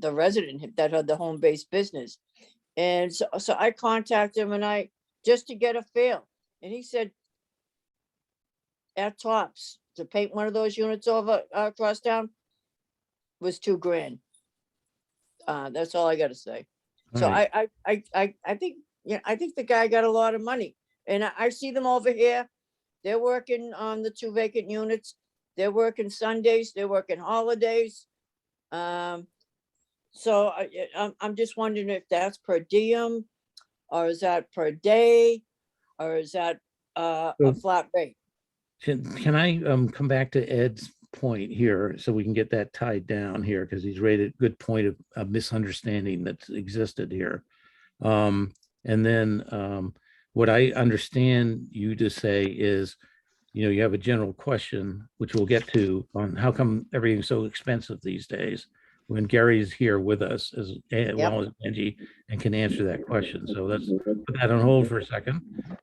Speaker 9: resident that had the home-based business. And so I contacted him just to get a feel. And he said, at tops, to paint one of those units over across town was $2,000. That's all I gotta say. So
Speaker 1: Right.
Speaker 9: I think, I think the guy got a lot of money. And I see them over here. They're working on the 2 vacant units. They're working Sundays, they're working holidays. So I'm just wondering if that's per diem, or is that per day, or is that a flat rate?
Speaker 1: Can I come back to Ed's point here so we can get that tied down here, because he's raised a good point of a misunderstanding that's existed here. And then what I understand you to say is, you have a general question, which we'll get to, on how come everything's so expensive these days, when Gary's here with us as well as Angie, and can answer that question. So let's put that on hold for a second.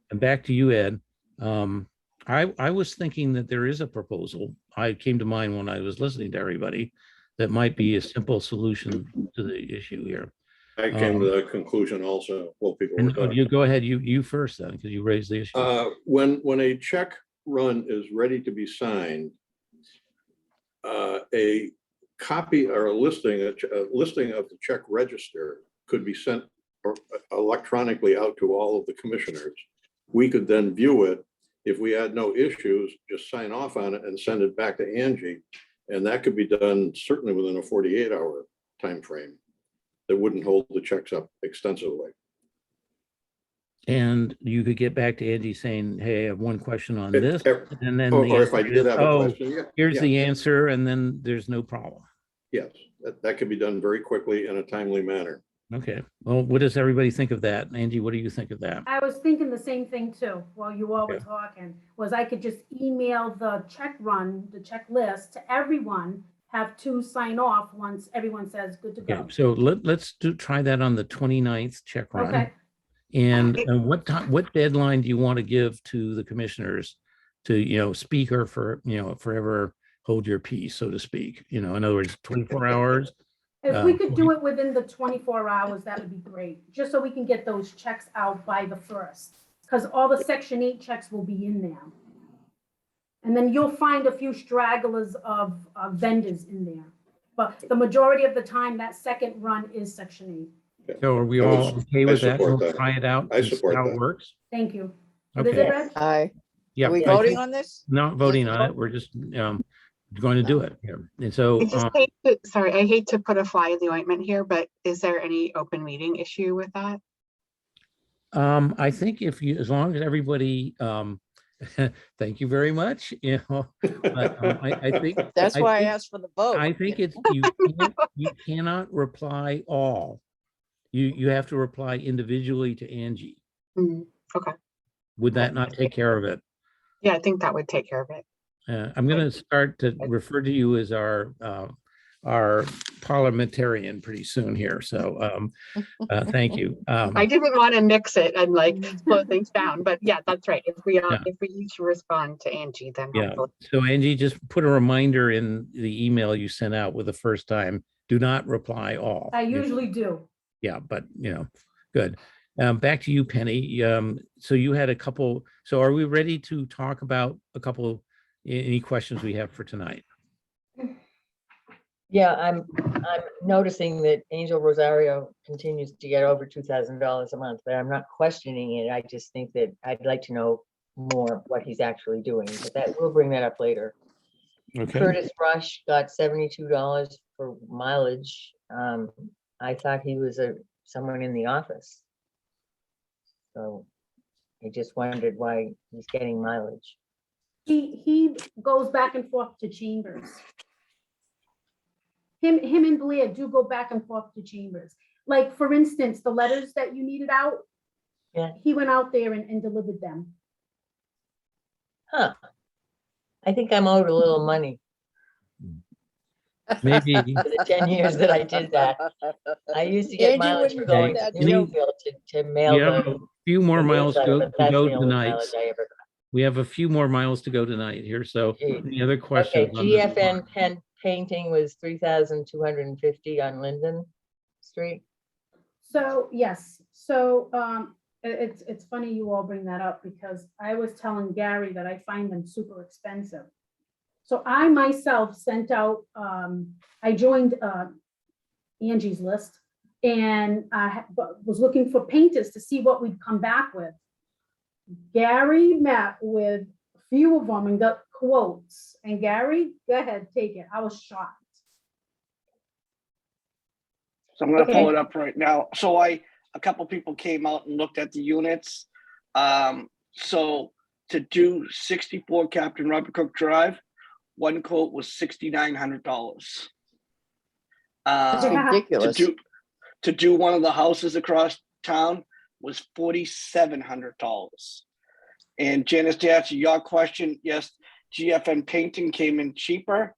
Speaker 1: And back to you, Ed. I was thinking that there is a proposal. I came to mind when I was listening to everybody that might be a simple solution to the issue here.
Speaker 4: I came to that conclusion also. Well, people were
Speaker 1: And
Speaker 4: talking.
Speaker 1: you go ahead, you first then, because you raised the issue.
Speaker 4: When a check run is ready to be signed, a copy or a listing of the check register could be sent electronically out to all of the commissioners. We could then view it. If we had no issues, just sign off on it and send it back to Angie. And that could be done certainly within a 48-hour time frame that wouldn't hold the checks up extensively.
Speaker 1: And you could get back to Angie saying, hey, I have one question on this. And then
Speaker 4: Or if I did have a question,
Speaker 1: here's
Speaker 4: yeah.
Speaker 1: the answer, and then there's no problem.
Speaker 4: Yes, that could be done very quickly in a timely manner.
Speaker 1: Okay, well, what does everybody think of that? Angie, what do you think of that?
Speaker 3: I was thinking the same thing too, while you all were
Speaker 1: Yeah.
Speaker 3: talking, was I could just email the check run, the checklist to everyone, have 2 sign off once everyone says good to
Speaker 1: Yeah,
Speaker 3: go.
Speaker 1: so let's try that on the 29th check run.
Speaker 3: Okay,
Speaker 1: And what deadline do you want to give to the commissioners to, speak or forever hold your peace, so to speak? In other words, 24 hours.
Speaker 3: if we could do it within the 24 hours, that would be great, just so we can get those checks out by the 1st, because all the Section 8 checks will be in there. And then you'll find a few stragglers of vendors in there. But the majority of the time, that second run is Section 8.
Speaker 1: So are we
Speaker 4: I
Speaker 1: all
Speaker 4: would-
Speaker 1: okay
Speaker 4: I
Speaker 1: with that?
Speaker 4: support
Speaker 1: We'll
Speaker 4: that.
Speaker 1: try it out.
Speaker 4: I
Speaker 1: and see
Speaker 4: support
Speaker 1: how it
Speaker 4: that.
Speaker 1: works.
Speaker 3: Thank you. What is it,
Speaker 1: Okay.
Speaker 3: Reg?
Speaker 9: Aye.
Speaker 1: Yeah.
Speaker 9: Are we
Speaker 1: I
Speaker 9: voting
Speaker 1: think-
Speaker 9: on this?
Speaker 1: Not voting on it. We're just going to do it here. And so
Speaker 2: I hate to put a fly in the ointment here, but is there any open meeting issue with that?
Speaker 1: I think as long as everybody, thank you very much. But, I think
Speaker 9: That's
Speaker 1: I
Speaker 9: why I
Speaker 1: think-
Speaker 9: asked for the vote.
Speaker 1: I think it's you cannot reply all. You have to reply individually to Angie.
Speaker 2: Mm, Okay,
Speaker 1: Would that not take care of it?
Speaker 2: yeah, I think that would take care of it.
Speaker 1: I'm going to start to refer to you as our parliamentarian pretty soon here. So thank you.
Speaker 2: I didn't want to mix it and slow things down, but yeah, that's right. If we
Speaker 1: Yeah.
Speaker 2: each respond to Angie, then
Speaker 1: Yeah.
Speaker 2: hopefully.
Speaker 1: So Angie, just put a reminder in the email you sent out with the first time. Do not reply all.
Speaker 3: I usually do.
Speaker 1: Yeah, but good. Back to you, Penny. So you had a couple. So are we ready to talk about a couple, any questions we have for tonight?
Speaker 8: Yeah, I'm noticing that Angel Rosario continues to get over $2,000 a month, but I'm not questioning it. I just think that I'd like to know more what he's actually doing, but that, we'll bring that up later.
Speaker 1: Okay,
Speaker 8: Curtis Rush got $72 for mileage. I thought he was someone in the office. So I just wondered why he's getting mileage.
Speaker 3: He goes back and forth to Chambers. Him and Blair do go back and forth to Chambers. Like, for instance, the letters that you needed out.
Speaker 8: Yeah.
Speaker 3: He went out there and delivered them.
Speaker 8: Huh. I think I'm owed a little money
Speaker 1: maybe,
Speaker 8: for the 10 years that I did that. I used to get
Speaker 9: Angie
Speaker 8: mileage for
Speaker 9: wouldn't
Speaker 8: going
Speaker 9: get
Speaker 8: to
Speaker 9: that joke.
Speaker 8: Newfield to mail
Speaker 1: we have
Speaker 8: the
Speaker 1: a few more
Speaker 8: the
Speaker 1: miles
Speaker 8: newsletter,
Speaker 1: to
Speaker 8: but that's
Speaker 1: go
Speaker 8: the only
Speaker 1: tonight.
Speaker 8: mileage I ever
Speaker 1: We have a few more miles to go tonight here, so
Speaker 8: Gee.
Speaker 1: any other
Speaker 8: got.
Speaker 1: questions?
Speaker 8: Okay,
Speaker 1: on this
Speaker 8: GFN
Speaker 1: one?
Speaker 8: painting was 3,250 on Linden Street.
Speaker 3: So, yes, so it's funny you all bring that up because I was telling Gary that I find them super expensive. So I myself sent out, I joined Angie's list and I was looking for painters to see what we'd come back with. Gary met with a few of them and got quotes. And Gary, go ahead, take it. I was shocked.
Speaker 11: So I'm gonna
Speaker 8: Okay.
Speaker 11: pull it up right now. So a couple people came out and looked at the units. So to do 64 Captain Robert Cook Drive, one quote was $6,900.
Speaker 9: That's
Speaker 3: Yeah.
Speaker 9: ridiculous.
Speaker 11: To do one of the houses across town was $4,700. And Janice, to answer your question, yes, GFN painting came in cheaper.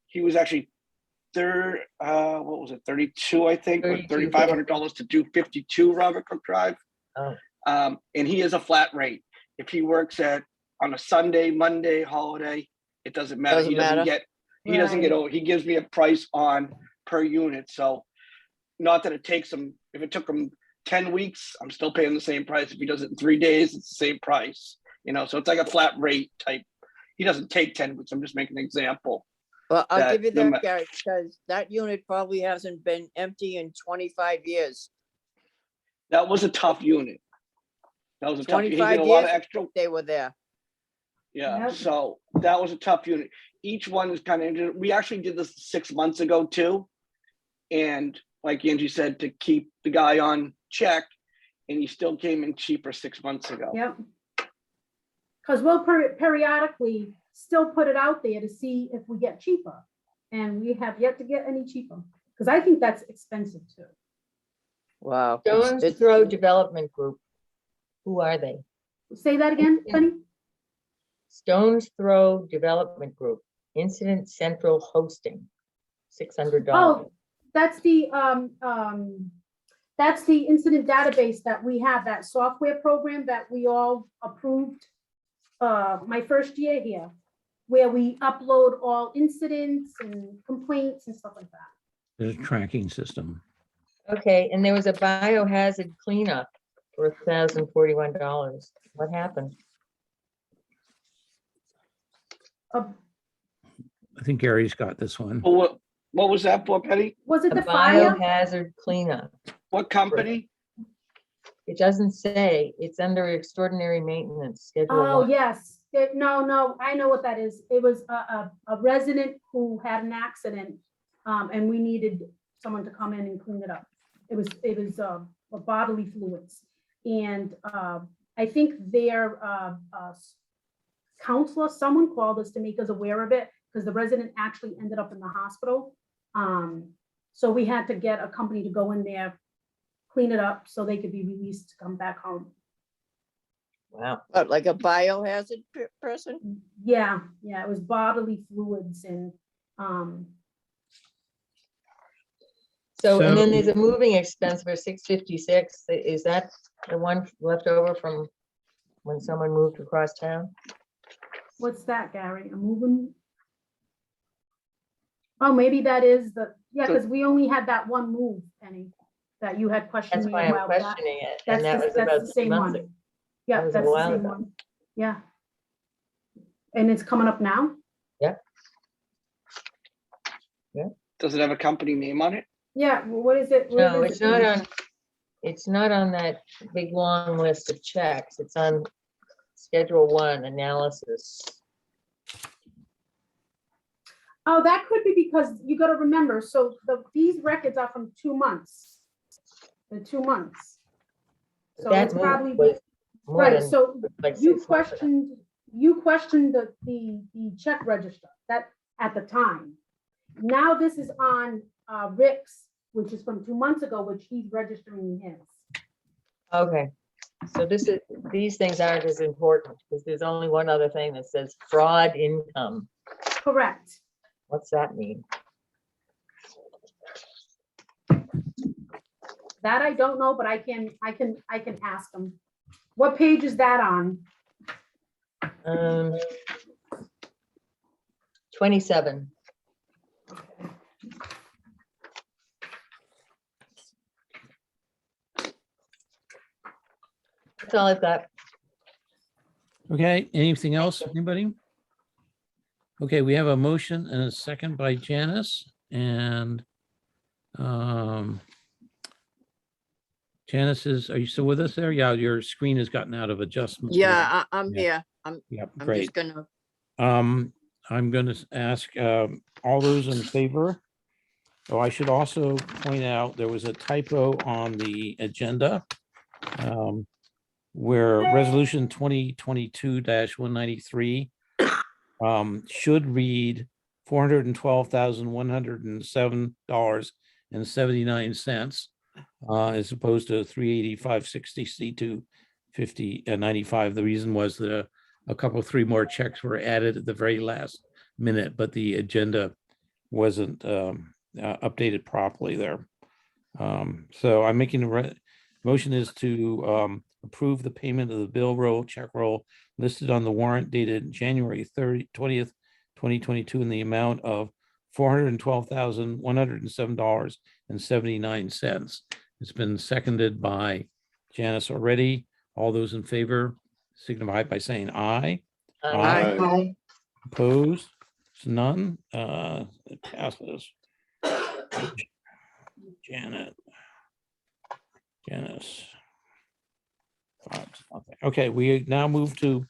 Speaker 11: He was actually what was it, 32, I think, or $3,500 to do 52 Robert Cook Drive.
Speaker 8: Oh.
Speaker 11: And he is a flat rate. If he works on a Sunday, Monday, holiday, it doesn't matter.
Speaker 9: Doesn't matter.
Speaker 11: He doesn't get he gives me a price on per unit. So not that it takes him, if it took him 10 weeks, I'm still paying the same price. If he does it in 3 days, it's the same price. So it's like a flat rate type. He doesn't take 10 weeks. I'm just making an example.
Speaker 9: Well, I'll
Speaker 11: that
Speaker 9: give you
Speaker 11: no
Speaker 9: that, Gary, because that unit probably hasn't been empty in 25 years.
Speaker 11: That was a tough unit. That was a tough, he did
Speaker 9: 25
Speaker 11: a lot
Speaker 9: years
Speaker 11: of extra.
Speaker 9: they were there.
Speaker 11: Yeah,
Speaker 3: Yep.
Speaker 11: so that was a tough unit. Each one is kind of, we actually did this 6 months ago too. And like Angie said, to keep the guy on check, and he still came in cheaper 6 months ago.
Speaker 3: Yep. Because we'll periodically still put it out there to see if we get cheaper. And we have yet to get any cheaper, because I think that's expensive too.
Speaker 9: Wow.
Speaker 8: Stones
Speaker 9: It's-
Speaker 8: Throw Development Group. Who are they?
Speaker 3: Say that again, Penny?
Speaker 8: Stones Throw Development Group, Incident Central Hosting, $600.
Speaker 3: Oh, that's the incident database that we have, that software program that we all approved my first year here, where we upload all incidents and complaints and stuff like that.
Speaker 1: There's a tracking system.
Speaker 8: Okay, and there was a biohazard cleanup for $1,041. What happened?
Speaker 3: Uh,
Speaker 1: I think Gary's got this one.
Speaker 11: Well, what was that for, Penny?
Speaker 3: Was it
Speaker 8: A
Speaker 3: the fire?
Speaker 8: biohazard cleanup.
Speaker 11: What company?
Speaker 8: It doesn't say. It's under extraordinary maintenance, schedule
Speaker 3: Oh,
Speaker 8: 1.
Speaker 3: yes. No, I know what that is. It was a resident who had an accident, and we needed someone to come in and clean it up. It was bodily fluids. And I think their counselor, someone called us to make us aware of it, because the resident actually ended up in the hospital. So we had to get a company to go in there, clean it up so they could be released to come back home.
Speaker 8: Wow.
Speaker 9: What, like a biohazard person?
Speaker 3: Yeah, it was bodily fluids and
Speaker 8: So, and then
Speaker 1: So-
Speaker 8: there's a moving expense for $656. Is that the one left over from when someone moved across town?
Speaker 3: what's that, Gary? A moving? Oh, maybe that is because we only had that one move, Penny, that you had questioned
Speaker 8: That's
Speaker 3: me
Speaker 8: why I'm
Speaker 3: about. That-
Speaker 8: questioning it.
Speaker 3: That's
Speaker 8: And that
Speaker 3: the-
Speaker 8: was
Speaker 3: that's
Speaker 8: about
Speaker 3: the
Speaker 8: 3
Speaker 3: same
Speaker 8: months
Speaker 3: one.
Speaker 8: ago.
Speaker 3: Yeah,
Speaker 8: was a
Speaker 3: that's the
Speaker 8: while
Speaker 3: same
Speaker 8: ago.
Speaker 3: one. Yeah. And it's coming up now?
Speaker 11: Does it have a company name on it?
Speaker 3: Yeah, well, what is it? What
Speaker 8: No,
Speaker 3: is
Speaker 8: it's
Speaker 3: it?
Speaker 8: not on, it's not on that big, long list of checks. It's on Schedule 1, analysis.
Speaker 3: Oh, that could be because you gotta remember, so these records are from 2 months. The 2 months. So
Speaker 8: That
Speaker 3: it's
Speaker 8: move
Speaker 3: probably,
Speaker 8: was more
Speaker 3: right,
Speaker 8: than
Speaker 3: so
Speaker 8: like
Speaker 3: you
Speaker 8: 6 months ago.
Speaker 3: questioned the check register that at the time. Now this is on Rick's, which is from 2 months ago, which he's registering his.
Speaker 8: Okay, so these things aren't as important because there's only one other thing that says fraud income.
Speaker 3: Correct.
Speaker 8: What's that mean?
Speaker 3: That I don't know, but I can ask him. What page is that on?
Speaker 8: 27. That's all I've got.
Speaker 1: Okay, anything else, anybody? Okay, we have a motion and a second by Janice, and Janice are you still with us there? Yeah, your screen has gotten out of adjustment.
Speaker 9: Yeah, I'm
Speaker 1: Yeah.
Speaker 9: here. I'm
Speaker 1: Yep,
Speaker 9: I'm
Speaker 1: great.
Speaker 9: just gonna,
Speaker 1: I'm gonna ask all those in favor. Oh, I should also point out, there was a typo on the agenda where resolution 2022-193 should read $412,107.79 as opposed to 385.60 C250.95. The reason was that a couple, 3 more checks were added at the very last minute, but the agenda wasn't updated properly there. So I'm making a motion is to approve the payment of the bill roll, check roll listed on the warrant dated January 20th, 2022 in the amount of $412,107.79. It's been seconded by Janice already. All those in favor signify by saying aye.
Speaker 9: Aye.
Speaker 1: Opposed? It's none. It passes. Janice. 5-0. Okay, we now move to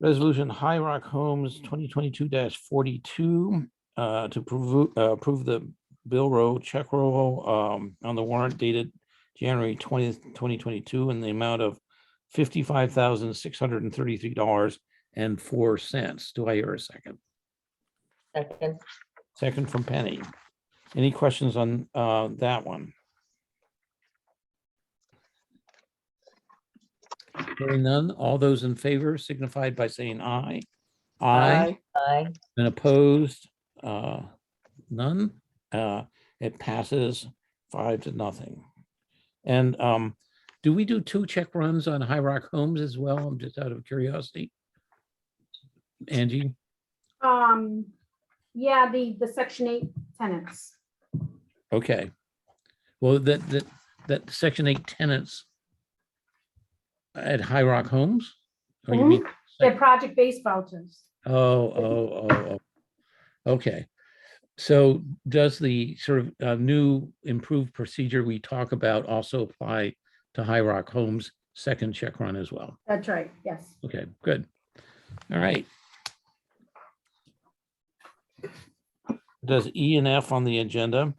Speaker 1: resolution High Rock Homes 2022-42 to approve the bill roll, check roll on the warrant dated January 20th, 2022 in the amount of $55,633.04. Do I hear a second?
Speaker 8: Second.
Speaker 1: Second from Penny. Any questions on that one? Hearing none, all those in favor signified by saying aye. Aye.
Speaker 8: Aye.
Speaker 1: And opposed, none. It passes 5-0. And do we do 2 check runs on High Rock Homes as well? I'm just out of curiosity. Angie?
Speaker 3: Yeah, the Section 8 tenants.
Speaker 1: Okay. Well, that Section 8 tenants at High Rock Homes? Or you mean?
Speaker 3: They're project-based vouchers.
Speaker 1: Oh. Okay. So does the sort of new improved procedure we talk about also apply to High Rock Homes second check run as well?
Speaker 3: That's right, yes.
Speaker 1: Okay, good. All right. Does E and F on the agenda.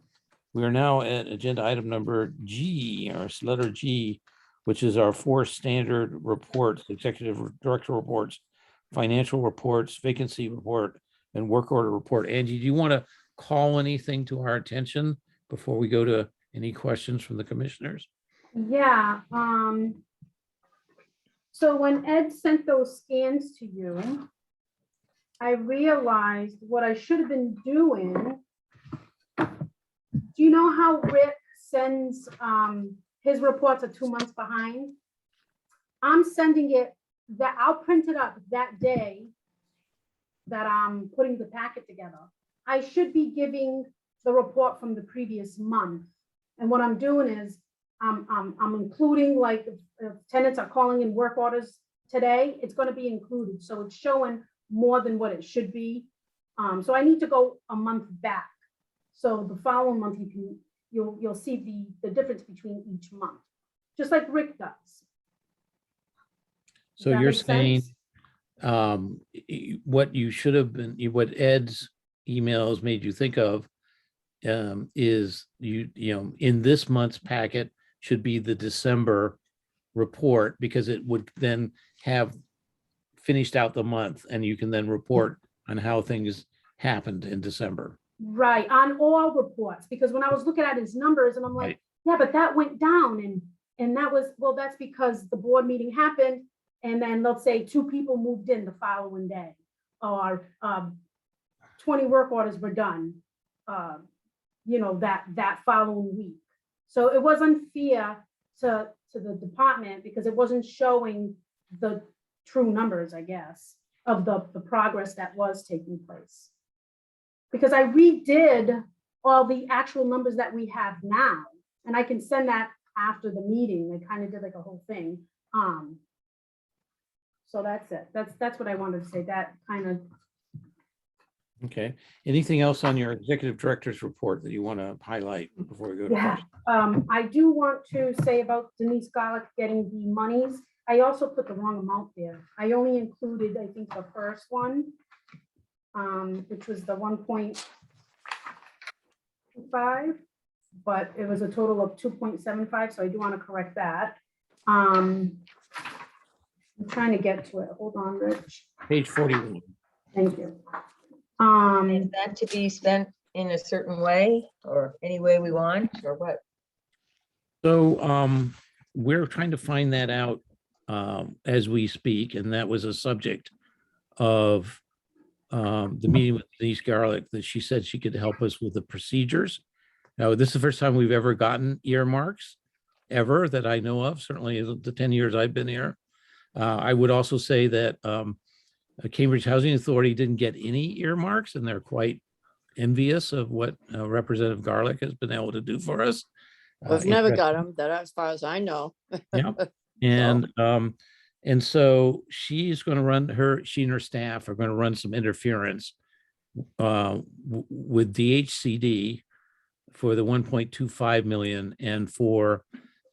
Speaker 1: We are now at agenda item number G, or letter G, which is our 4 standard reports, executive director reports, financial reports, vacancy report, and work order report. Angie, do you want to call anything to our attention before we go to any questions from the commissioners?
Speaker 3: Yeah. So when Ed sent those scans to you, I realized what I should have been doing. Do you know how Rick sends his reports are 2 months behind? I'm sending it that I'll print it up that day that I'm putting the packet together. I should be giving the report from the previous month. And what I'm doing is I'm including, like, if tenants are calling in work orders today, it's going to be included. So it's showing more than what it should be. So I need to go a month back So the following month, you'll see the difference between each month, just like Rick does. Does
Speaker 1: So
Speaker 3: that
Speaker 1: you're
Speaker 3: make
Speaker 1: saying,
Speaker 3: sense?
Speaker 1: what you should have been, what Ed's emails made you think of is in this month's packet should be the December report, because it would then have finished out the month and you can then report on how things happened in December.
Speaker 3: Right, on all reports, because when I was looking at his numbers and I'm like,
Speaker 1: Right.
Speaker 3: yeah, but that went down and that was, well, that's because the board meeting happened. And then let's say 2 people moved in the following day, or 20 work orders were done, that following week. So it was unfair to the department because it wasn't showing the true numbers, I guess, of the progress that was taking place. Because I redid all the actual numbers that we have now, and I can send that after the meeting. I kind of did like a whole thing. So that's it. That's what I wanted to say. That kind of.
Speaker 1: Okay. Anything else on your executive director's report that you want to highlight before we go to
Speaker 3: Yeah,
Speaker 1: questions?
Speaker 3: I do want to say about Denise Garlick getting the monies. I also put the wrong amount there. I only included, I think, the first one, which was the 1.25, but it was a total of 2.75. So I do want to correct that. I'm trying to get to it. Hold on, Rich.
Speaker 1: Page 41.
Speaker 3: Thank you.
Speaker 8: Is that to be spent in a certain way or any way we want or what?
Speaker 1: So we're trying to find that out as we speak, and that was a subject of the meeting with Denise Garlick, that she said she could help us with the procedures. Now, this is the first time we've ever gotten earmarks, ever, that I know of, certainly the 10 years I've been here. I would also say that Cambridge Housing Authority didn't get any earmarks, and they're quite envious of what Representative Garlick has been able to do for us.
Speaker 9: We've never got them, that as far as I know.
Speaker 1: Yeah. And so she's going to run she and her staff are going to run some interference with DHCD for the 1.25 million, and for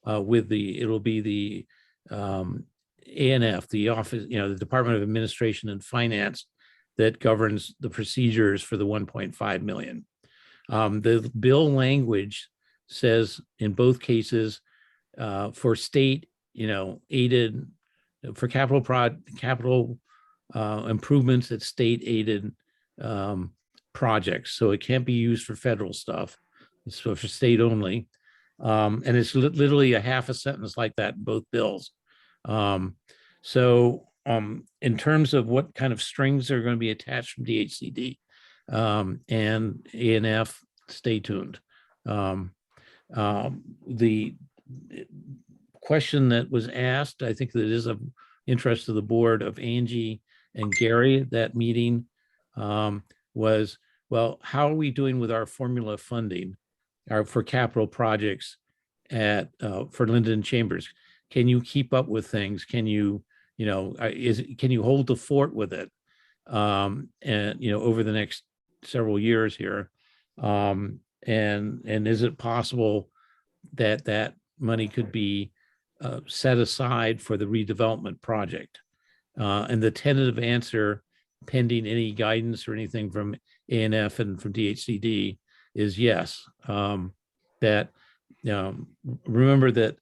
Speaker 1: it'll be the ANF, the office, the Department of Administration and Finance, that governs the procedures for the 1.5 million. The bill language says in both cases, for state, aided, for capital improvements at state aided projects. So it can't be used for federal stuff. It's for state only. And it's literally a half a sentence like that in both bills. In terms of what kind of strings are going to be attached from DHCD and ANF, stay tuned. The question that was asked, I think that is of interest to the board, of Angie and Gary at that meeting, was, well, how are we doing with our formula funding for capital projects for Linden Chambers? Can you keep up with things? Can you, can you hold the fort with it? And, over the next several years here. And is it possible that that money could be set aside for the redevelopment project? And the tentative answer, pending any guidance or anything from ANF and from DHCD, is yes. That remember that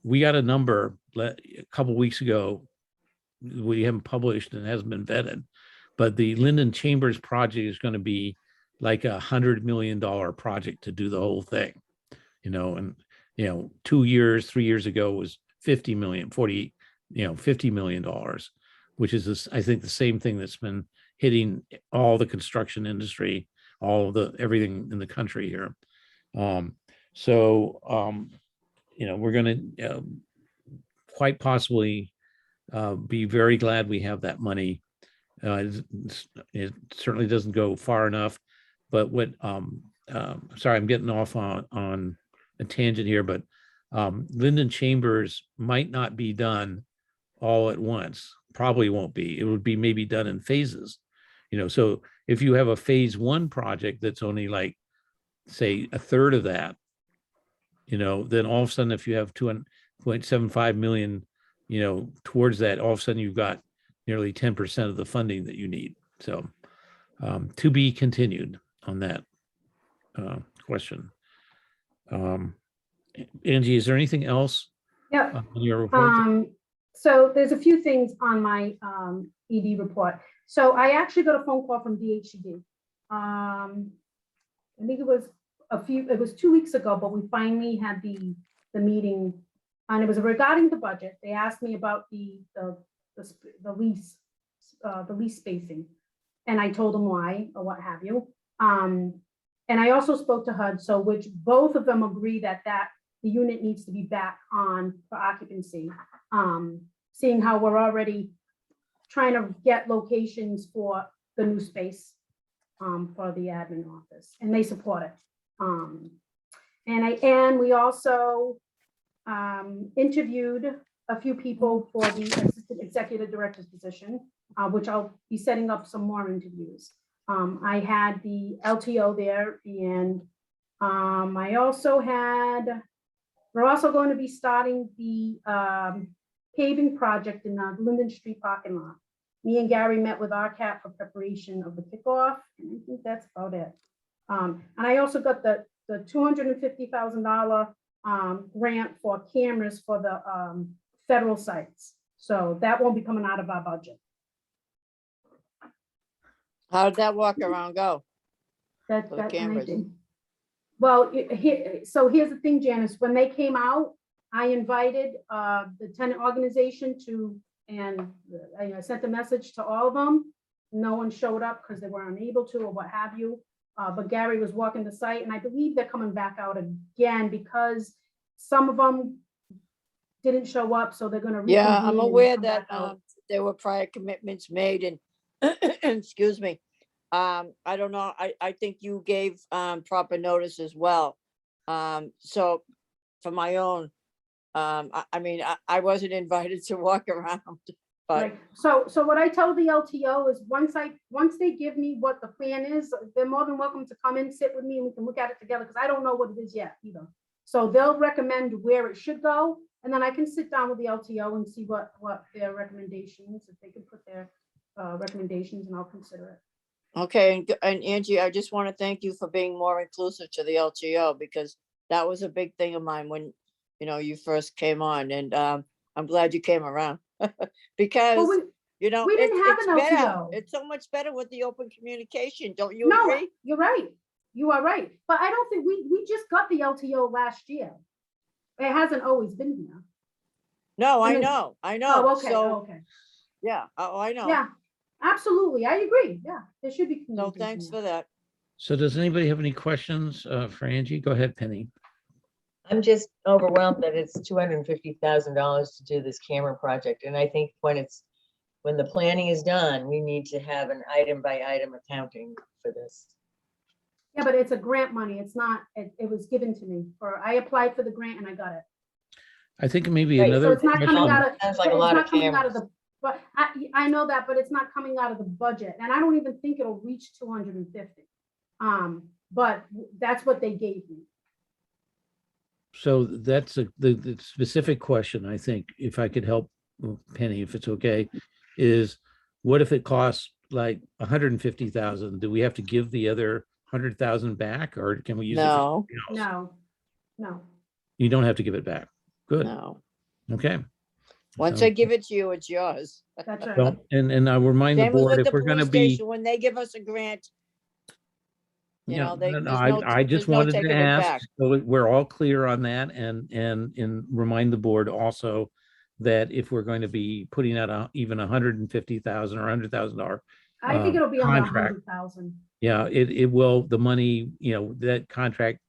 Speaker 1: we got a number a couple weeks ago. We haven't published and hasn't been vetted, but the Linden Chambers project is going to be like $100 million project to do the whole thing, and 3 years ago was $50 million, which is this, I think, the same thing that's been hitting all the construction industry, everything in the country here. We're going to quite possibly be very glad we have that money. It certainly doesn't go far enough, but sorry, I'm getting off on a tangent here, but Linden Chambers might not be done all at once. Probably won't be. It would be maybe done in phases. So if you have a phase 1 project that's only like say a third of that, then all of a sudden, if you have 2.75 million, towards that, all of a sudden you've got nearly 10% of the funding that you need. So to be continued on that question. Angie, is there anything else
Speaker 3: Yeah.
Speaker 1: on your report?
Speaker 3: So there's a few things on my ED report. So I actually got a phone call from DHCD. I think it was 2 weeks ago, but we finally had the meeting, and it was regarding the budget. They asked me about the lease spacing, and I told them why or what have you. And I also spoke to HUD, so which both of them agree that the unit needs to be back on for occupancy. Seeing how we're already trying to get locations for the new space for the admin office, and they support it. And we also interviewed a few people for the assistant executive director's position, which I'll be setting up some more interviews. I had the LTO there, and we're also going to be starting the paving project in the Linden Street parking lot. Me and Gary met with RCAP for preparation of the kickoff, and I think that's about it. And I also got the $250,000 grant for cameras for the federal sites. So that won't be coming out of our budget.
Speaker 9: How did that walk around go?
Speaker 3: That
Speaker 9: For the
Speaker 3: and I
Speaker 9: cameras.
Speaker 3: did. Well, so here's the thing, Janice, when they came out, I invited the tenant organization to, and I sent a message to all of them. No one showed up because they were unable to or what have you. But Gary was walking the site, and I believe they're coming back out again because some of them didn't show up, so they're gonna.
Speaker 9: Yeah, I'm
Speaker 3: reconvene and
Speaker 9: aware
Speaker 3: come
Speaker 9: that
Speaker 3: back out.
Speaker 9: there were prior commitments made and excuse me. I don't know. I think you gave proper notice as well. So for my own, I mean, I wasn't invited to walk around, but
Speaker 3: Right, so what I tell the LTO is once they give me what the plan is, they're more than welcome to come in, sit with me, and we can look at it together, because I don't know what it is yet either. So they'll recommend where it should go, and then I can sit down with the LTO and see what their recommendations, if they can put their recommendations, and I'll consider it.
Speaker 9: okay. And Angie, I just want to thank you for being more inclusive to the LTO, because that was a big thing of mine when, you first came on, and I'm glad you came around. Because,
Speaker 3: Well, we didn't have
Speaker 9: it's
Speaker 3: an
Speaker 9: better.
Speaker 3: LTO.
Speaker 9: It's so much better with the open communication. Don't you
Speaker 3: No,
Speaker 9: agree?
Speaker 3: you're right. You are right. But I don't think we just got the LTO last year. It hasn't always been here.
Speaker 9: No, I
Speaker 3: And it's-
Speaker 9: know.
Speaker 3: Oh, okay.
Speaker 9: So,
Speaker 3: Okay.
Speaker 9: yeah, I know.
Speaker 3: Yeah, absolutely. I agree. Yeah, there should be.
Speaker 9: So
Speaker 3: communication
Speaker 9: thanks
Speaker 3: there.
Speaker 9: for that.
Speaker 1: So does anybody have any questions for Angie? Go ahead, Penny.
Speaker 8: I'm just overwhelmed that it's $250,000 to do this camera project. And I think when the planning is done, we need to have an item by item accounting for this.
Speaker 3: Yeah, but it's a grant money. It's not, it was given to me I applied for the grant and I got it.
Speaker 1: I think maybe
Speaker 8: Right, so
Speaker 1: another
Speaker 3: it's not coming
Speaker 1: question.
Speaker 3: out of.
Speaker 8: Sounds like a
Speaker 3: it's
Speaker 8: lot
Speaker 3: not
Speaker 8: of
Speaker 3: coming out of
Speaker 8: cameras.
Speaker 3: But I know that, but it's not coming out of the budget, and I don't even think it'll reach 250. But that's what they gave me.
Speaker 1: So that's the specific question, I think, if I could help Penny, if it's okay, is what if it costs like 150,000? Do we have to give the other 100,000 back, or can we use it? for
Speaker 9: No,
Speaker 1: something else?
Speaker 3: No.
Speaker 1: You don't have to give it back. Good.
Speaker 9: no.
Speaker 1: Okay.
Speaker 9: Once
Speaker 1: So-
Speaker 9: I give it to you, it's yours.
Speaker 3: That's right.
Speaker 1: Well, and I remind the
Speaker 9: Same as
Speaker 1: board,
Speaker 9: with
Speaker 1: if
Speaker 9: the
Speaker 1: we're going to
Speaker 9: police
Speaker 1: be,
Speaker 9: station, when they give us a grant,
Speaker 1: yeah,
Speaker 9: there's
Speaker 1: I just
Speaker 9: there's no
Speaker 1: wanted to
Speaker 9: taking it
Speaker 1: ask,
Speaker 9: back.
Speaker 1: so we're all clear on that, and remind the board also that if we're going to be putting out even 150,000 or $100,000,
Speaker 3: I think it'll be under
Speaker 1: contract.
Speaker 3: 100,000.
Speaker 1: yeah, it will, the money, that contract,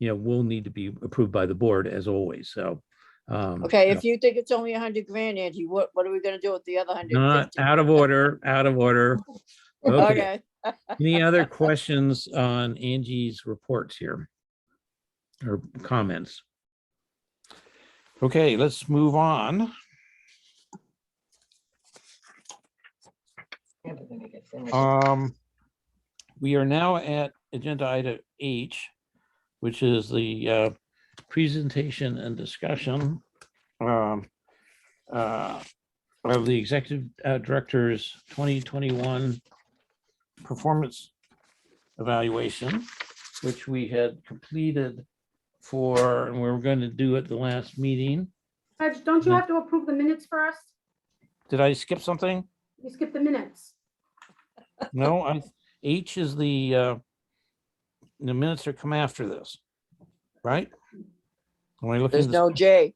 Speaker 1: will need to be approved by the board as always. So,
Speaker 9: Okay, if you think it's only 100 grand, Angie, what are we gonna do with the other
Speaker 1: not
Speaker 9: 150?
Speaker 1: out of order, out of order. Okay.
Speaker 9: Okay,
Speaker 1: Any other questions on Angie's reports here or comments? Okay, let's move on.
Speaker 8: Yeah, but then it gets finished.
Speaker 1: We are now at agenda item H, which is the presentation and discussion of the Executive Director's 2021 performance evaluation, which we had completed and we were going to do at the last meeting.
Speaker 3: Don't you have to approve the minutes first?
Speaker 1: Did I skip something?
Speaker 3: You skipped the minutes.
Speaker 1: No, H is the minutes that come after this, right? Am I looking
Speaker 9: There's
Speaker 1: at this?
Speaker 9: no J.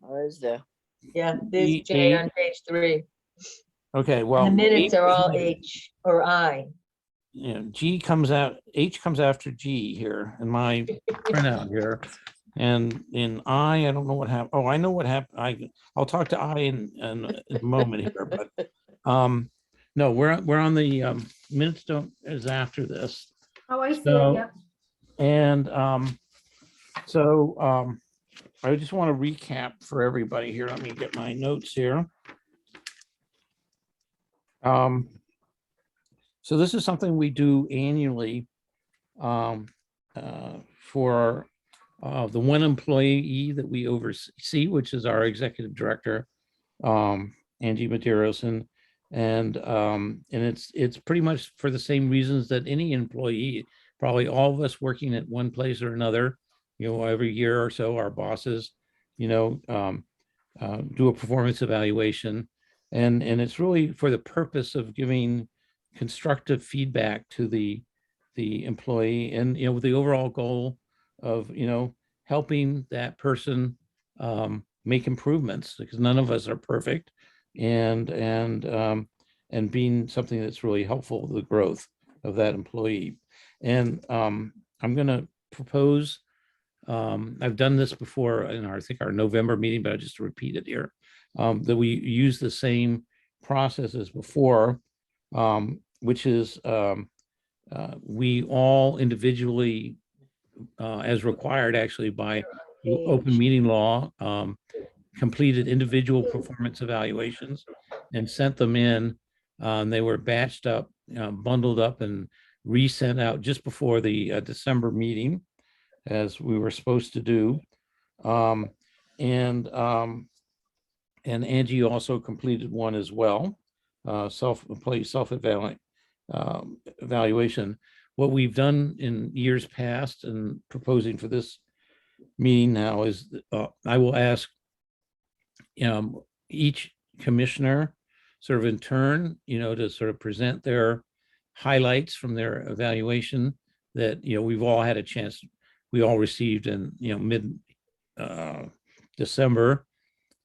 Speaker 9: Or is there?
Speaker 8: Yeah, there's
Speaker 1: E-
Speaker 8: J
Speaker 1: A-
Speaker 8: on page 3.
Speaker 1: Okay, well.
Speaker 8: And the minutes
Speaker 1: H
Speaker 8: are
Speaker 1: is
Speaker 8: all
Speaker 1: the-
Speaker 8: H or I.
Speaker 1: G comes out, H comes after G here in my printout here. And in I don't know what happened. Oh, I know what happened. I'll talk to I in a moment here, but no, we're on the minutes is after this.
Speaker 3: Oh, I see it,
Speaker 1: So,
Speaker 3: yep.
Speaker 1: and I just want to recap for everybody here. Let me get my notes here. So this is something we do annually for the one employee that we oversee, which is our executive director, Angie Medeiros, and it's pretty much for the same reasons that any employee, probably all of us working at one place or another, every year or so, our bosses, do a performance evaluation, and it's really for the purpose of giving constructive feedback to the employee, and with the overall goal of helping that person make improvements, because none of us are perfect, and being something that's really helpful to the growth of that employee. And I'm going to propose, I've done this before in I think our November meeting, but I just repeat it here, that we use the same process as before, which is we all individually, as required actually by open meeting law, completed individual performance evaluations and sent them in. They were batched up, bundled up, and resent out just before the December meeting, as we were supposed to do. And Angie also completed one as well, employee evaluation. What we've done in years past and proposing for this meeting now is I will ask each commissioner sort of in turn, to sort of present their highlights from their evaluation that, we've all had a chance, we all received in, mid December,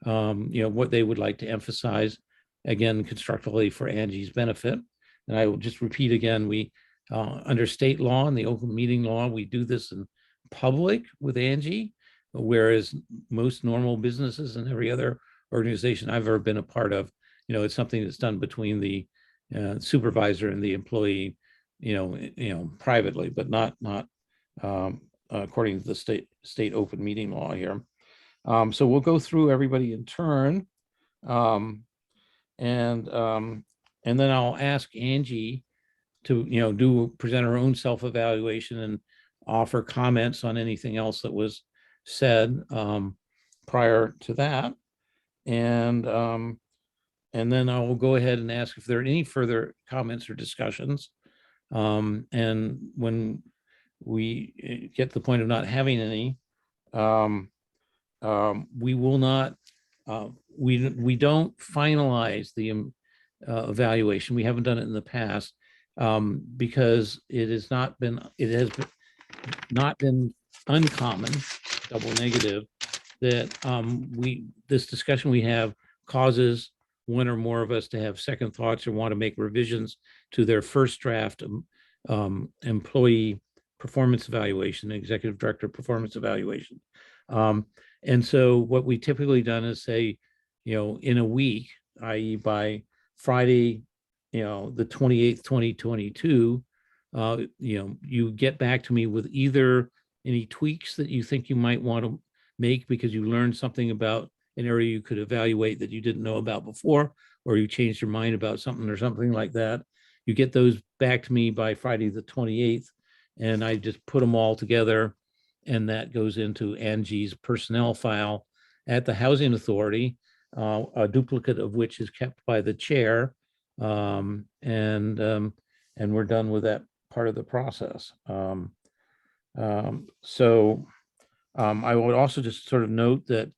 Speaker 1: what they would like to emphasize, again, constructively for Angie's benefit. And I will just repeat again, we, under state law and the open meeting law, we do this in public with Angie, whereas most normal businesses and every other organization I've ever been a part of, it's something that's done between the supervisor and the employee, privately, but not according to the state open meeting law here. So we'll go through everybody in turn, and then I'll ask Angie to present her own self-evaluation and offer comments on anything else that was said prior to that. And then I will go ahead and ask if there are any further comments or discussions. And when we get to the point of not having any, we will not, we don't finalize the evaluation. We haven't done it in the past because it has not been uncommon, double negative, that this discussion we have causes one or more of us to have second thoughts or want to make revisions to their first draft employee performance evaluation, executive director performance evaluation. And so what we typically done is say, in a week, i.e. by Friday, the 28th, 2022, you get back to me with either any tweaks that you think you might want to make because you learned something about an area you could evaluate that you didn't know about before, or you changed your mind about something or something like that. You get those back to me by Friday the 28th, and I just put them all together, and that goes into Angie's personnel file at the Housing Authority, a duplicate of which is kept by the chair. And we're done with that part of the process. I would also just sort of note that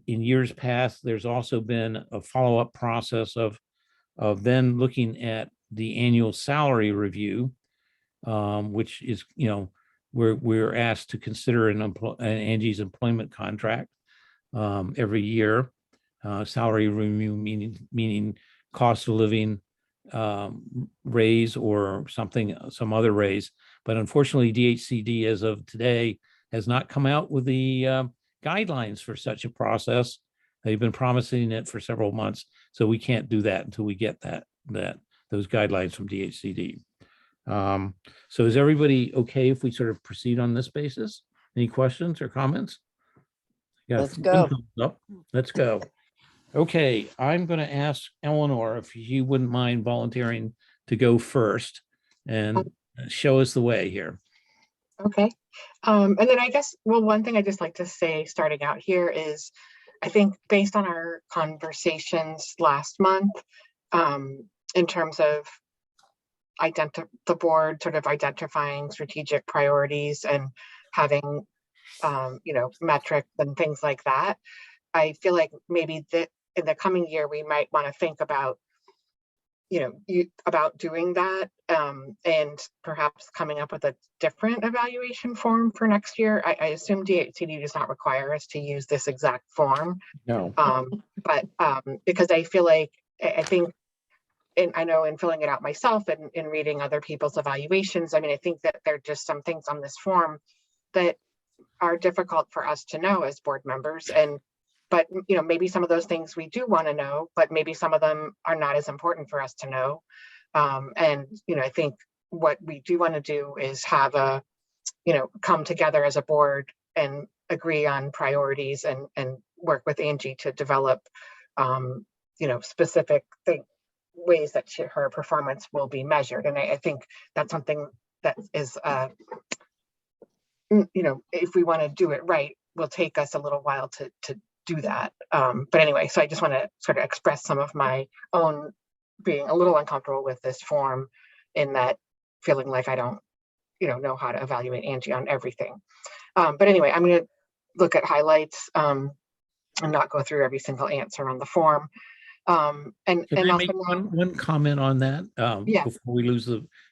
Speaker 1: in years past, there's also been a follow-up process of then looking at the annual salary review, which is, we're asked to consider Angie's employment contract every year. Salary review meaning cost of living raise or some other raise. But unfortunately, DHCD as of today has not come out with the guidelines for such a process. They've been promising it for several months, so we can't do that until we get those guidelines from DHCD. So is everybody okay if we sort of proceed on this basis? Any questions or comments? Yeah,
Speaker 9: Let's go.
Speaker 1: Let's go. Okay, I'm going to ask Eleanor if you wouldn't mind volunteering to go first and show us the way here.
Speaker 2: Okay. And then I guess, well, one thing I just like to say starting out here is, I think based on our conversations last month, in terms of the board sort of identifying strategic priorities and having, metrics and things like that, I feel like maybe that in the coming year, we might want to think about, about doing that, and perhaps coming up with a different evaluation form for next year. I assume DHCD does not require us to use this exact form.
Speaker 1: No.
Speaker 2: But because I feel like, I think, and I know in filling it out myself and in reading other people's evaluations, I mean, I think that there are just some things on this form that are difficult for us to know as board members. But maybe some of those things we do want to know, but maybe some of them are not as important for us to know. And I think what we do want to do is have come together as a board and agree on priorities and work with Angie to develop, specific ways that her performance will be measured. And I think that's something that is, if we want to do it right, will take us a little while to do that. But anyway, so I just want to sort of express some of my own being a little uncomfortable with this form, in that feeling like I don't, know how to evaluate Angie on everything. But anyway, I'm going to look at highlights and not go through every single answer on the form. And
Speaker 1: Can I
Speaker 2: also
Speaker 1: make one comment on that?
Speaker 2: Yeah.
Speaker 1: Before we lose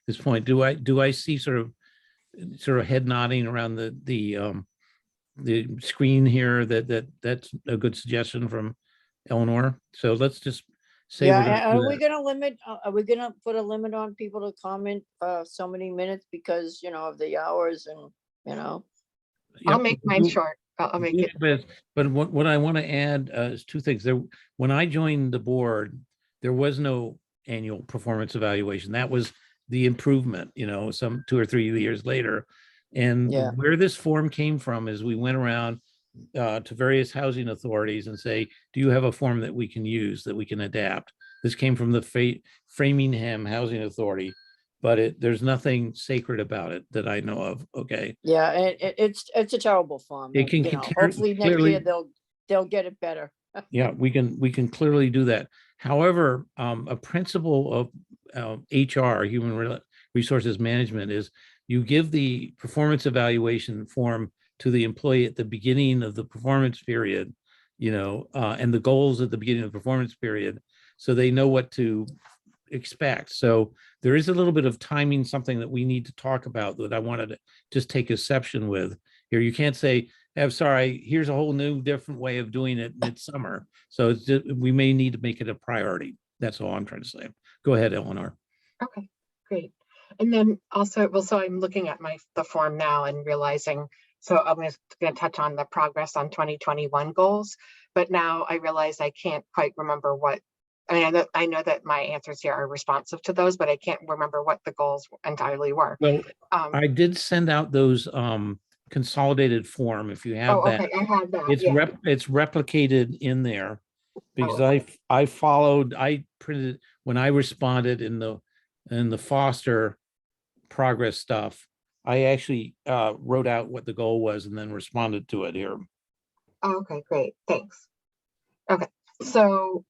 Speaker 1: this point, do I see sort of head nodding around the screen here that's a good suggestion from Eleanor? So let's just say
Speaker 9: Yeah, are we gonna limit, are we gonna put a limit on people to comment so many minutes because, of the hours and,
Speaker 2: I'll make mine short. I'll make it.
Speaker 1: But what I want to add is two things. When I joined the board, there was no annual performance evaluation. That was the improvement, some 2 or 3 years later. And
Speaker 9: Yeah.
Speaker 1: where this form came from is we went around to various housing authorities and say, do you have a form that we can use, that we can adapt? This came from the Framingham Housing Authority, but there's nothing sacred about it that I know of. Okay.
Speaker 9: Yeah, and it's a terrible form.
Speaker 1: It can
Speaker 9: Hopefully next
Speaker 1: clearly-
Speaker 9: year they'll get it better.
Speaker 1: Yeah, we can clearly do that. However, a principle of HR, human resources management, is you give the performance evaluation form to the employee at the beginning of the performance period, and the goals at the beginning of the performance period, so they know what to expect. So there is a little bit of timing, something that we need to talk about that I wanted to just take exception with here. You can't say, I'm sorry, here's a whole new different way of doing it midsummer. So it's just, we may need to make it a priority. That's all I'm trying to say. Go ahead, Eleanor.
Speaker 2: Okay, great. And then also, so I'm looking at the form now and realizing, so I'm going to touch on the progress on 2021 goals, but now I realize I can't quite remember I know that my answers here are responsive to those, but I can't remember what the goals entirely were.
Speaker 1: Well, I did send out those consolidated form. If you have that,
Speaker 2: okay, I have that.
Speaker 1: It's replicated in there, because I printed when I responded in the Foster progress stuff. I actually wrote out what the goal was and then responded to it here.
Speaker 2: Oh, okay, great, thanks. Okay, so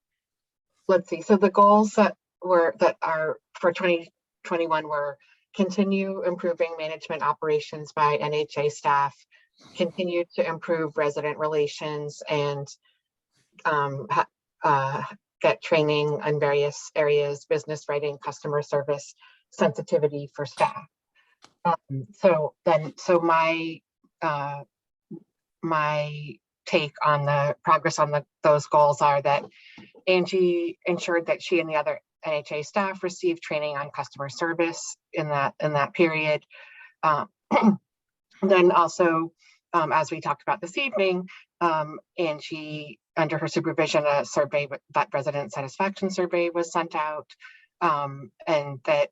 Speaker 2: let's see. So the goals that are for 2021 were continue improving management operations by NHA staff, continue to improve resident relations, and get training on various areas, business writing, customer service, sensitivity for staff. So my take on the progress on those goals are that Angie ensured that she and the other NHA staff received training on customer service in that period. Then also, as we talked about this evening, Angie, under her supervision, a survey, that resident satisfaction survey was sent out, and that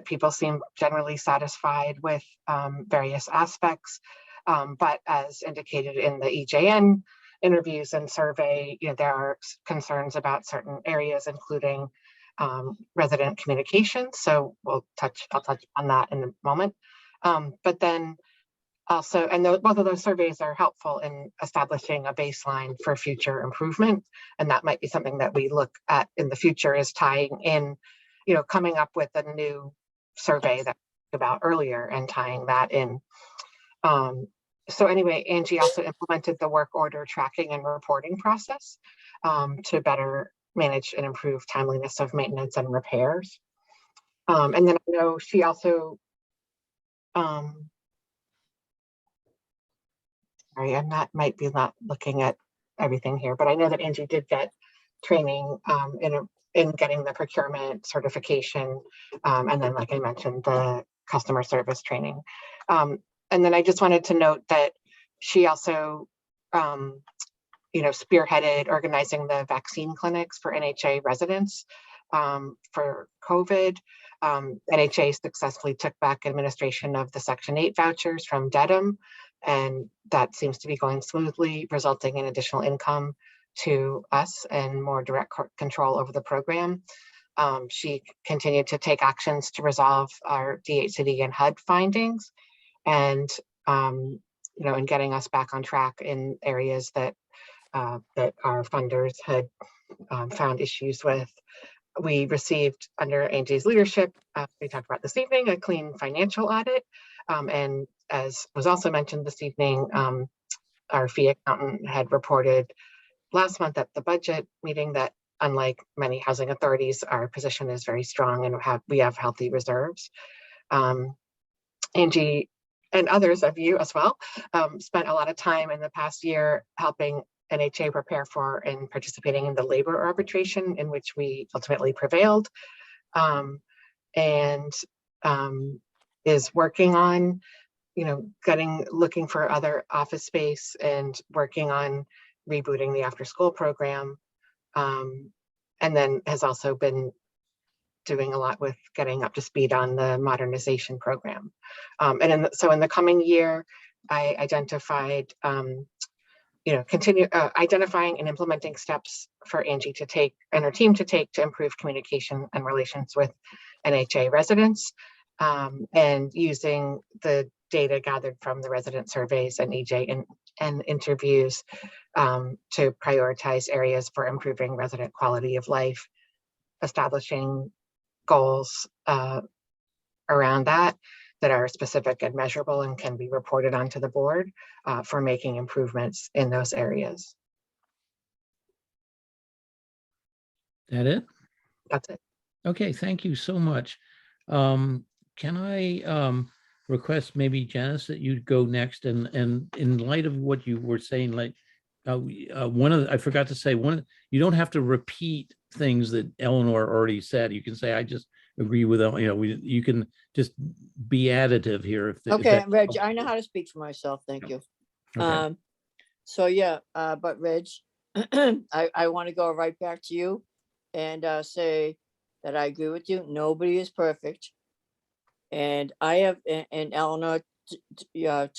Speaker 2: people seem generally satisfied with various aspects. But as indicated in the EJN interviews and survey, there are concerns about certain areas, including resident communication. So I'll touch on that in a moment. But then also, and both of those surveys are helpful in establishing a baseline for future improvement. And that might be something that we look at in the future, is tying in, coming up with a new survey that we talked about earlier and tying that in. So anyway, Angie also implemented the work order tracking and reporting process to better manage and improve timeliness of maintenance and repairs. And then I know she also, sorry, might be not looking at everything here, but I know that Angie did get training in getting the procurement certification. And then, like I mentioned, the customer service training. And then I just wanted to note that she also, spearheaded organizing the vaccine clinics for NHA residents for COVID. NHA successfully took back administration of the Section 8 vouchers from Dedham, and that seems to be going smoothly, resulting in additional income to us and more direct control over the program. She continued to take actions to resolve our DHCD and HUD findings, and in getting us back on track in areas that our funders had found issues with. We received, under Angie's leadership, we talked about this evening, a clean financial audit. And as was also mentioned this evening, our fee accountant had reported last month at the budget meeting that, unlike many housing authorities, our position is very strong and we have healthy reserves. Angie and others of you as well spent a lot of time in the past year helping NHA prepare for and participating in the labor arbitration, in which we ultimately prevailed, and is working on, looking for other office space and working on rebooting the after school program, and then has also been doing a lot with getting up to speed on the modernization program. So in the coming year, I identified continue identifying and implementing steps for Angie to take and her team to take to improve communication and relations with NHA residents, and using the data gathered from the resident surveys and EJ and interviews to prioritize areas for improving resident quality of life, establishing goals around that are specific and measurable and can be reported onto the board for making improvements in those areas.
Speaker 1: That it?
Speaker 2: That's it.
Speaker 1: Okay, thank you so much. Can I request maybe Janice that you'd go next, and in light of what you were saying, like I forgot to say, you don't have to repeat things that Eleanor already said. You can say, I just agree with, you can just be additive here.
Speaker 9: Okay, Reg, I know how to speak for myself. Thank you.
Speaker 1: Okay.
Speaker 9: So yeah, but Reg, I want to go right back to you and say that I agree with you. Nobody is perfect. And I have, and Eleanor, I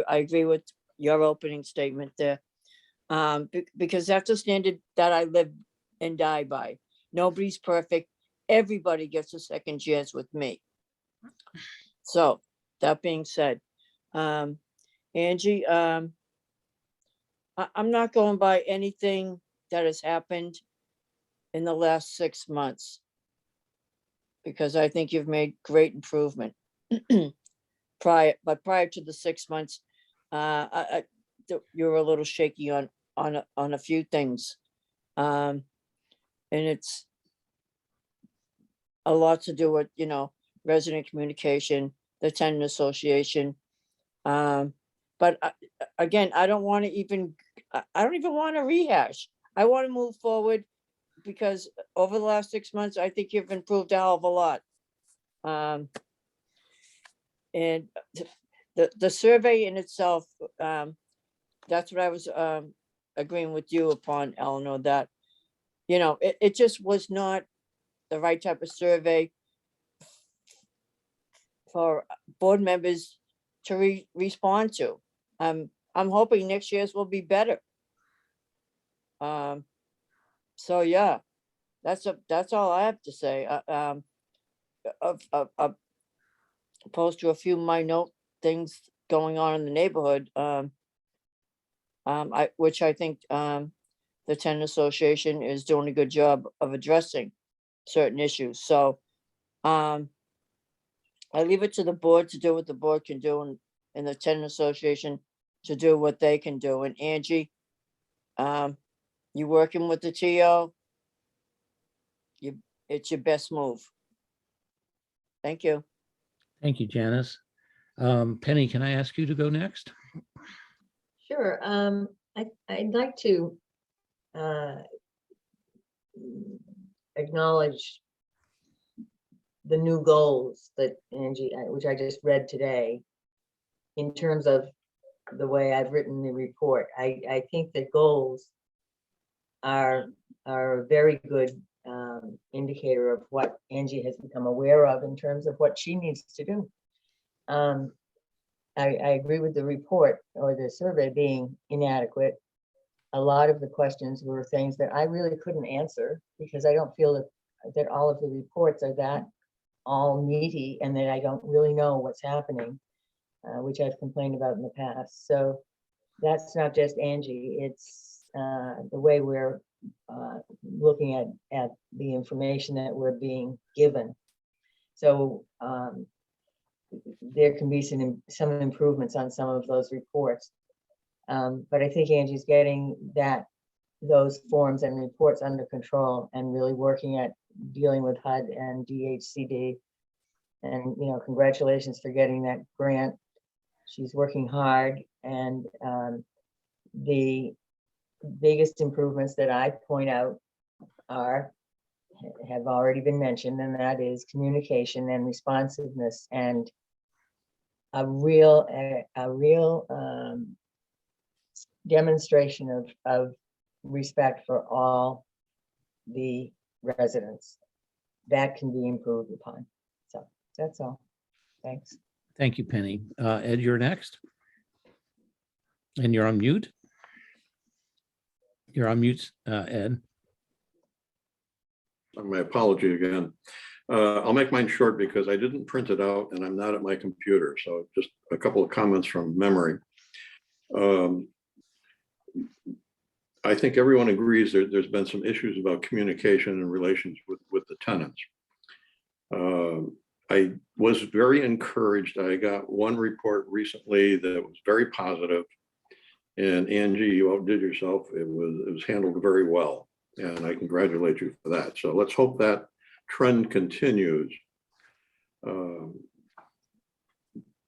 Speaker 9: agree with your opening statement there. Because that's a standard that I live and die by. Nobody's perfect. Everybody gets a second chance with me. So that being said, Angie, I'm not going by anything that has happened in the last 6 months, because I think you've made great improvement. Prior to the 6 months, you were a little shaky on a few things. And it's a lot to do with, resident communication, the tenant association. But again, I don't want to even, I don't even want to rehash. I want to move forward, because over the last 6 months, I think you've improved a hell of a lot. And the survey in itself, that's what I was agreeing with you upon, Eleanor, that, it just was not the right type of survey for board members to respond to. I'm hoping next year's will be better. So yeah, that's all I have to say. Opposed to a few minor things going on in the neighborhood, which I think the tenant association is doing a good job of addressing certain issues. So I leave it to the board to do what the board can do, and the tenant association to do what they can do. And Angie, you working with the TO, it's your best move. Thank you.
Speaker 1: Thank you, Janice. Penny, can I ask you to go next?
Speaker 8: Sure. I'd like to acknowledge the new goals that Angie, which I just read today, in terms of the way I've written the report. I think that goals are a very good indicator of what Angie has become aware of in terms of what she needs to do. I agree with the report or the survey being inadequate. A lot of the questions were things that I really couldn't answer, because I don't feel that all of the reports are that all meaty, and that I don't really know what's happening, which I've complained about in the past. So that's not just Angie, it's the way we're looking at the information that we're being given. So there can be some improvements on some of those reports. But I think Angie's getting those forms and reports under control, and really working at dealing with HUD and DHCD. And, congratulations for getting that grant. She's working hard, and the biggest improvements that I point out have already been mentioned, and that is communication and responsiveness, and a real demonstration of respect for all the residents. That can be improved upon. So that's all. Thanks.
Speaker 1: Thank you, Penny. Ed, you're next. And you're on mute. You're on mute, Ed.
Speaker 4: My apology again. I'll make mine short because I didn't print it out and I'm not at my computer. So just a couple of comments from memory. I think everyone agrees that there's been some issues about communication and relations with the tenants. I was very encouraged. I got one report recently that was very positive, and Angie, you outdid yourself. It was handled very well, and I congratulate you for that. So let's hope that trend continues.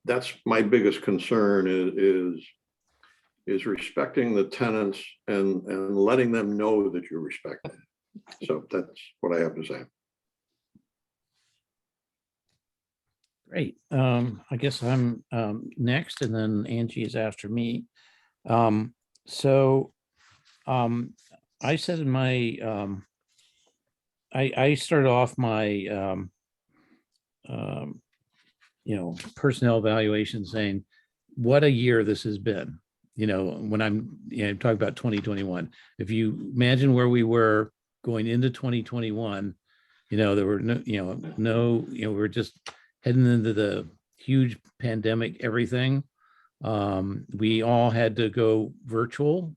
Speaker 4: That's my biggest concern is respecting the tenants and letting them know that you respect them. So that's what I have to say.
Speaker 1: Great. I guess I'm next, and then Angie is after me. I said in my, I started off my, personnel evaluation saying, what a year this has been. When I'm talking about 2021, if you imagine where we were going into 2021, there were no, we're just heading into the huge pandemic, everything. We all had to go virtual.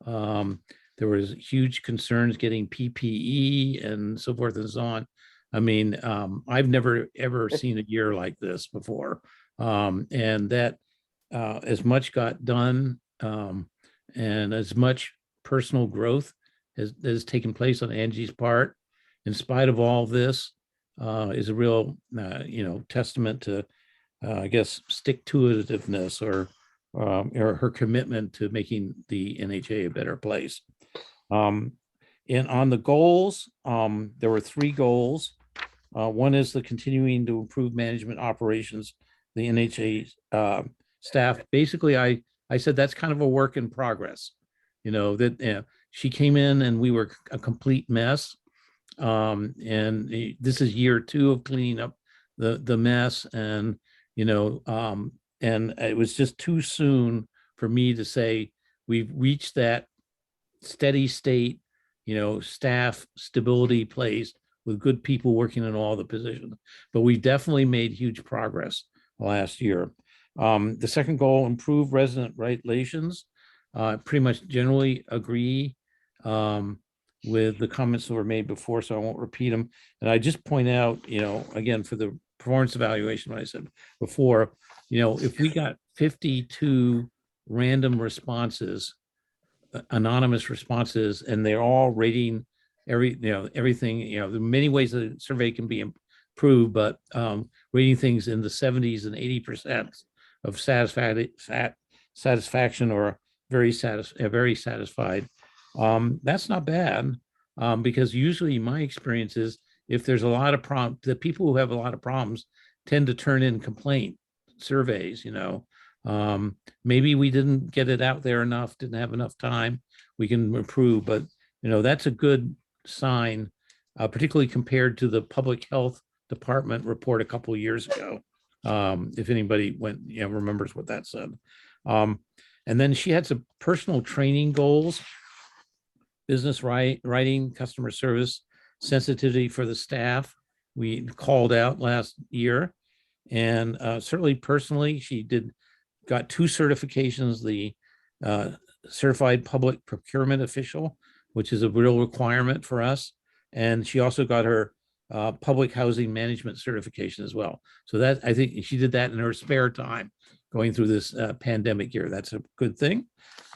Speaker 1: There was huge concerns getting PPE and so forth and so on. I mean, I've never ever seen a year like this before. And that as much got done and as much personal growth has taken place on Angie's part, in spite of all this, is a real, testament to, I guess, stick-to-itiveness or her commitment to making the NHA a better place. And on the goals, there were 3 goals. One is the continuing to improve management operations, the NHA staff. Basically, I said that's kind of a work in progress. That she came in and we were a complete mess. And this is year 2 of cleaning up the mess. And, and it was just too soon for me to say we've reached that steady state, staff stability place with good people working in all the positions. But we definitely made huge progress last year. The second goal, improve resident relations. Pretty much generally agree with the comments that were made before, so I won't repeat them. And I just point out, again, for the performance evaluation, what I said before, if we got 52 random responses, anonymous responses, and they're all rating everything, there are many ways the survey can be improved, but rating things in the 70s and 80% of satisfaction or very satisfied. That's not bad, because usually my experience is if there's a lot of problems, the people who have a lot of problems tend to turn in complaint surveys. Maybe we didn't get it out there enough, didn't have enough time, we can improve, but that's a good sign, particularly compared to the public health department report a couple of years ago. If anybody remembers what that said. And then she had some personal training goals, business writing, customer service, sensitivity for the staff. We called out last year, and certainly personally, she got 2 certifications, the certified public procurement official, which is a real requirement for us. And she also got her public housing management certification as well. So that, I think she did that in her spare time going through this pandemic year. That's a good thing.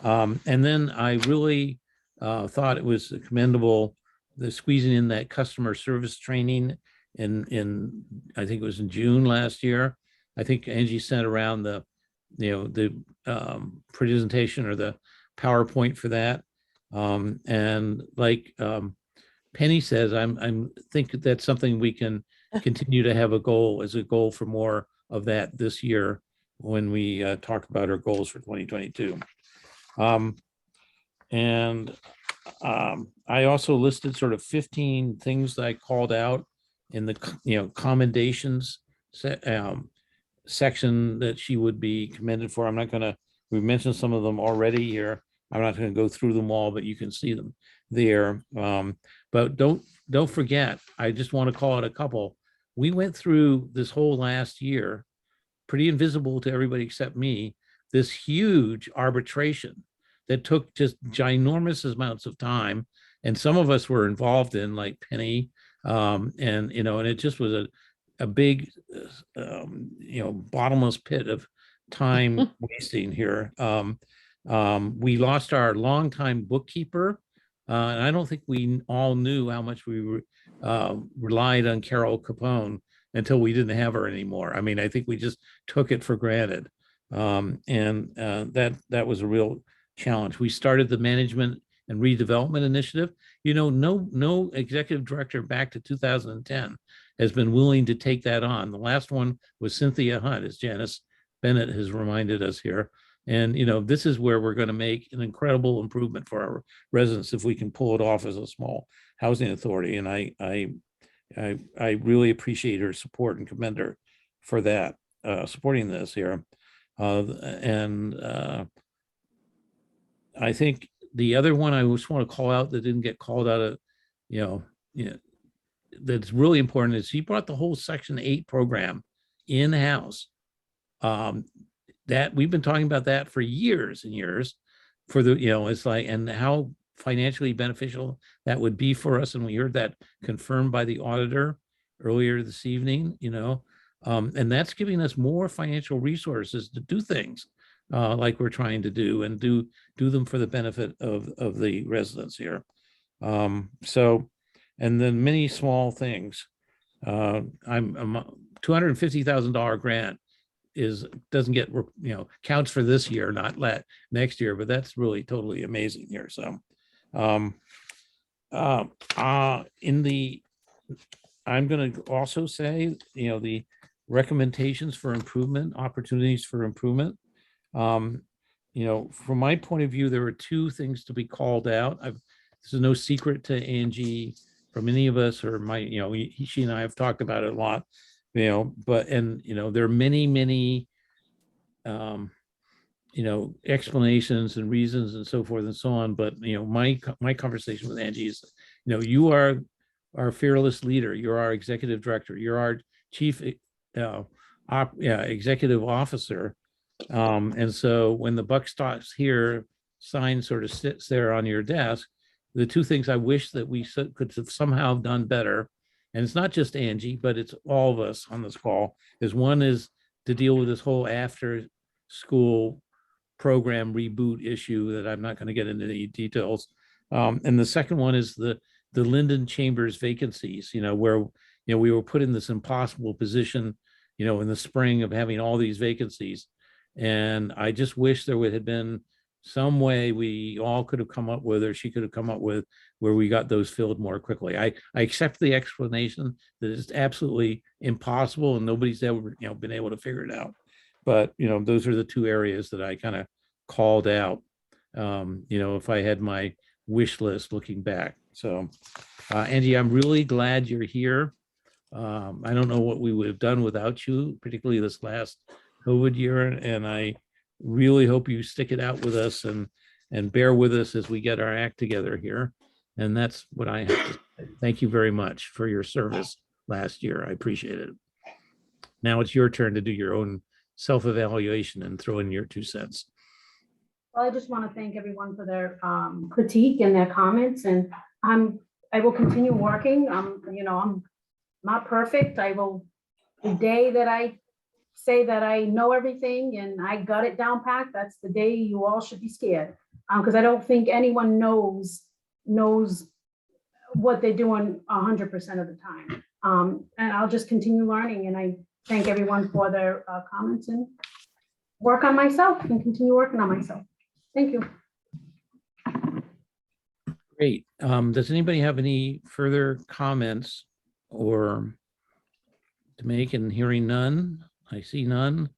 Speaker 1: And then I really thought it was commendable, the squeezing in that customer service training in I think it was in June last year. I think Angie sent around the presentation or the PowerPoint for that. And like Penny says, I'm think that's something we can continue to have a goal for more of that this year when we talk about our goals for 2022. And I also listed sort of 15 things that I called out in the commendations section that she would be commended for. I'm not going to, we mentioned some of them already here. I'm not going to go through them all, but you can see them there. But don't forget, I just want to call out a couple. We went through this whole last year, pretty invisible to everybody except me, this huge arbitration that took just ginormous amounts of time. And some of us were involved in, like Penny, and it just was a big, bottomless pit of time wasting here. We lost our longtime bookkeeper, and I don't think we all knew how much we relied on Carol Capone until we didn't have her anymore. I mean, I think we just took it for granted, and that was a real challenge. We started the management and redevelopment initiative. No executive director back to 2010 has been willing to take that on. The last one was Cynthia Hunt, as Janice Bennett has reminded us here. And, this is where we're going to make an incredible improvement for our residents if we can pull it off as a small housing authority. And I really appreciate her support and commend her for that, supporting this here. I think the other one I just want to call out that didn't get called out of, that's really important is he brought the whole Section 8 program in-house. That we've been talking about that for years and years for the, it's like, and how financially beneficial that would be for us. And we heard that confirmed by the auditor earlier this evening, and that's giving us more financial resources to do things like we're trying to do, and do them for the benefit of the residents here. So, and then many small things. I'm $250,000 grant doesn't get, counts for this year, not next year, but that's really totally amazing here. So, I'm going to also say, the recommendations for improvement, opportunities for improvement. From my point of view, there are two things to be called out. This is no secret to Angie from any of us, or she and I have talked about it a lot, there are many, explanations and reasons and so forth and so on. But, my conversation with Angie is, you are our fearless leader. You're our executive director. You're our chief executive officer. And so when the buck stops here, sign sort of sits there on your desk. The two things I wish that we could have somehow done better, and it's not just Angie, but it's all of us on this call, is one is to deal with this whole after school program reboot issue that I'm not going to get into any details. And the second one is the Linden Chambers vacancies, where, we were put in this impossible position, in the spring of having all these vacancies. And I just wish there would have been some way we all could have come up with, or she could have come up with, where we got those filled more quickly. I accept the explanation that it's absolutely impossible and nobody's ever, been able to figure it out. But, those are the two areas that I kind of called out, if I had my wish list looking back. So, Angie, I'm really glad you're here. I don't know what we would have done without you, particularly this last COVID year. And I really hope you stick it out with us and bear with us as we get our act together here. And that's what I have to say. Thank you very much for your service last year. I appreciate it. Now it's your turn to do your own self-evaluation and throw in your 2 cents.
Speaker 3: Well, I just want to thank everyone for their critique and their comments, and I will continue working. I'm not perfect. The day that I say that I know everything and I got it down packed, that's the day you all should be scared. Because I don't think anyone knows what they're doing 100% of the time. And I'll just continue learning, and I thank everyone for their comments, and work on myself and continue working on myself. Thank you.
Speaker 1: Great. Does anybody have any further comments or to make? And hearing none, I see none.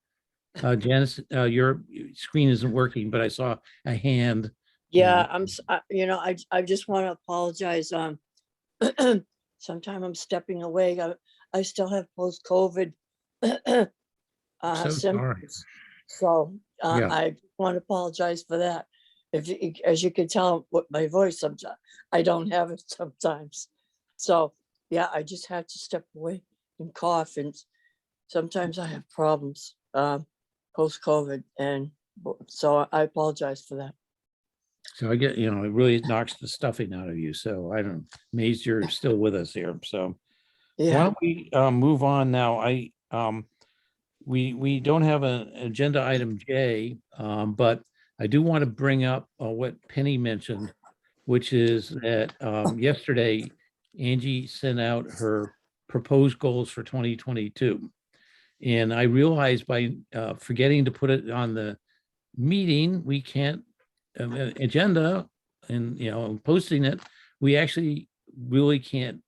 Speaker 1: Janice, your screen isn't working, but I saw a hand.
Speaker 9: Yeah, I just want to apologize. Sometime I'm stepping away. I still have post-COVID
Speaker 1: So sorry.
Speaker 9: symptoms. So
Speaker 1: Yeah.
Speaker 9: I want to apologize for that. As you can tell with my voice, sometimes I don't have it sometimes. So yeah, I just had to step away and cough, and sometimes I have problems post-COVID, and so I apologize for that.
Speaker 1: So I get, it really knocks the stuffing out of you. So I'm amazed you're still with us here. So why
Speaker 9: Yeah,
Speaker 1: don't we move on now? We don't have an agenda item J, but I do want to bring up what Penny mentioned, which is that yesterday Angie sent out her proposed goals for 2022. And I realized by forgetting to put it on the meeting, we can't agenda and posting it, we actually really can't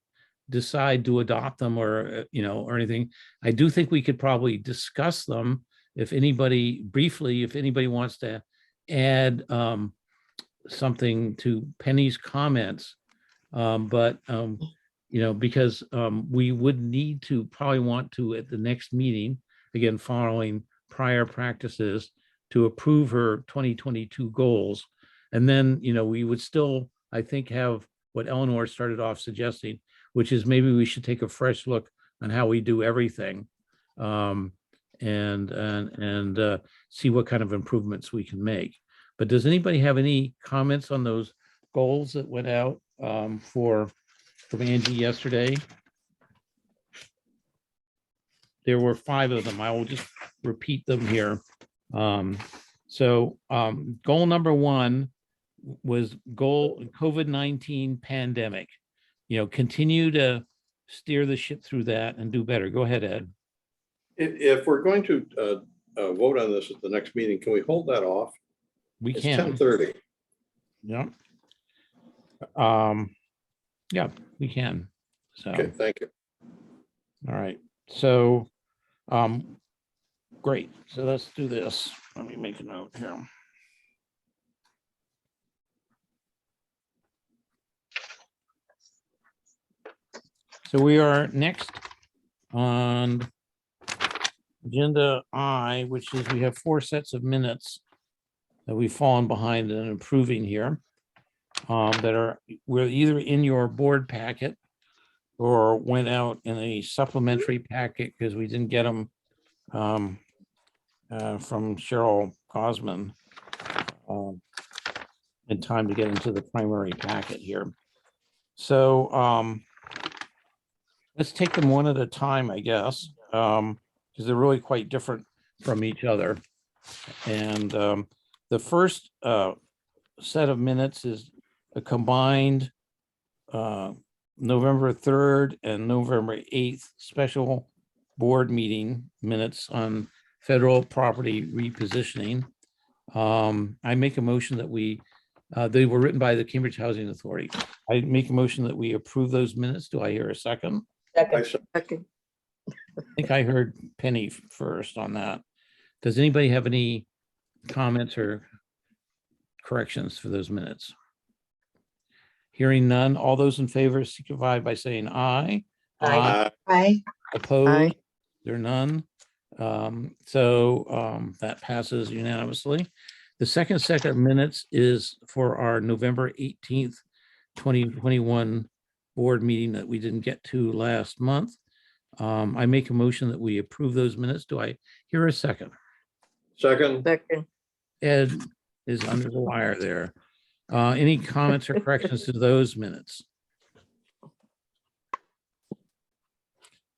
Speaker 1: decide to adopt them or anything. I do think we could probably discuss them if anybody wants to add something to Penny's comments. Because we would need to probably want to at the next meeting, again, following prior practices, to approve her 2022 goals. And then, we would still, I think, have what Eleanor started off suggesting, which is maybe we should take a fresh look on how we do everything. and see what kind of improvements we can make. But does anybody have any comments on those goals that went out from Angie yesterday? There were 5 of them. I will just repeat them here. Goal number 1 was COVID-19 pandemic. Continue to steer the ship through that and do better. Go ahead, Ed.
Speaker 4: If we're going to vote on this at the next meeting, can we hold that off?
Speaker 1: We
Speaker 4: It's
Speaker 1: can.
Speaker 4: 10:30.
Speaker 1: Yeah. Yeah, we can. So,
Speaker 4: Okay, thank you.
Speaker 1: all right. So, great. So let's do this. Let me make a note here. So we are next on agenda I, which is we have 4 sets of minutes that we've fallen behind in improving here, we're either in your board packet or went out in a supplementary packet because we didn't get them from Cheryl Cosman in time to get into the primary packet here. So let's take them one at a time, I guess, because they're really quite different from each other. And the first set of minutes is a combined November 3rd and November 8th special board meeting minutes on federal property repositioning. I make a motion that they were written by the Cambridge Housing Authority. I make a motion that we approve those minutes. Do I hear a second?
Speaker 8: Second.
Speaker 1: I think I heard Penny first on that. Does anybody have any comments or corrections for those minutes? Hearing none, all those in favor signify by saying aye.
Speaker 8: Aye.
Speaker 2: Aye.
Speaker 1: Opposed? There are none. That passes unanimously. The second set of minutes is for our November 18th, 2021 board meeting that we didn't get to last month. I make a motion that we approve those minutes. Do I hear a second?
Speaker 4: Second.
Speaker 1: Ed is under the wire there. Any comments or corrections to those minutes?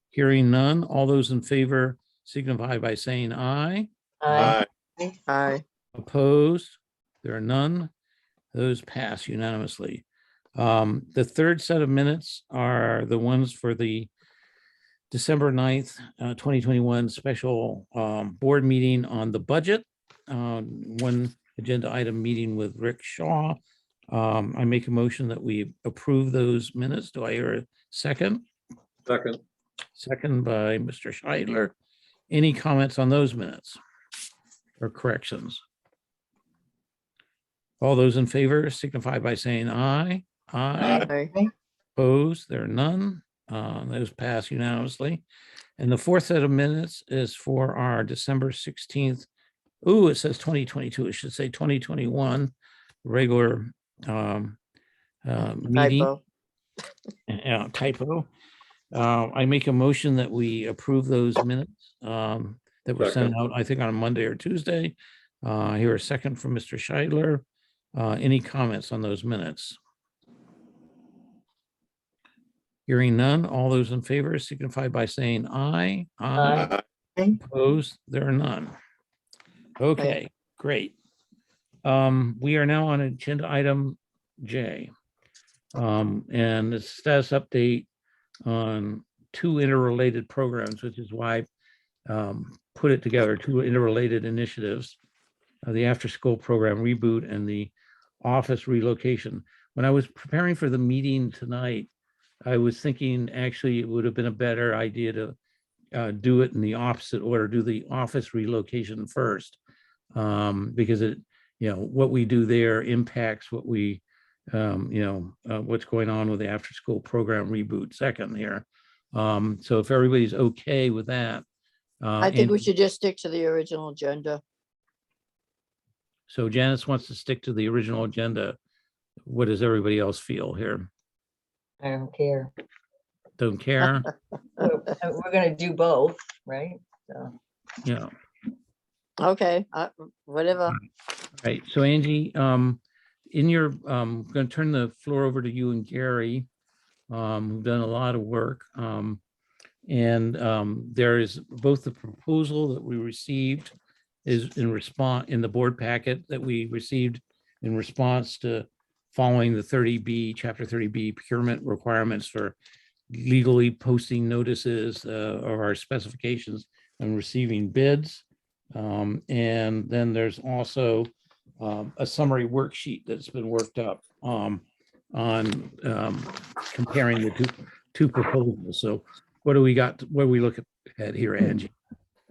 Speaker 1: Hearing none, all those in favor signify by saying aye.
Speaker 8: Aye.
Speaker 9: Aye.
Speaker 1: Opposed? There are none. Those pass unanimously. The third set of minutes are the ones for the December 9th, 2021 special board meeting on the budget. One agenda item meeting with Rick Shaw. I make a motion that we approve those minutes. Do I hear a second?
Speaker 4: Second.
Speaker 1: Second by Mr. Scheidler. Any comments on those minutes or corrections? All those in favor signify by saying aye. Aye.
Speaker 9: Aye.
Speaker 1: Opposed? There are none. Those pass unanimously. And the fourth set of minutes is for our December 16th. Ooh, it says 2022. It should say 2021 regular meeting.
Speaker 9: Typo.
Speaker 1: Yeah, typo. I make a motion that we approve those minutes that were sent out, I think, on a Monday or Tuesday. I hear a second from Mr. Scheidler. Any comments on those minutes? Hearing none, all those in favor signify by saying aye.
Speaker 8: Aye.
Speaker 1: Opposed? There are none. Okay, great. We are now on agenda item J. And the status update on 2 interrelated programs, which is why I put it together, 2 interrelated initiatives, the after-school program reboot and the office relocation. When I was preparing for the meeting tonight, I was thinking actually it would have been a better idea to do it in the opposite order, do the office relocation first, because what we do there impacts what we, what's going on with the after-school program reboot second here. So if everybody's okay with that.
Speaker 9: I think we should just stick to the original agenda.
Speaker 1: So Janice wants to stick to the original agenda. What does everybody else feel here?
Speaker 8: I don't care.
Speaker 1: Don't care?
Speaker 8: We'll We're gonna do both, right? So,
Speaker 1: Yeah.
Speaker 9: Okay, whatever.
Speaker 1: Right, so Angie, in your, going to turn the floor over to you and Gary, who've done a lot of work. There is both the proposal that we received is in response in the board packet that we received in response to following the 30B, Chapter 30B procurement requirements for legally posting notices of our specifications and receiving bids. And then there's also a summary worksheet that's been worked up on comparing the two proposals. So what do we got? What do we look at here, Angie?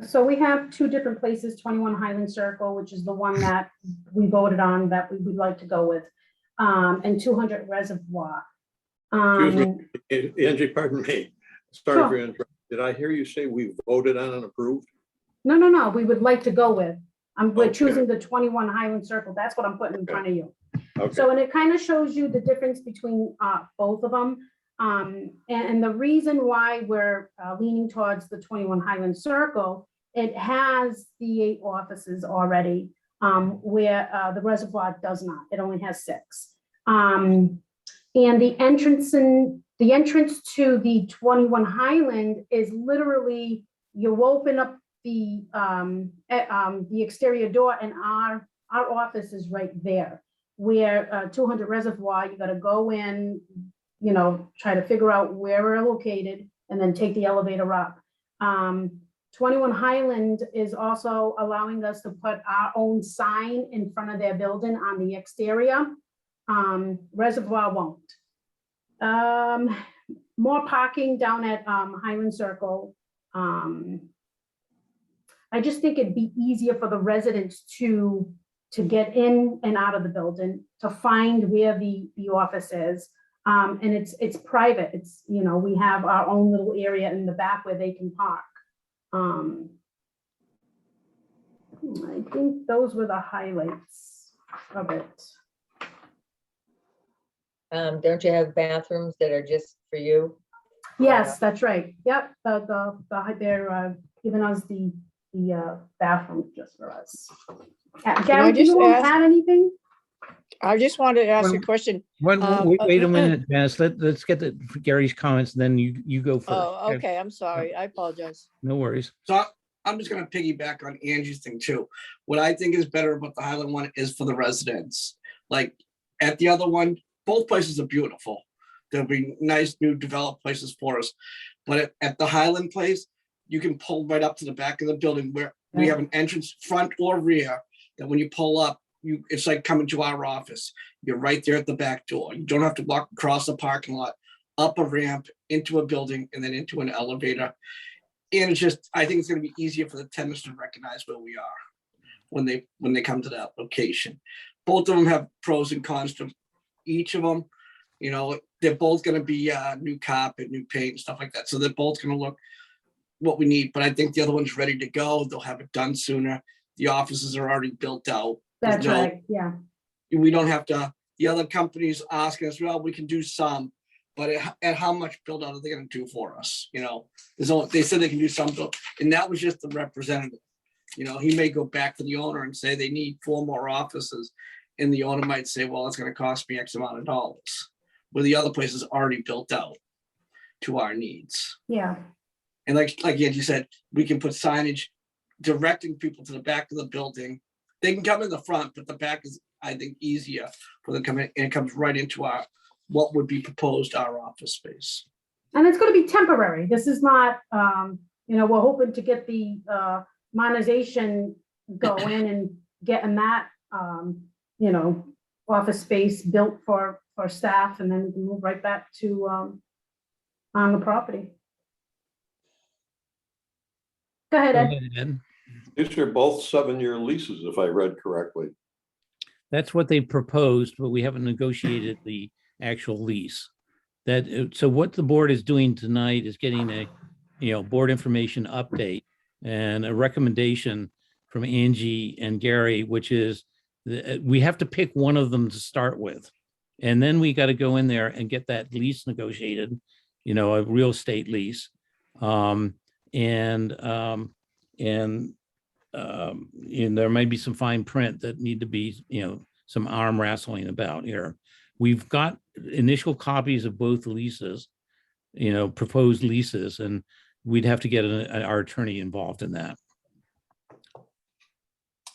Speaker 3: So we have two different places, 21 Highland Circle, which is the one that we voted on that we would like to go with, and 200 Reservoir.
Speaker 4: Excuse me, Angie, pardon me. Sorry
Speaker 3: Sure.
Speaker 4: for interrupting. Did I hear you say we voted on and approved?
Speaker 3: No, we would like to go with. We're
Speaker 4: Okay.
Speaker 3: choosing the 21 Highland Circle. That's what I'm putting in front of you.
Speaker 4: Okay.
Speaker 3: So, and it kind of shows you the difference between both of them. And the reason why we're leaning towards the 21 Highland Circle, it has the 8 offices already, where the Reservoir does not. It only has 6. And the entrance to the 21 Highland is literally, you open up the exterior door and our office is right there. Where 200 Reservoir, you got to go in, you know, try to figure out where we're located and then take the elevator up. 21 Highland is also allowing us to put our own sign in front of their building on the exterior. Reservoir won't. More parking down at Highland Circle. I just think it'd be easier for the residents to get in and out of the building, to find where the office is. And it's private. It's, you know, we have our own little area in the back where they can park. I think those were the highlights of it.
Speaker 8: don't you have bathrooms that are just for you?
Speaker 3: Yes, that's right. Yep, they're giving us the bathroom just for us. Gary, do
Speaker 9: just
Speaker 3: you want to
Speaker 9: ask-
Speaker 3: add anything?
Speaker 9: I just wanted to ask a
Speaker 1: Well,
Speaker 9: question.
Speaker 1: Wait
Speaker 9: Um,
Speaker 1: a minute, Janice, let's get Gary's comments, and then you go first.
Speaker 9: Oh, okay, I'm sorry. I apologize.
Speaker 1: No worries.
Speaker 11: So I'm just gonna piggyback on Angie's thing too. What I think is better about the Highland one is for the residents. Like at the other one, both places are beautiful. There'll be nice new developed places for us. But at the Highland place, you can pull right up to the back of the building where we have an entrance, front or rear, that when you pull up, it's like coming to our office. You're right there at the back door. You don't have to walk across the parking lot, up a ramp, into a building, and then into an elevator. And it's just, I think it's gonna be easier for the tenants to recognize where we are when they come to that location. Both of them have pros and cons to each of them. You know, they're both gonna be new carpet, new paint, and stuff like that. So they're both gonna look what we need, but I think the other one's ready to go. They'll have it done sooner. The offices are already built out.
Speaker 3: That's
Speaker 11: No,
Speaker 3: right, yeah.
Speaker 11: we don't have to, the other companies asking us, well, we can do some, but at how much build out are they gonna do for us? You know, they said they can do some, and that was just the representative. You know, he may go back to the owner and say they need 4 more offices. And the owner might say, well, it's gonna cost me X amount of dollars. Where the other place is already built out to our needs.
Speaker 3: Yeah,
Speaker 11: And like Angie said, we can put signage directing people to the back of the building. They can come in the front, but the back is, I think, easier for them to come in, and it comes right into what would be proposed our office space.
Speaker 3: and it's gonna be temporary. This is not, you know, we're hoping to get the modernization going and getting that, you know, office space built for staff, and then we can move right back to on the property. Go ahead,
Speaker 1: Go
Speaker 3: Ed.
Speaker 1: ahead, Ed.
Speaker 4: These are both 7-year leases, if I read correctly.
Speaker 1: That's what they proposed, but we haven't negotiated the actual lease. So what the board is doing tonight is getting a, board information update and a recommendation from Angie and Gary, which is we have to pick one of them to start with. And then we got to go in there and get that lease negotiated, a real estate lease. And there may be some fine print that need to be, some arm wrestling about here. We've got initial copies of both leases, proposed leases, and we'd have to get our attorney involved in that.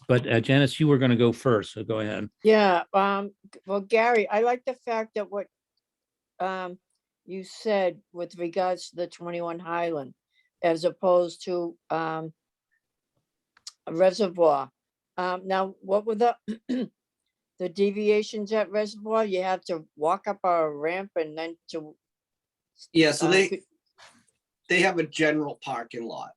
Speaker 1: But Janice, you were going to go first, so go ahead.
Speaker 9: Yeah, well, Gary, I like the fact that what you said with regards to the 21 Highland, as opposed to a Reservoir. Now, what were the the deviations at Reservoir? You have to walk up a ramp and then to.
Speaker 11: Yeah, so
Speaker 9: could-
Speaker 11: they have a general parking lot.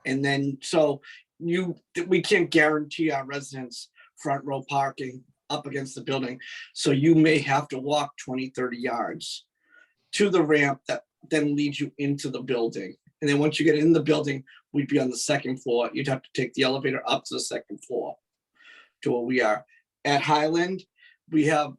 Speaker 11: And then, so we can't guarantee our residents front row parking up against the building. So you may have to walk 20, 30 yards to the ramp that then leads you into the building. And then once you get in the building, we'd be on the second floor. You'd have to take the elevator up to the second floor to where we are. At Highland, we have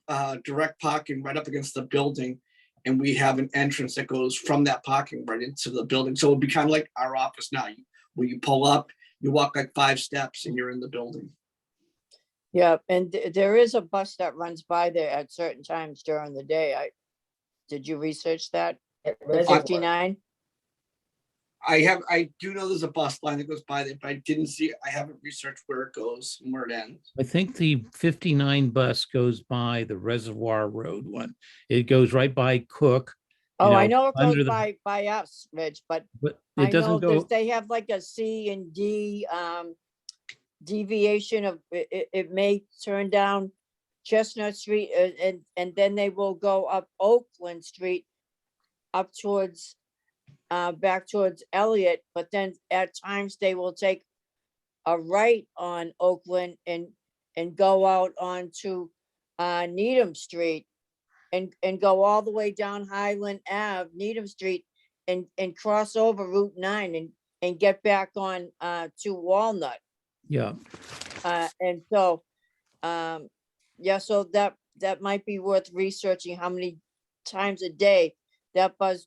Speaker 11: direct parking right up against the building. And we have an entrance that goes from that parking right into the building. So it'd be kind of like our office now, where you pull up, you walk like 5 steps and you're in the building.
Speaker 9: Yeah, and there is a bus that runs by there at certain times during the day. Did you research that?
Speaker 8: At
Speaker 9: The
Speaker 8: Reservoir.
Speaker 9: 59?
Speaker 11: I do know there's a bus line that goes by there, but I didn't see, I haven't researched where it goes and where it ends.
Speaker 1: I think the 59 bus goes by the Reservoir Road one. It goes right by Cook.
Speaker 9: Oh, I know it
Speaker 1: under
Speaker 9: goes
Speaker 1: the-
Speaker 9: by us, Rich, but
Speaker 1: But
Speaker 9: I
Speaker 1: it
Speaker 9: know
Speaker 1: doesn't go,
Speaker 9: they have like a C and D deviation of, it may turn down Chestnut Street and then they will go up Oakland Street up towards, back towards Elliott, but then at times they will take a right on Oakland and go out onto Needham Street and go all the way down Highland Ave, Needham Street, and cross over Route 9 and get back on to Walnut.
Speaker 1: yeah.
Speaker 9: And so, yeah, so that might be worth researching how many times a day that bus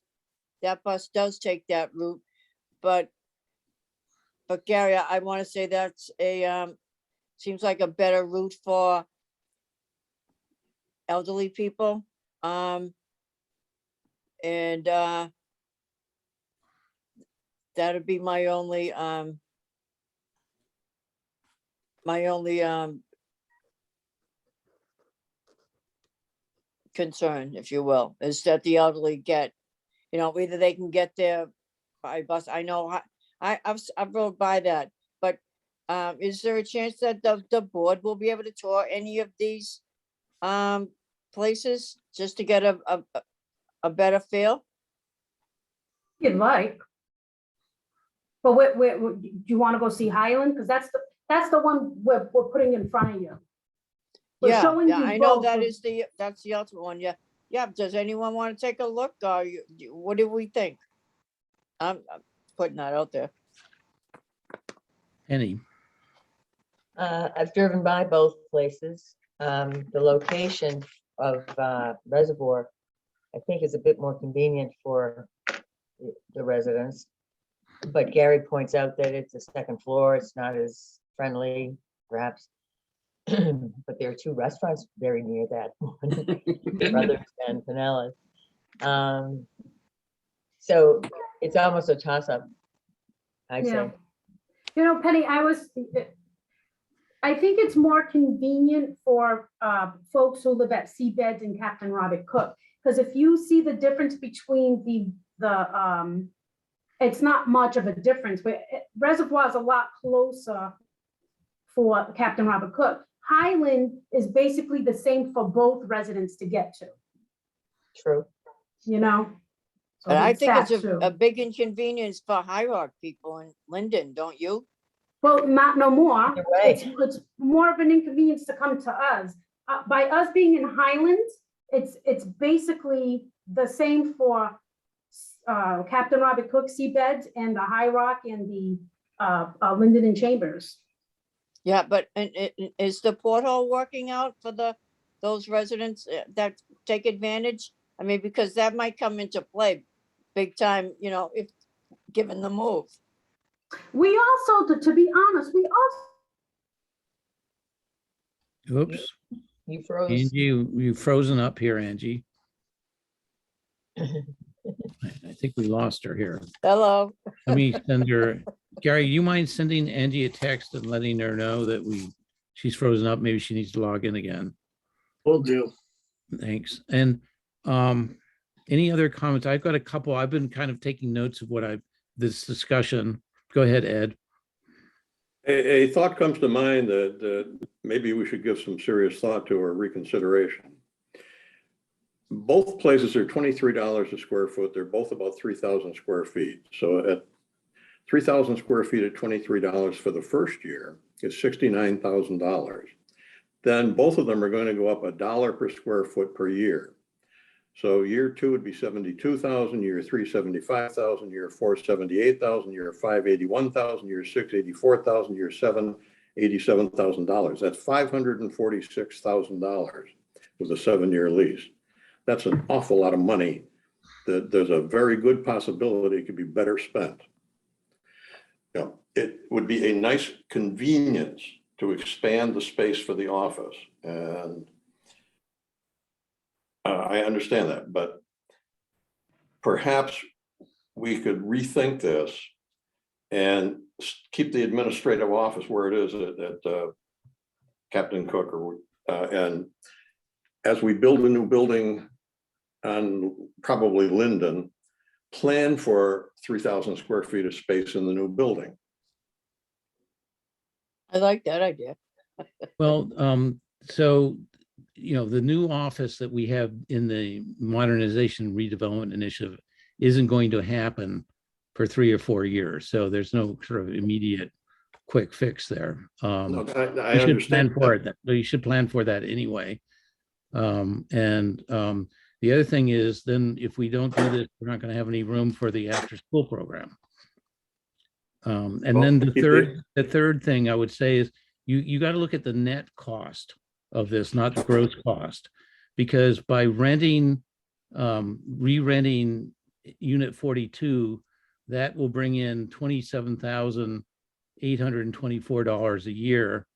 Speaker 9: does take that route. But Gary, I want to say that's seems like a better route for elderly people. And that'd be my only concern, if you will, is that the elderly get, either they can get there by bus. I know I've rode by that, but is there a chance that the board will be able to tour any of these places just to get a better feel?
Speaker 3: You'd like. But do you want to go see Highland? Because that's the one we're putting in front of you. We're
Speaker 9: Yeah,
Speaker 3: showing
Speaker 9: yeah,
Speaker 3: you
Speaker 9: I know
Speaker 3: both
Speaker 9: that
Speaker 3: of-
Speaker 9: is that's the ultimate one. Yeah, yeah. Does anyone want to take a look? Or what do we think? I'm putting that out there.
Speaker 1: Penny.
Speaker 8: I've driven by both places. The location of Reservoir, I think, is a bit more convenient for the residents. But Gary points out that it's a second floor. It's not as friendly, perhaps. But there are 2 restaurants very near that one, Brothers and Pinellas. So it's almost a toss-up, I'd
Speaker 3: Yeah.
Speaker 8: say.
Speaker 3: Penny, I think it's more convenient for folks who live at Seabeds and Captain Robert Cook. Because if you see the difference between the it's not much of a difference, but Reservoir is a lot closer for Captain Robert Cook. Highland is basically the same for both residents to get to,
Speaker 8: True.
Speaker 3: So
Speaker 9: And I
Speaker 3: it's
Speaker 9: think
Speaker 3: that
Speaker 9: it's
Speaker 3: too.
Speaker 9: a big inconvenience for High Rock people in Linden, don't you?
Speaker 3: Well, not no more.
Speaker 8: You're right.
Speaker 3: It's more of an inconvenience to come to us. By us being in Highlands, it's basically the same for Captain Robert Cook, Seabeds, and the High Rock and the Linden and Chambers.
Speaker 9: Yeah, but is the porthole working out for those residents that take advantage? I mean, because that might come into play big time, if given the move.
Speaker 3: We also, to be honest, we also,
Speaker 1: Oops,
Speaker 8: You froze.
Speaker 1: Angie, you've frozen up here, Angie. I think we lost her here.
Speaker 9: Hello.
Speaker 1: Let me send her, Gary, you mind sending Angie a text and letting her know that she's frozen up? Maybe she needs to log in again.
Speaker 11: Will do.
Speaker 1: Thanks. And any other comments? I've got a couple. I've been kind of taking notes of this discussion. Go ahead, Ed.
Speaker 4: A thought comes to mind that maybe we should give some serious thought to or reconsideration. Both places are $23 a square foot. They're both about 3,000 square feet. So at 3,000 square feet at $23 for the first year is $69,000. Then both of them are going to go up $1 per square foot per year. So year 2 would be 72,000, year 3, 75,000, year 4, 78,000, year 5, 81,000, year 6, 84,000, year 7, $87,000. That's $546,000 with a 7-year lease. That's an awful lot of money that there's a very good possibility it could be better spent. You know, it would be a nice convenience to expand the space for the office. And I understand that, but perhaps we could rethink this and keep the administrative office where it is at Captain Cook, and as we build a new building on probably Linden, plan for 3,000 square feet of space in the new building.
Speaker 9: I like that idea.
Speaker 1: Well, so, the new office that we have in the modernization redevelopment initiative isn't going to happen for 3 or 4 years. So there's no sort of immediate quick fix there.
Speaker 4: Look, I
Speaker 1: You should
Speaker 4: understand
Speaker 1: plan for it. You should plan for that anyway. The other thing is, then if we don't do this, we're not going to have any room for the after-school program. And then the third thing I would say is you got to look at the net cost of this, not the gross cost, because by re-renting unit 42, that will bring in $27,824 a year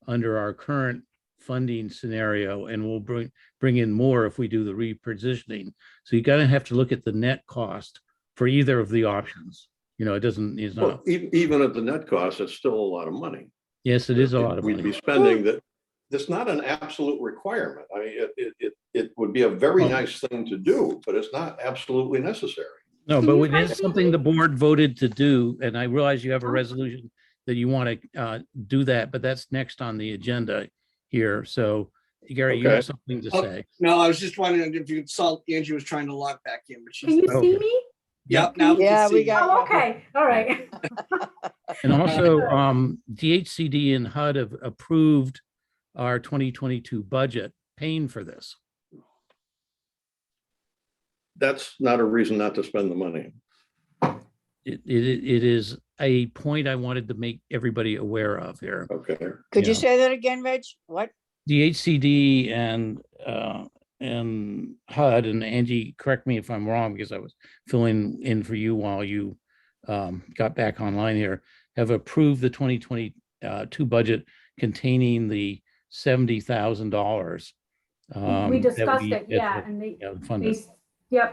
Speaker 1: under our current funding scenario, and we'll bring in more if we do the repositioning. So you got to have to look at the net cost for either of the options. It's not.
Speaker 4: Well, even at the net cost, it's still a lot of money.
Speaker 1: Yes, it is a lot of
Speaker 4: We'd
Speaker 1: money.
Speaker 4: be spending that. That's not an absolute requirement. I mean, it would be a very nice thing to do, but it's not absolutely necessary.
Speaker 1: No,
Speaker 3: Can
Speaker 1: but
Speaker 3: you
Speaker 1: it
Speaker 3: guys
Speaker 1: is
Speaker 3: see
Speaker 1: something
Speaker 3: me?
Speaker 1: the board voted to do, and I realize you have a resolution that you want to do that, but that's next on the agenda here. So Gary, you
Speaker 4: Okay.
Speaker 1: have something to
Speaker 11: Oh,
Speaker 1: say.
Speaker 11: No, I was just wondering if you saw Angie was trying to log back in, but
Speaker 3: can
Speaker 11: she's,
Speaker 3: you
Speaker 1: Okay.
Speaker 3: see me?
Speaker 11: yep, now we
Speaker 9: Yeah,
Speaker 11: can
Speaker 9: we
Speaker 11: see.
Speaker 9: got-
Speaker 3: Oh, okay, all right.
Speaker 1: And also, DHCD and HUD have approved our 2022 budget paying for this.
Speaker 4: That's not a reason not to spend the money.
Speaker 1: It is a point I wanted to make everybody aware of here.
Speaker 4: Okay.
Speaker 9: Could you
Speaker 1: Yeah.
Speaker 9: say that again, Reg? What?
Speaker 1: DHCD and HUD, and Angie, correct me if I'm wrong, because I was filling in for you while you got back online here, have approved the 2022 budget containing the $70,000.
Speaker 3: We discussed it, yeah, and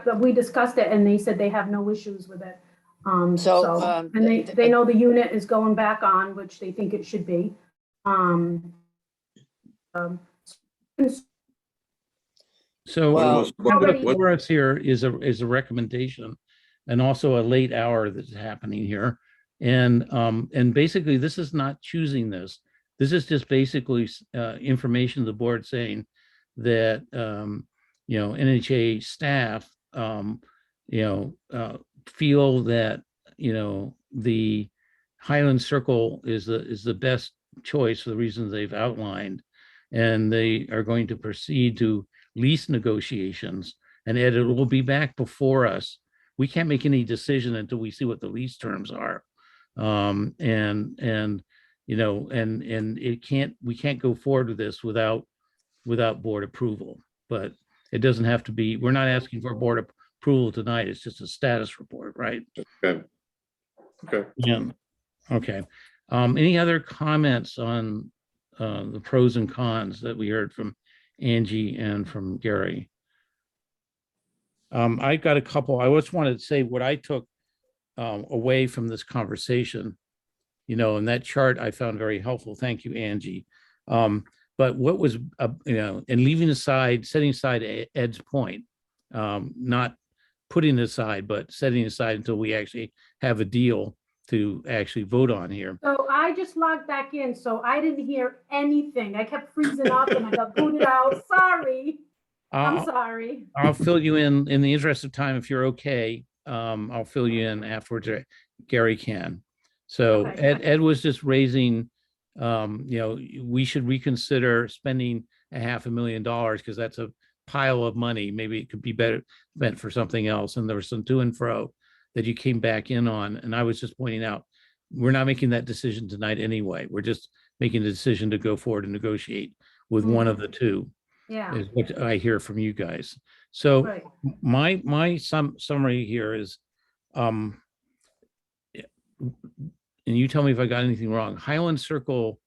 Speaker 3: but we discussed it and they said they have no issues with it. And they know the unit is going back on, which they think it should be.
Speaker 1: So
Speaker 9: Well,
Speaker 1: for us here is a recommendation and also a late hour that's happening here. And basically this is not choosing this. This is just basically information to the board saying that, NHA staff, feel that, the Highland Circle is the best choice for the reasons they've outlined. And they are going to proceed to lease negotiations, and Ed, it will be back before us. We can't make any decision until we see what the lease terms are. We can't go forward with this without board approval, but it doesn't have to be, we're not asking for board approval tonight. It's just a status report, right?
Speaker 4: Okay. Okay.
Speaker 1: Yeah, okay. Any other comments on the pros and cons that we heard from Angie and from Gary? I've got a couple. I just wanted to say what I took away from this conversation, and that chart I found very helpful. Thank you, Angie. But what was, and setting aside Ed's point, not putting it aside, but setting it aside until we actually have a deal to actually vote on here.
Speaker 3: So I just logged back in, so I didn't hear anything. I kept freezing up and I got booted out. Sorry. I'm sorry.
Speaker 1: I'll fill you in the interest of time, if you're okay. I'll fill you in afterwards. Gary can. So
Speaker 3: Okay.
Speaker 1: Ed was just raising, we should reconsider spending $500,000 because that's a pile of money. Maybe it could be better spent for something else. And there was some to and fro that you came back in on. And I was just pointing out, we're not making that decision tonight anyway. We're just making the decision to go forward and negotiate with one of the two.
Speaker 3: Yeah,
Speaker 1: Is what I hear from you guys. So
Speaker 3: right.
Speaker 1: my summary here is, and you tell me if I got anything wrong. Highland Circle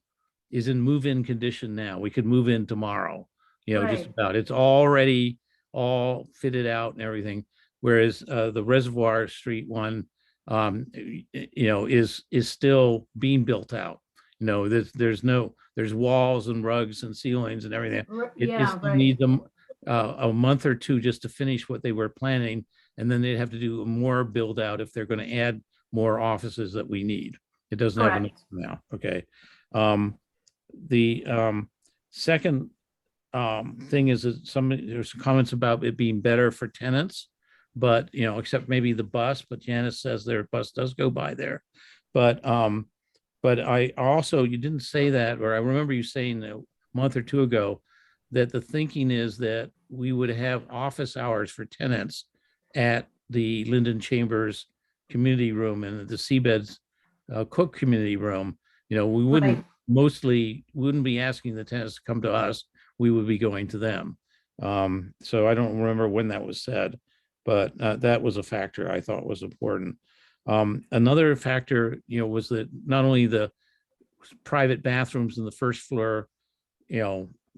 Speaker 1: is in move-in condition now. We could move in tomorrow, just
Speaker 3: Right.
Speaker 1: about. It's already all fitted out and everything. Whereas the Reservoir Street one, is still being built out. There's walls and rugs and ceilings and everything. It
Speaker 3: Yeah,
Speaker 1: still
Speaker 3: right.
Speaker 1: needs a month or two just to finish what they were planning. And then they'd have to do more build out if they're going to add more offices that we need. It doesn't have enough
Speaker 3: Correct.
Speaker 1: now. Okay. The second thing is that there's comments about it being better for tenants, but except maybe the bus, but Janice says their bus does go by there. But I also, you didn't say that, or I remember you saying a month or two ago that the thinking is that we would have office hours for tenants at the Linden Chambers community room and the Seabeds Cook community room. We wouldn't wouldn't be asking the tenants to come to us. We would be going to them. So I don't remember when that was said, but that was a factor I thought was important. Another factor, was that not only the private bathrooms in the first floor,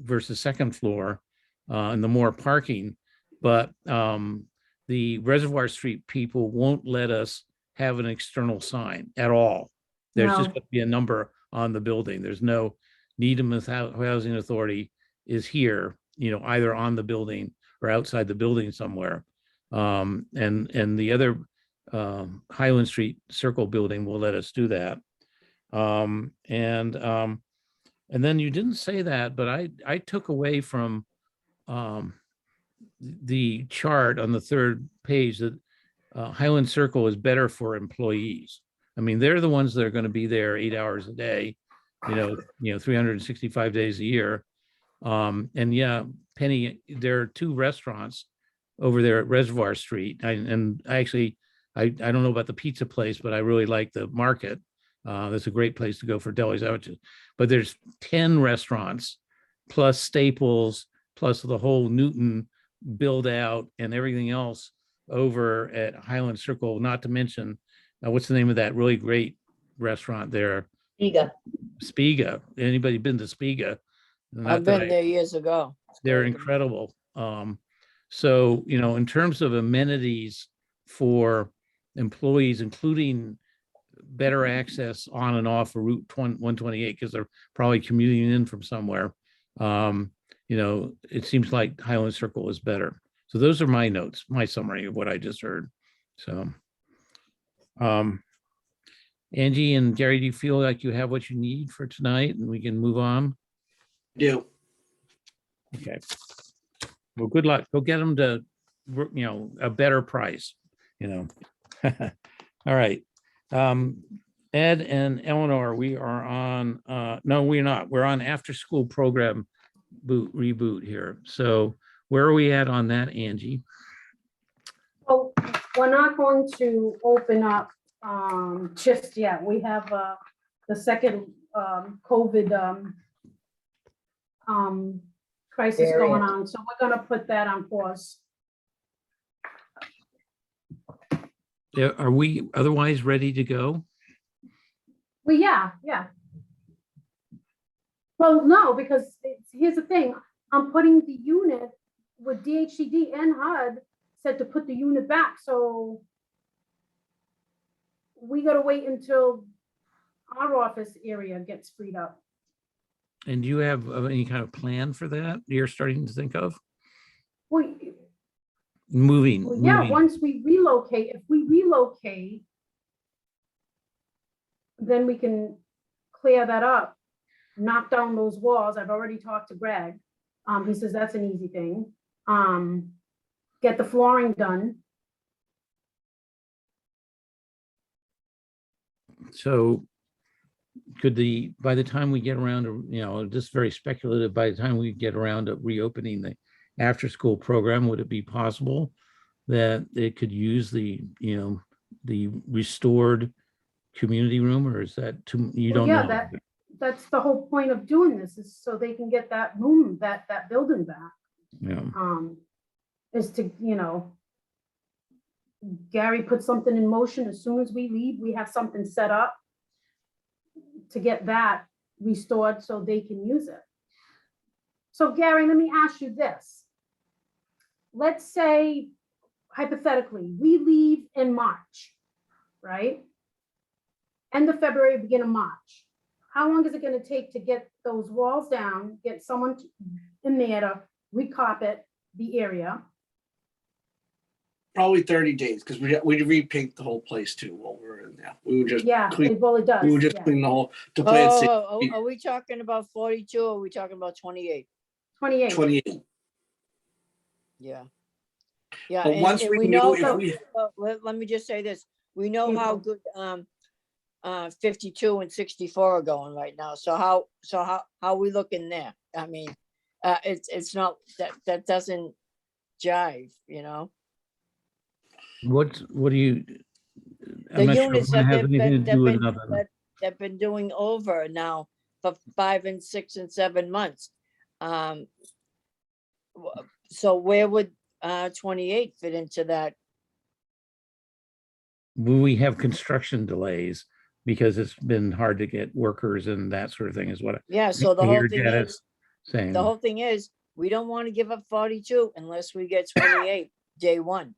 Speaker 1: versus second floor, and the more parking, but the Reservoir Street people won't let us have an external sign at all. There's just
Speaker 3: No.
Speaker 1: going to be a number on the building. There's no Needham Housing Authority is here, either on the building or outside the building somewhere. And the other Highland Street Circle building will let us do that. And then you didn't say that, but I took away from the chart on the third page that Highland Circle is better for employees. I mean, they're the ones that are going to be there 8 hours a day, 365 days a year. And yeah, Penny, there are 2 restaurants over there at Reservoir Street. I don't know about the pizza place, but I really like the market. That's a great place to go for deli sandwiches. But there's 10 restaurants plus Staples, plus the whole Newton build out and everything else over at Highland Circle, not to mention, what's the name of that really great restaurant there? Spiga. Anybody been to Spiga?
Speaker 9: I've been there years ago.
Speaker 1: They're incredible. So, in terms of amenities for employees, including better access on and off of Route 128, because they're probably commuting in from somewhere, it seems like Highland Circle is better. So those are my notes, my summary of what I just heard. So, Angie and Gary, do you feel like you have what you need for tonight and we can move on?
Speaker 11: Do.
Speaker 1: Okay. Well, good luck. Go get them to, a better price, All right. Ed and Eleanor, we are on, no, we're not. We're on after school program reboot here. So where are we at on that, Angie?
Speaker 3: Oh, we're not going to open up just yet. We have the second COVID crisis going on, so we're gonna put that on pause.
Speaker 1: Are we otherwise ready to go?
Speaker 3: Well, yeah. Well, no, because here's the thing, I'm putting the unit with DHCD and HUD said to put the unit back, so we gotta wait until our office area gets freed up.
Speaker 1: And do you have any kind of plan for that you're starting to think of?
Speaker 3: Well,
Speaker 1: Moving,
Speaker 3: yeah,
Speaker 1: moving.
Speaker 3: once we relocate, if we relocate, then we can clear that up, knock down those walls. I've already talked to Greg. He says that's an easy thing. Get the flooring done.
Speaker 1: So could by the time we get around to, just very speculative, by the time we get around to reopening the after-school program, would it be possible that it could use the restored community room, or is that too, you
Speaker 3: Well,
Speaker 1: don't
Speaker 3: yeah,
Speaker 1: know?
Speaker 3: that's the whole point of doing this, is so they can get that room, that building back.
Speaker 1: Yeah.
Speaker 3: Is to, Gary put something in motion. As soon as we leave, we have something set up to get that restored so they can use it. So Gary, let me ask you this. Let's say, hypothetically, we leave in March, right? End of February, beginning of March. How long is it going to take to get those walls down, get someone in there to recarpet the area?
Speaker 11: Probably 30 days, because we repaint the whole place too while we're in there. We would just
Speaker 3: Yeah,
Speaker 11: clean,
Speaker 3: well, it does.
Speaker 11: we would just
Speaker 3: yeah.
Speaker 11: clean the whole, to play it safe.
Speaker 9: Are we talking about 42 or are we talking about 28?
Speaker 3: 28.
Speaker 11: 28.
Speaker 9: Yeah. Yeah,
Speaker 11: But once we
Speaker 9: know,
Speaker 11: knew if we,
Speaker 9: let me just say this. We know how
Speaker 3: April.
Speaker 9: good 52 and 64 are going right now. So how are we looking there? I mean, it's not that doesn't jive,
Speaker 1: What do you?
Speaker 9: The
Speaker 1: I'm not sure
Speaker 9: units
Speaker 1: one
Speaker 9: that
Speaker 1: has anything to do with another.
Speaker 9: they've been doing over now for 5 and 6 and 7 months. So where would 28 fit into that?
Speaker 1: We have construction delays because it's been hard to get workers and that sort of thing is what.
Speaker 9: Yeah, so the
Speaker 1: I
Speaker 9: whole
Speaker 1: hear
Speaker 9: thing
Speaker 1: Janice
Speaker 9: is,
Speaker 1: saying.
Speaker 9: the whole thing is, we don't want to give up 42 unless we get 28 day one.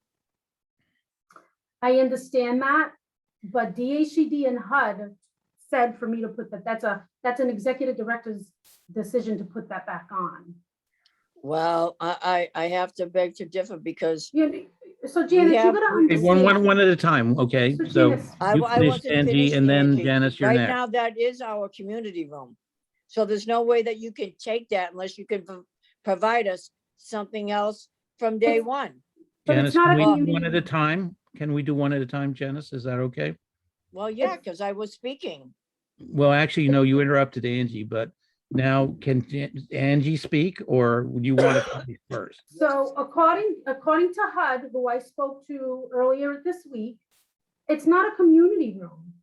Speaker 3: I understand that, but DHCD and HUD said for me to put that's an executive director's decision to put that back on.
Speaker 9: Well, I have to beg to differ because
Speaker 3: So Janice, you
Speaker 9: have-
Speaker 3: gotta
Speaker 1: Okay,
Speaker 3: understand.
Speaker 1: one at a time, okay?
Speaker 3: So
Speaker 1: So
Speaker 3: Janice-
Speaker 9: I
Speaker 1: you finish,
Speaker 9: wasn't
Speaker 1: Angie,
Speaker 9: finished,
Speaker 1: and then
Speaker 9: Angie.
Speaker 1: Janice, you're
Speaker 9: Right
Speaker 1: next.
Speaker 9: now, that is our community room. So there's no way that you can take that unless you can provide us something else from day
Speaker 3: It's-
Speaker 9: one.
Speaker 3: But
Speaker 1: Janice,
Speaker 3: it's not
Speaker 1: can
Speaker 3: a
Speaker 1: we do
Speaker 3: community.
Speaker 1: one at a time? Can we do one at a time, Janice? Is that okay?
Speaker 9: Well, yeah, because I was speaking.
Speaker 1: Well, actually, no, you interrupted Angie, but now can Angie speak, or would you want to speak first?
Speaker 3: So according to HUD, who I spoke to earlier this week, it's not a community room.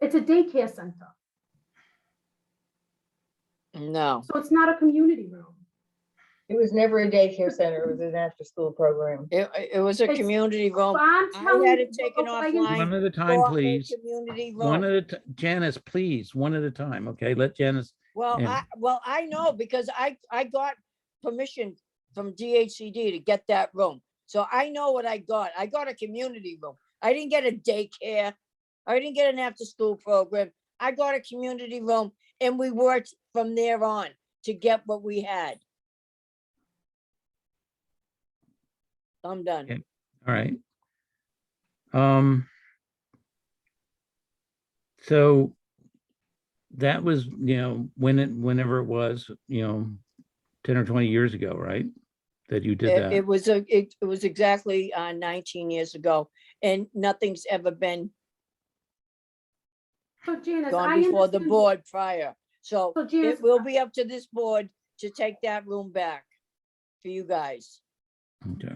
Speaker 3: It's a daycare center.
Speaker 9: No,
Speaker 3: So it's not a community room.
Speaker 8: It was never a daycare center, it was an after-school program.
Speaker 9: it was a
Speaker 3: It's-
Speaker 9: community room.
Speaker 3: But I'm
Speaker 9: I
Speaker 3: telling
Speaker 9: had
Speaker 3: you,
Speaker 9: it taken
Speaker 3: I
Speaker 9: offline.
Speaker 1: One at a time,
Speaker 9: for a
Speaker 1: please.
Speaker 9: Community
Speaker 1: One
Speaker 9: room.
Speaker 1: at a Janice, please, one at a time, okay? Let Janice.
Speaker 9: Well,
Speaker 1: Yeah.
Speaker 9: I know because I got permission from DHCD to get that room. So I know what I got. I got a community room. I didn't get a daycare. I didn't get an after-school program. I got a community room and we worked from there on to get what we had. I'm done.
Speaker 1: Okay. All right. So that was, whenever it was, 10 or 20 years ago, right? That you did that.
Speaker 9: It was exactly 19 years ago and nothing's ever been
Speaker 3: So Janice,
Speaker 9: gone
Speaker 3: I
Speaker 9: before the
Speaker 3: understand.
Speaker 9: board prior. So
Speaker 3: So Janice,
Speaker 9: it will be up to this board to take that room back for you guys.
Speaker 1: Okay.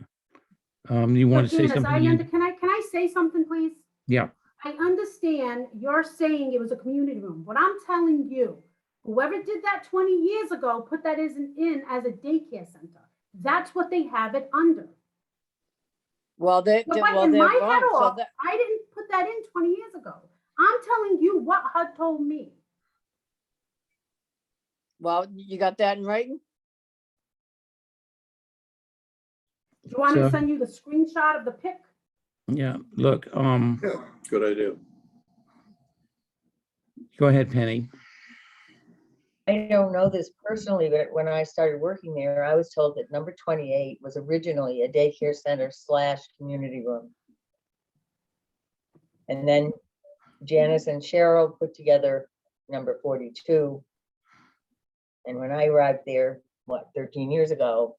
Speaker 1: You want to
Speaker 3: so
Speaker 1: say
Speaker 3: Janice,
Speaker 1: something?
Speaker 3: can I say something, please?
Speaker 1: Yeah,
Speaker 3: I understand you're saying it was a community room. What I'm telling you, whoever did that 20 years ago, put that in as a daycare center. That's what they have it under.
Speaker 9: Well,
Speaker 3: But
Speaker 9: well,
Speaker 3: in
Speaker 9: they're
Speaker 3: my head
Speaker 9: wrong. So
Speaker 3: off,
Speaker 9: that,
Speaker 3: I didn't put that in 20 years ago. I'm telling you what HUD told me.
Speaker 9: Well, you got that in writing?
Speaker 3: Do you want me to
Speaker 1: So-
Speaker 3: send you the screenshot of the pic?
Speaker 1: Yeah, look,
Speaker 4: Yeah, good idea.
Speaker 1: go ahead, Penny.
Speaker 8: I don't know this personally, but when I started working there, I was told that number 28 was originally a daycare center / community room. And then Janice and Cheryl put together number 42. And when I arrived there, 13 years ago,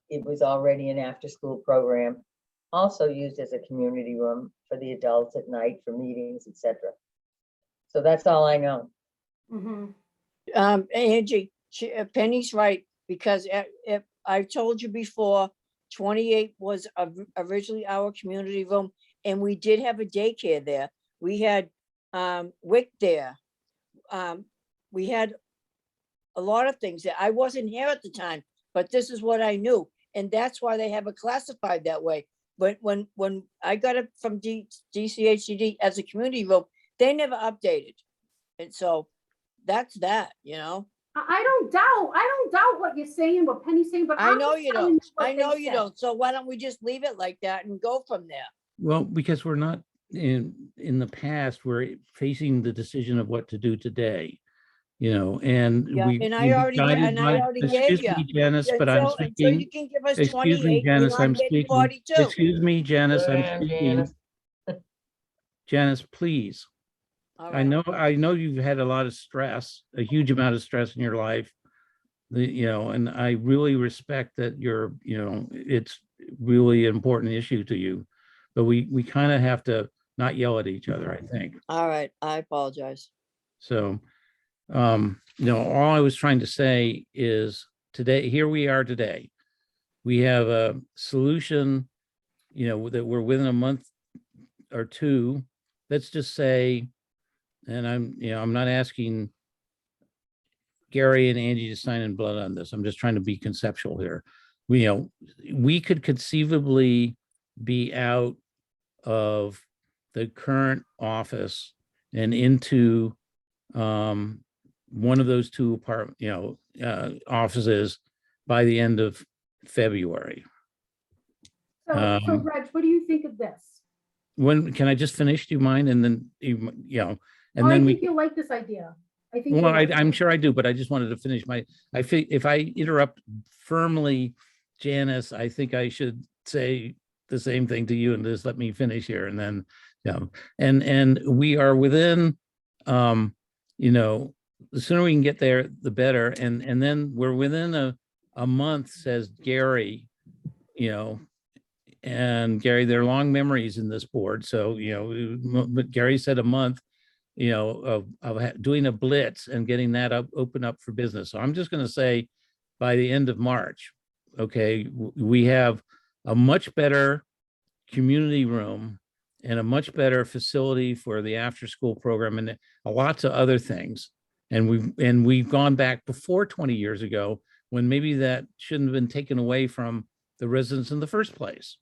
Speaker 8: it was already an after-school program, also used as a community room for the adults at night for meetings, etc. So that's all I know.
Speaker 3: Mhm.
Speaker 9: Angie, Penny's right, because if I told you before, 28 was originally our community room, and we did have a daycare there. We had WIC there. We had a lot of things there. I wasn't here at the time, but this is what I knew, and that's why they have it classified that way. But when I got it from DCHCD as a community room, they never updated, and so that's that, you know.
Speaker 3: I don't doubt what you're saying, what Penny's saying, but
Speaker 9: I
Speaker 3: I'm
Speaker 9: know
Speaker 3: just
Speaker 9: you
Speaker 3: telling
Speaker 9: don't.
Speaker 3: what
Speaker 9: I know
Speaker 3: they
Speaker 9: you
Speaker 3: said.
Speaker 9: don't. So why don't we just leave it like that and go from there?
Speaker 1: Well, because we're not in the past, we're facing the decision of what to do today, you know, and
Speaker 9: Yeah,
Speaker 1: we.
Speaker 9: and I
Speaker 1: we
Speaker 9: already
Speaker 1: guided by-
Speaker 9: gave
Speaker 1: Excuse
Speaker 9: you.
Speaker 1: me, Janice, but I'm
Speaker 9: Until
Speaker 1: speaking.
Speaker 9: you can give us
Speaker 1: Excuse me,
Speaker 9: 28,
Speaker 1: Janice,
Speaker 9: and I'm
Speaker 1: I'm
Speaker 9: getting
Speaker 1: speaking.
Speaker 9: 42.
Speaker 1: Excuse me, Janice, I'm
Speaker 8: Damn,
Speaker 1: speaking.
Speaker 8: Janice.
Speaker 1: Janice, please.
Speaker 9: All
Speaker 1: I
Speaker 9: right.
Speaker 1: know you've had a lot of stress, a huge amount of stress in your life. You know, and I really respect that you're, you know, it's really an important issue to you. But we kind of have to not yell at each other, I think.
Speaker 9: All right. I apologize.
Speaker 1: So, you know, all I was trying to say is today, here we are today. We have a solution, you know, that we're within a month or two. Let's just say, and I'm not asking Gary and Angie to sign in blood on this. I'm just trying to be conceptual here. We could conceivably be out of the current office and into one of those two offices by the end of February.
Speaker 3: So Reg, what do you think of this?
Speaker 1: When can I just finish? Do you mind? And then and
Speaker 3: I
Speaker 1: then
Speaker 3: think you'll like this idea. I think.
Speaker 1: Well,
Speaker 3: you'll like
Speaker 1: I'm
Speaker 3: it.
Speaker 1: sure I do, but I just wanted to finish I think if I interrupt firmly, Janice, I think I should say the same thing to you and just let me finish here. And then, and we are within, the sooner we can get there, the better. And then we're within a month, says Gary, and Gary, there are long memories in this board. So, but Gary said a month, of doing a blitz and getting that open up for business. So I'm just going to say by the end of March, okay, we have a much better community room and a much better facility for the after school program and lots of other things. And we've gone back before 20 years ago when maybe that shouldn't have been taken away from the residents in the first place,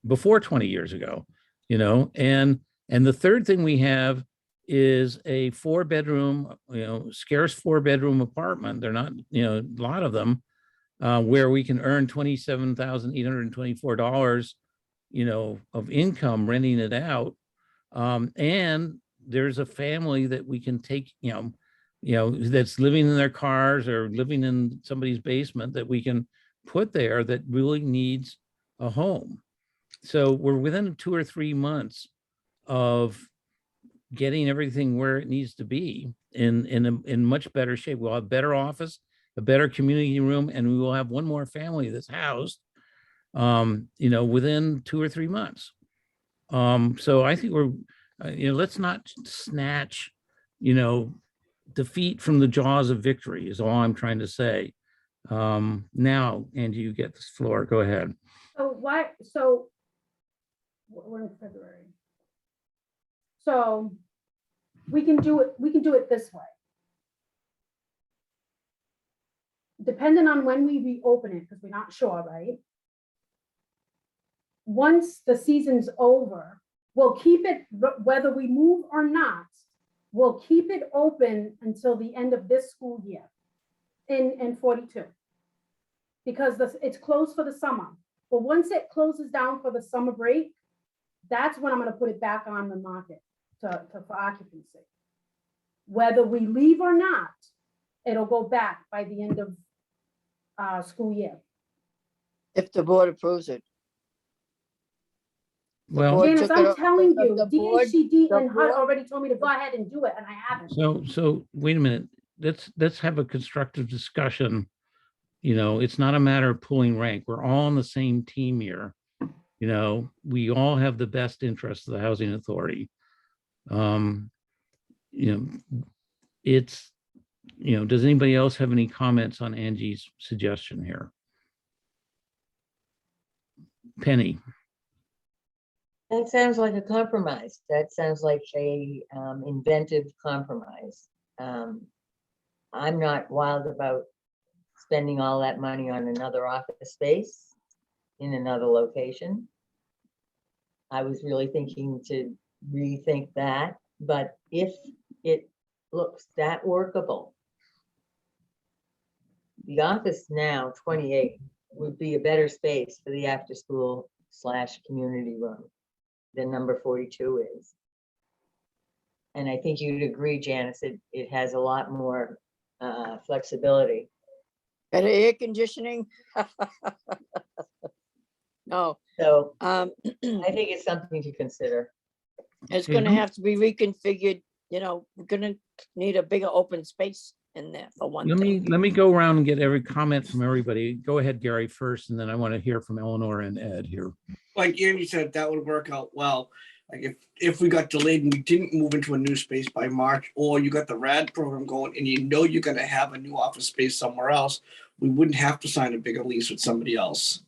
Speaker 1: before 20 years ago, and the third thing we have is a 4-bedroom, scarce 4-bedroom apartment. They're not, a lot of them, where we can earn $27,824, of income renting it out. And there's a family that we can take, that's living in their cars or living in somebody's basement that we can put there that really needs a home. So we're within 2 or 3 months of getting everything where it needs to be in much better shape. We'll have better office, a better community room, and we will have one more family that's housed, within 2 or 3 months. So I think we're, let's not snatch, defeat from the jaws of victory is all I'm trying to say. Now, Angie, you get the floor. Go ahead.
Speaker 3: So we're in February. So we can do it this way. Depending on when we reopen it, because we're not sure, right? Once the season's over, we'll keep it, whether we move or not, we'll keep it open until the end of this school year in 42. Because it's closed for the summer. But once it closes down for the summer break, that's when I'm gonna put it back on the market for occupancy. Whether we leave or not, it'll go back by the end of school year.
Speaker 9: If the board approves it.
Speaker 1: Well,
Speaker 9: board
Speaker 3: Janice,
Speaker 9: took it
Speaker 3: I'm
Speaker 9: o-
Speaker 3: telling
Speaker 9: the-
Speaker 3: you,
Speaker 9: the board-
Speaker 3: DHCD
Speaker 9: the
Speaker 3: and HUD
Speaker 9: board-
Speaker 3: already told me to go ahead and do it, and I haven't.
Speaker 1: so wait a minute. Let's have a constructive discussion. You know, it's not a matter of pulling rank. We're all on the same team here. You know, we all have the best interests of the housing authority. You know, it's, you know, does anybody else have any comments on Angie's suggestion here? Penny,
Speaker 8: That sounds like a compromise. That sounds like a inventive compromise. I'm not wild about spending all that money on another office space in another location. I was really thinking to rethink that, but if it looks that workable, the office now, 28, would be a better space for the after-school / community room than number 42 is. And I think you'd agree, Janice, it has a lot more flexibility.
Speaker 9: Better air conditioning? No,
Speaker 8: So
Speaker 9: I
Speaker 8: I think it's something to consider.
Speaker 9: it's
Speaker 1: Hey,
Speaker 9: gonna
Speaker 1: let me-
Speaker 9: have to be reconfigured, you know, we're gonna need a bigger open space in there for one thing.
Speaker 1: let me go around and get every comment from everybody. Go ahead, Gary, first, and then I want to hear from Eleanor and Ed here.
Speaker 11: Like Andy said, that would work out well. Like if we got delayed and we didn't move into a new space by March, or you got the RAD program going and you know you're gonna have a new office space somewhere else, we wouldn't have to sign a bigger lease with somebody else.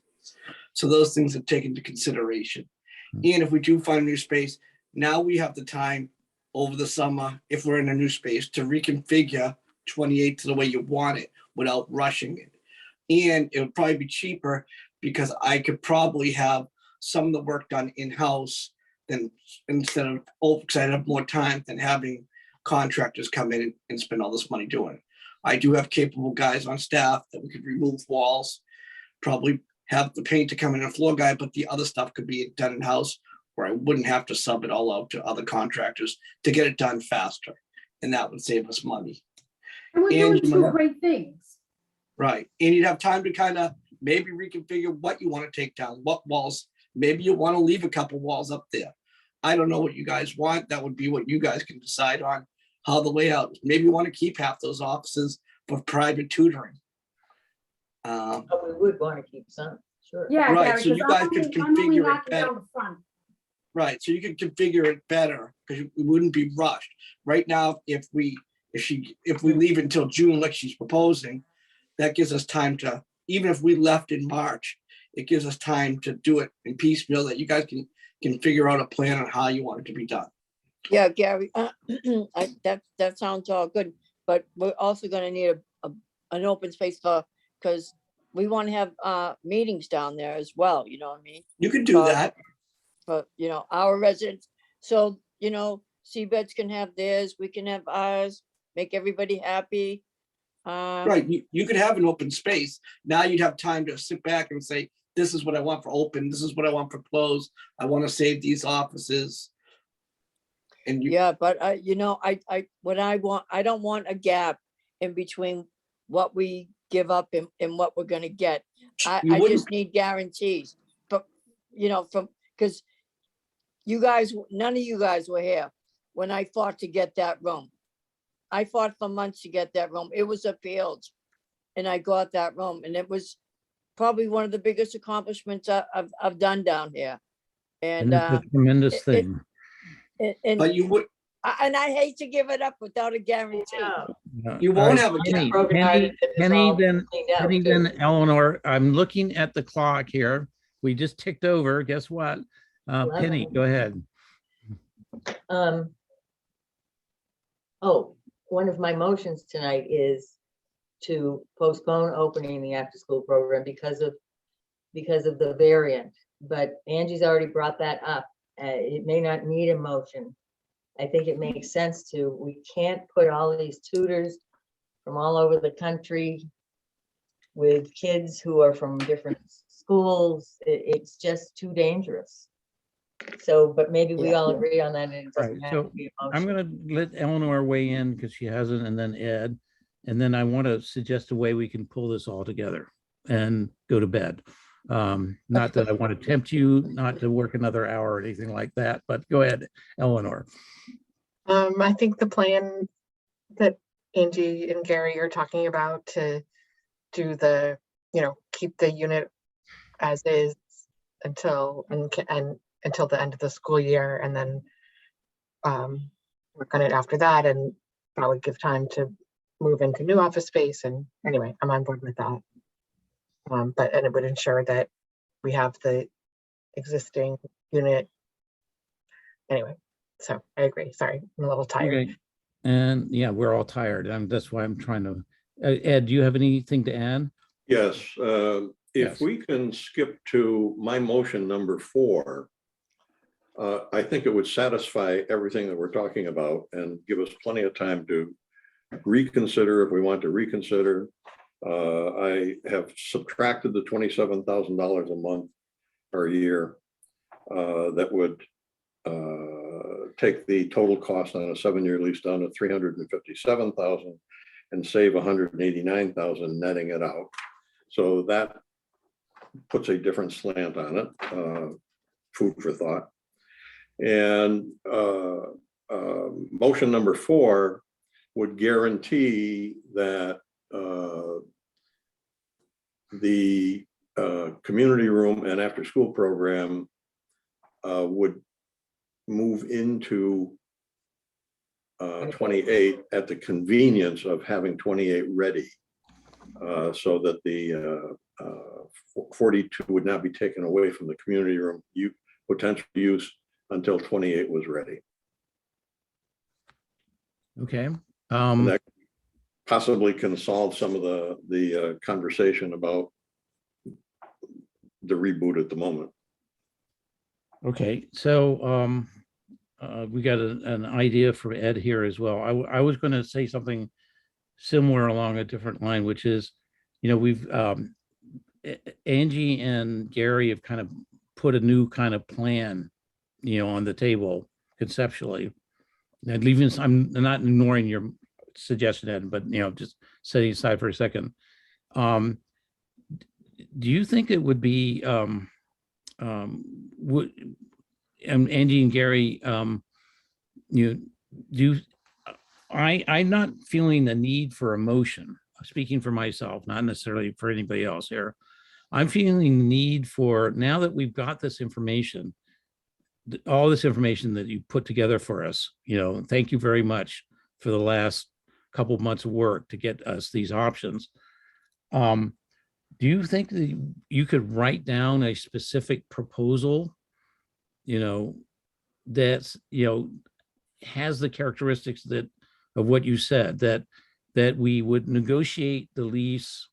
Speaker 11: So those things are taken into consideration. And if we do find a new space, now we have the time over the summer, if we're in a new space, to reconfigure 28 to the way you want it without rushing it. And it would probably be cheaper because I could probably have some of the work done in-house than instead of, because I'd have more time than having contractors come in and spend all this money doing it. I do have capable guys on staff that we could remove walls, probably have the painter come in and floor guy, but the other stuff could be done in-house where I wouldn't have to sub it all out to other contractors to get it done faster. And that would save us money.
Speaker 3: And we're
Speaker 11: And
Speaker 3: doing
Speaker 11: you
Speaker 3: two
Speaker 11: might-
Speaker 3: great things.
Speaker 11: Right. And you'd have time to kind of maybe reconfigure what you want to take down, what walls. Maybe you want to leave a couple walls up there. I don't know what you guys want. That would be what you guys can decide on how the layout is. Maybe you want to keep half those offices for private tutoring.
Speaker 8: But we would want to keep some, sure.
Speaker 3: Yeah,
Speaker 11: Right,
Speaker 3: Gary,
Speaker 11: so you
Speaker 3: because
Speaker 11: guys could
Speaker 3: I'm only
Speaker 11: configure it
Speaker 3: knocking
Speaker 11: better.
Speaker 3: down the front.
Speaker 11: Right, so you can configure it better because we wouldn't be rushed. Right now, if we leave until June, like she's proposing, that gives us time to, even if we left in March, it gives us time to do it in piecemeal that you guys can figure out a plan on how you want it to be done.
Speaker 9: Yeah, Gary, that sounds all good, but we're also gonna need an open space because we want to have meetings down there as well, you know what I mean?
Speaker 11: You can do that.
Speaker 9: But, you know, our residents, so, you know, Seabeds can have theirs, we can have ours, make everybody happy.
Speaker 11: Right, you could have an open space. Now you'd have time to sit back and say, this is what I want for open, this is what I want for closed. I want to save these offices. And you,
Speaker 9: Yeah, but you know, I don't want a gap in between what we give up and what we're gonna get. I
Speaker 11: You wouldn't-
Speaker 9: just need guarantees, but, you know, because you guys, none of you guys were here when I fought to get that room. I fought for months to get that room. It was appealed. And I got that room and it was probably one of the biggest accomplishments I've done down here.
Speaker 1: And
Speaker 9: And,
Speaker 1: it's a tremendous
Speaker 9: it-
Speaker 1: thing.
Speaker 9: and
Speaker 11: but you would,
Speaker 9: I hate to give it up without a guarantee.
Speaker 11: you won't have a
Speaker 1: Penny,
Speaker 11: gap.
Speaker 8: Brokenhearted that it's
Speaker 1: Penny,
Speaker 8: all
Speaker 1: then
Speaker 8: cleaned out,
Speaker 1: Penny,
Speaker 8: too.
Speaker 1: then Eleanor, I'm looking at the clock here. We just ticked over. Guess what? Penny,
Speaker 8: 11.
Speaker 1: go ahead.
Speaker 8: Oh, one of my motions tonight is to postpone opening the after-school program because of the variant. But Angie's already brought that up It may not need a motion. I think it makes sense to, we can't put all of these tutors from all over the country with kids who are from different schools. It's just too dangerous. So, but maybe we all agree on that, and it doesn't
Speaker 1: Right,
Speaker 8: have
Speaker 1: so
Speaker 8: to be a
Speaker 1: I'm
Speaker 8: motion.
Speaker 1: gonna let Eleanor weigh in because she hasn't, and then Ed. And then I want to suggest a way we can pull this all together and go to bed. Not that I want to tempt you not to work another hour or anything like that, but go ahead, Eleanor.
Speaker 2: I think the plan that Angie and Gary are talking about to do the, keep the unit as is until, and until the end of the school year, and then work on it after that, and probably give time to move into new office space. And anyway, I'm on board with that. And it would ensure that we have the existing unit. Anyway, so I agree. Sorry, I'm a little tired.
Speaker 1: Okay. And yeah, we're all tired. And that's why I'm trying to, Ed, do you have anything to add?
Speaker 4: Yes,
Speaker 1: Yes.
Speaker 4: if we can skip to my motion number 4, I think it would satisfy everything that we're talking about and give us plenty of time to reconsider if we want to reconsider. I have subtracted the $27,000 a month or a year. That would take the total cost on a 7-year lease down to $357,000 and save $189,000 netting it out. So that puts a different slant on it. Food for thought. And motion number 4 would guarantee that the community room and after school program would move into 28 at the convenience of having 28 ready, so that the 42 would not be taken away from the community room potential use until 28 was ready.
Speaker 1: Okay.
Speaker 4: And that possibly can solve some of the conversation about the reboot at the moment.
Speaker 1: Okay, so we got an idea from Ed here as well. I was going to say something similar along a different line, which is, we've Angie and Gary have kind of put a new kind of plan, on the table conceptually. And leaving, I'm not ignoring your suggestion, Ed, but just setting aside for a second. Do you think it would be would Angie and Gary, I'm not feeling the need for emotion, speaking for myself, not necessarily for anybody else here. I'm feeling the need for, now that we've got this information, all this information that you put together for us, thank you very much for the last couple of months of work to get us these options. Do you think that you could write down a specific proposal, that's, has the characteristics of what you said, that we would negotiate the lease,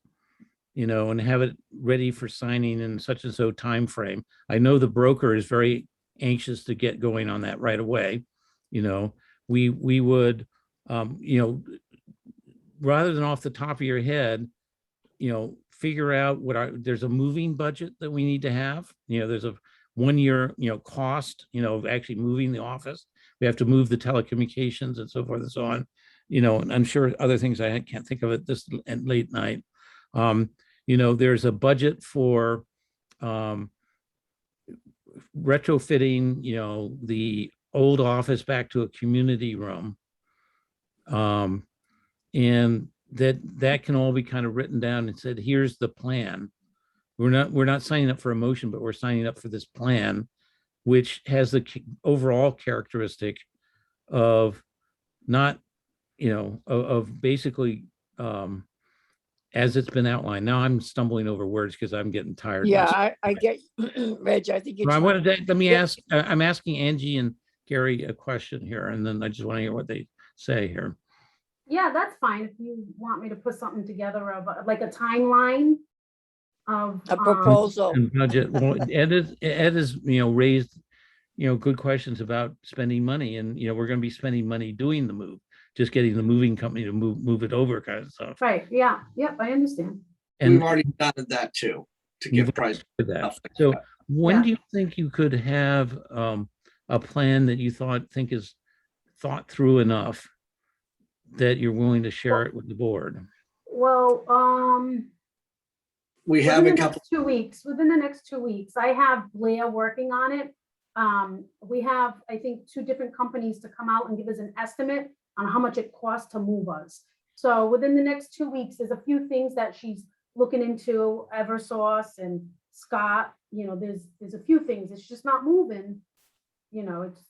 Speaker 1: and have it ready for signing in such and so time frame? I know the broker is very anxious to get going on that right away. We would, rather than off the top of your head, figure out there's a moving budget that we need to have. There's a 1-year, cost, of actually moving the office. We have to move the telecommunications and so forth and so on. And I'm sure other things I can't think of at this late night. There's a budget for retrofitting, the old office back to a community room. And that can all be kind of written down and said, here's the plan. We're not signing up for a motion, but we're signing up for this plan, which has the overall characteristic of not, of basically, as it's been outlined. Now I'm stumbling over words because I'm getting tired.
Speaker 9: Yeah, I get, Reg, I think
Speaker 1: I
Speaker 9: it's,
Speaker 1: wanted to, let me
Speaker 9: Yeah.
Speaker 1: ask, I'm asking Angie and Gary a question here, and then I just want to hear what they say here.
Speaker 3: Yeah, that's fine. If you want me to put something together of like a timeline of.
Speaker 9: a proposal.
Speaker 1: And budget, well, Ed is, raised good questions about spending money, and, we're going to be spending money doing the move, just getting the moving company to move it over kind of stuff.
Speaker 3: Right, yeah, yep, I understand.
Speaker 11: We've
Speaker 1: And
Speaker 11: already started that too, to
Speaker 1: you've
Speaker 11: get price.
Speaker 1: for that.
Speaker 11: stuff like
Speaker 1: So
Speaker 11: that.
Speaker 1: when
Speaker 3: Yeah.
Speaker 1: do you think you could have a plan that you think is thought through enough that you're willing to share it with the board?
Speaker 3: Well,
Speaker 11: We have
Speaker 3: within
Speaker 11: a
Speaker 3: the
Speaker 11: couple,
Speaker 3: next 2 weeks, within the next 2 weeks, I have Blair working on it. We have, I think, 2 different companies to come out and give us an estimate on how much it costs to move us. So within the next 2 weeks, there's a few things that she's looking into, Eversource and Scott, there's a few things. It's just not moving, it's.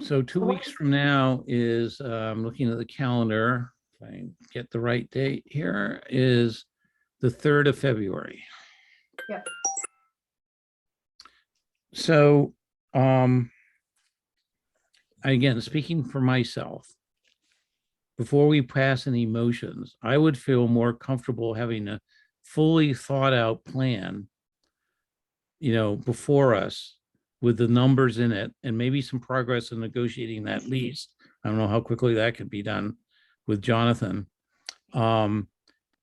Speaker 1: So 2 weeks from now is, I'm looking at the calendar, if I get the right date here, is the 3rd of February.
Speaker 3: Yep.
Speaker 1: So, again, speaking for myself, before we pass any motions, I would feel more comfortable having a fully thought out plan, before us with the numbers in it and maybe some progress in negotiating that lease. I don't know how quickly that could be done with Jonathan. And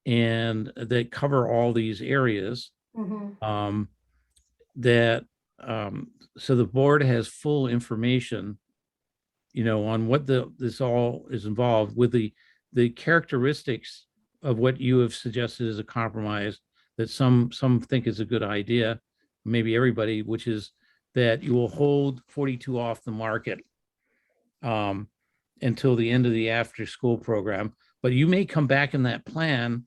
Speaker 1: that cover all these areas.
Speaker 3: Mhm.
Speaker 1: So the board has full information, on what this all is involved with the characteristics of what you have suggested as a compromise that some think is a good idea, maybe everybody, which is that you will hold 42 off the market until the end of the after school program. But you may come back in that plan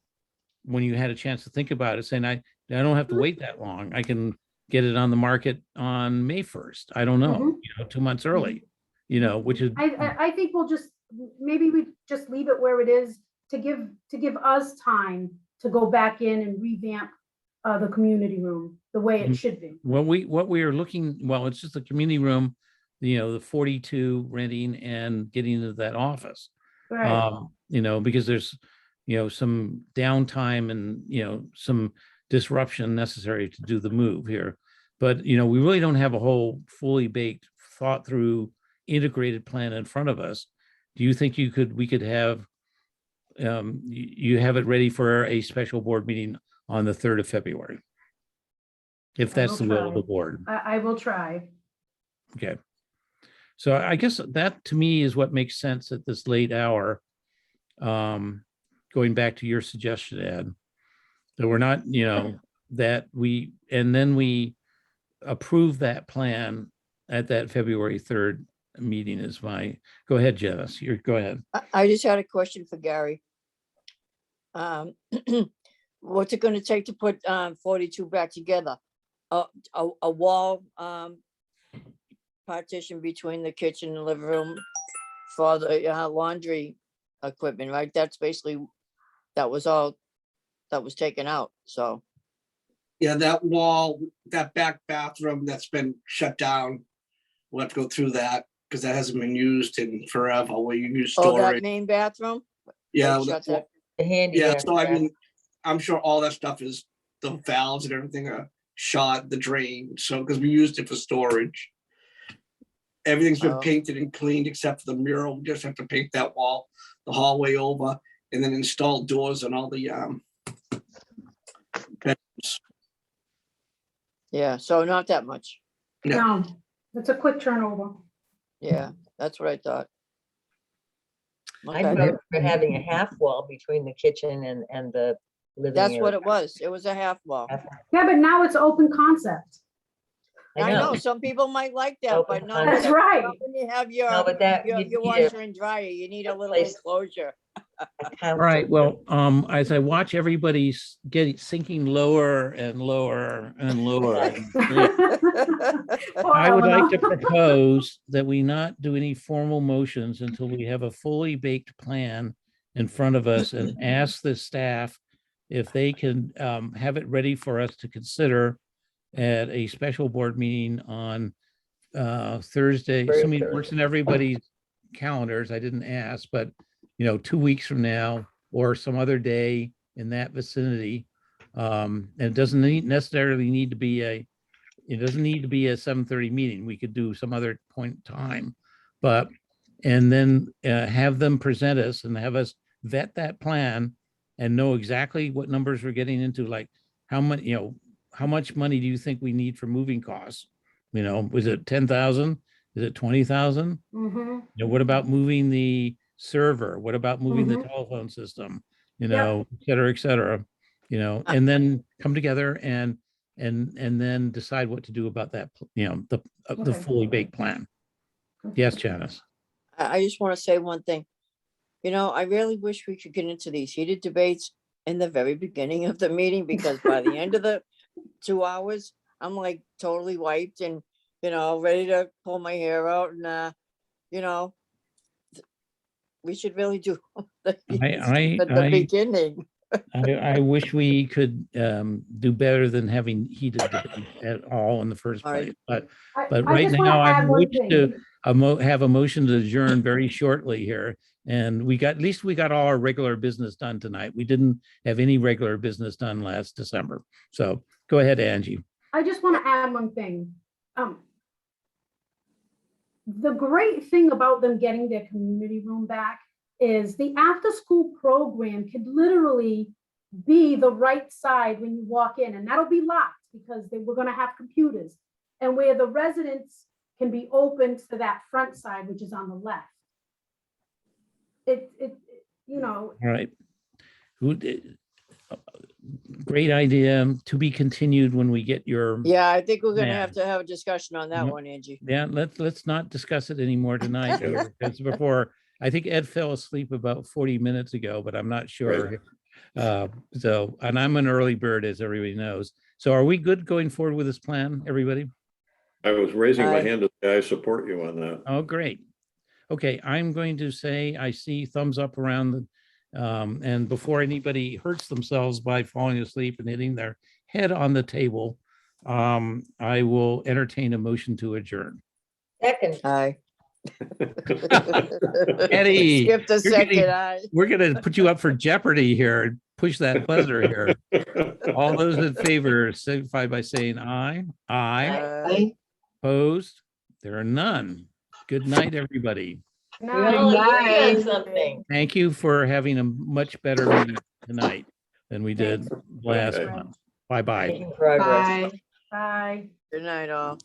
Speaker 1: when you had a chance to think about it, saying, I don't have to wait that long. I can get it on the market on May 1st. I don't know, 2 months early, which is.
Speaker 3: I think maybe we just leave it where it is to give us time to go back in and revamp the community room the way it should be.
Speaker 1: What we are looking, well, it's just the community room, the 42 renting and getting into that office.
Speaker 3: Right.
Speaker 1: Because there's, some downtime and, some disruption necessary to do the move here. But, we really don't have a whole fully baked, thought through, integrated plan in front of us. Do you think we could have, you have it ready for a special board meeting on the 3rd of February? If that's the will of the board.
Speaker 3: I will try.
Speaker 1: Okay. So I guess that to me is what makes sense at this late hour. Going back to your suggestion, Ed, that we're not, that we approve that plan at that February 3rd meeting is go ahead, Janice, go ahead.
Speaker 9: I just had a question for Gary. What's it going to take to put 42 back together? A wall partition between the kitchen and living room for the laundry equipment, right? That's basically, that was all that was taken out, so.
Speaker 11: yeah, that wall, that back bathroom that's been shut down. We'll have to go through that because that hasn't been used in forever, where you use
Speaker 9: Oh, that
Speaker 11: storage.
Speaker 9: main bathroom?
Speaker 11: Yeah,
Speaker 9: They shut that-
Speaker 8: The handy.
Speaker 11: yeah, so I mean, I'm sure all that stuff is, the valves and everything are shot, the drain, so, because we used it for storage. Everything's been
Speaker 9: Oh.
Speaker 11: painted and cleaned except for the mural. We just have to paint that wall, the hallway over, and then install doors and all the bedrooms.
Speaker 9: Yeah, so not that much.
Speaker 11: Yeah.
Speaker 3: No, it's a quick turnover.
Speaker 9: Yeah, that's what I thought.
Speaker 8: I
Speaker 9: Okay,
Speaker 8: vote for having a half wall between the kitchen and the living
Speaker 9: that's
Speaker 8: area.
Speaker 9: what it was. It was a half wall.
Speaker 3: Yeah, but now it's open concept.
Speaker 9: I know, some people might like that,
Speaker 8: Open
Speaker 9: but not
Speaker 3: That's
Speaker 8: concept.
Speaker 3: right.
Speaker 9: not when you have
Speaker 8: No,
Speaker 9: your,
Speaker 8: but that,
Speaker 9: your
Speaker 8: you'd
Speaker 9: your
Speaker 8: need
Speaker 9: washer and dryer. You need a
Speaker 8: a
Speaker 9: little
Speaker 8: place-
Speaker 9: enclosure.
Speaker 8: a
Speaker 1: All right,
Speaker 8: council.
Speaker 1: well, as I watch everybody sinking lower and lower and lower.
Speaker 3: Poor
Speaker 1: I would like to
Speaker 3: Eleanor.
Speaker 1: propose that we not do any formal motions until we have a fully baked plan in front of us and ask the staff if they can have it ready for us to consider at a special board meeting on Thursday. Assuming it works in everybody's calendars. I didn't ask, but 2 weeks from now or some other day in that vicinity. And it doesn't necessarily need to be it doesn't need to be a 7:30 meeting. We could do some other point in time. But, and then have them present us and have us vet that plan and know exactly what numbers we're getting into, like how much, how much money do you think we need for moving costs? Was it 10,000? Is it 20,000?
Speaker 3: Mhm.
Speaker 1: What about moving the server? What about moving the
Speaker 3: Mhm.
Speaker 1: telephone system?
Speaker 3: Yep.
Speaker 1: Et cetera, et cetera. And then come together and then decide what to do about that, the
Speaker 3: Okay.
Speaker 1: fully baked plan. Yes, Janice.
Speaker 9: I just want to say one thing. I really wish we could get into these heated debates in the very beginning of the meeting, because by the end of the 2 hours, I'm like totally wiped and, ready to pull my hair out and, we should really do the
Speaker 1: I
Speaker 9: beginning.
Speaker 1: I wish we could do better than having heated debate at all in the first
Speaker 9: All right.
Speaker 1: place.
Speaker 3: I
Speaker 1: But right
Speaker 3: just wanna
Speaker 1: now,
Speaker 3: add
Speaker 1: I'm
Speaker 3: one
Speaker 1: moved to
Speaker 3: thing.
Speaker 1: have a motion to adjourn very shortly here. And at least we got all our regular business done tonight. We didn't have any regular business done last December. So go ahead, Angie.
Speaker 3: I just want to add one thing. The great thing about them getting their community room back is the after-school program could literally be the right side when you walk in, and that'll be locked because we're going to have computers, and where the residents can be open to that front side, which is on the left.
Speaker 1: All right. Great idea, to be continued when we get your.
Speaker 9: Yeah, I think we're gonna
Speaker 1: Man.
Speaker 9: have to have a discussion on that
Speaker 1: Yep.
Speaker 9: one, Angie.
Speaker 1: Yeah, let's not discuss it anymore tonight. Because before, I think Ed fell asleep about 40 minutes ago, but I'm not sure. And I'm an early bird, as everybody knows. So are we good going forward with this plan, everybody?
Speaker 4: I was raising my
Speaker 9: Aye.
Speaker 4: hand to say I support you on that.
Speaker 1: Oh, great. Okay, I'm going to say I see thumbs up around the, and before anybody hurts themselves by falling asleep and hitting their head on the table, I will entertain a motion to adjourn.
Speaker 8: Second,
Speaker 9: Aye.
Speaker 1: Eddie,
Speaker 9: Skip the
Speaker 1: you're
Speaker 9: second,
Speaker 1: getting-
Speaker 9: aye.
Speaker 1: We're gonna put you up for Jeopardy here and push that buzzer here. All those in favor signify by saying aye. Aye.
Speaker 9: Aye.
Speaker 1: Opposed? There are none. Good night, everybody.
Speaker 8: we all agree on something.
Speaker 1: Thank you for having a much better meeting tonight than we did last
Speaker 4: Okay.
Speaker 1: month. Bye-bye.
Speaker 8: Making progress.
Speaker 2: Bye.
Speaker 3: Bye.
Speaker 9: Good night, all.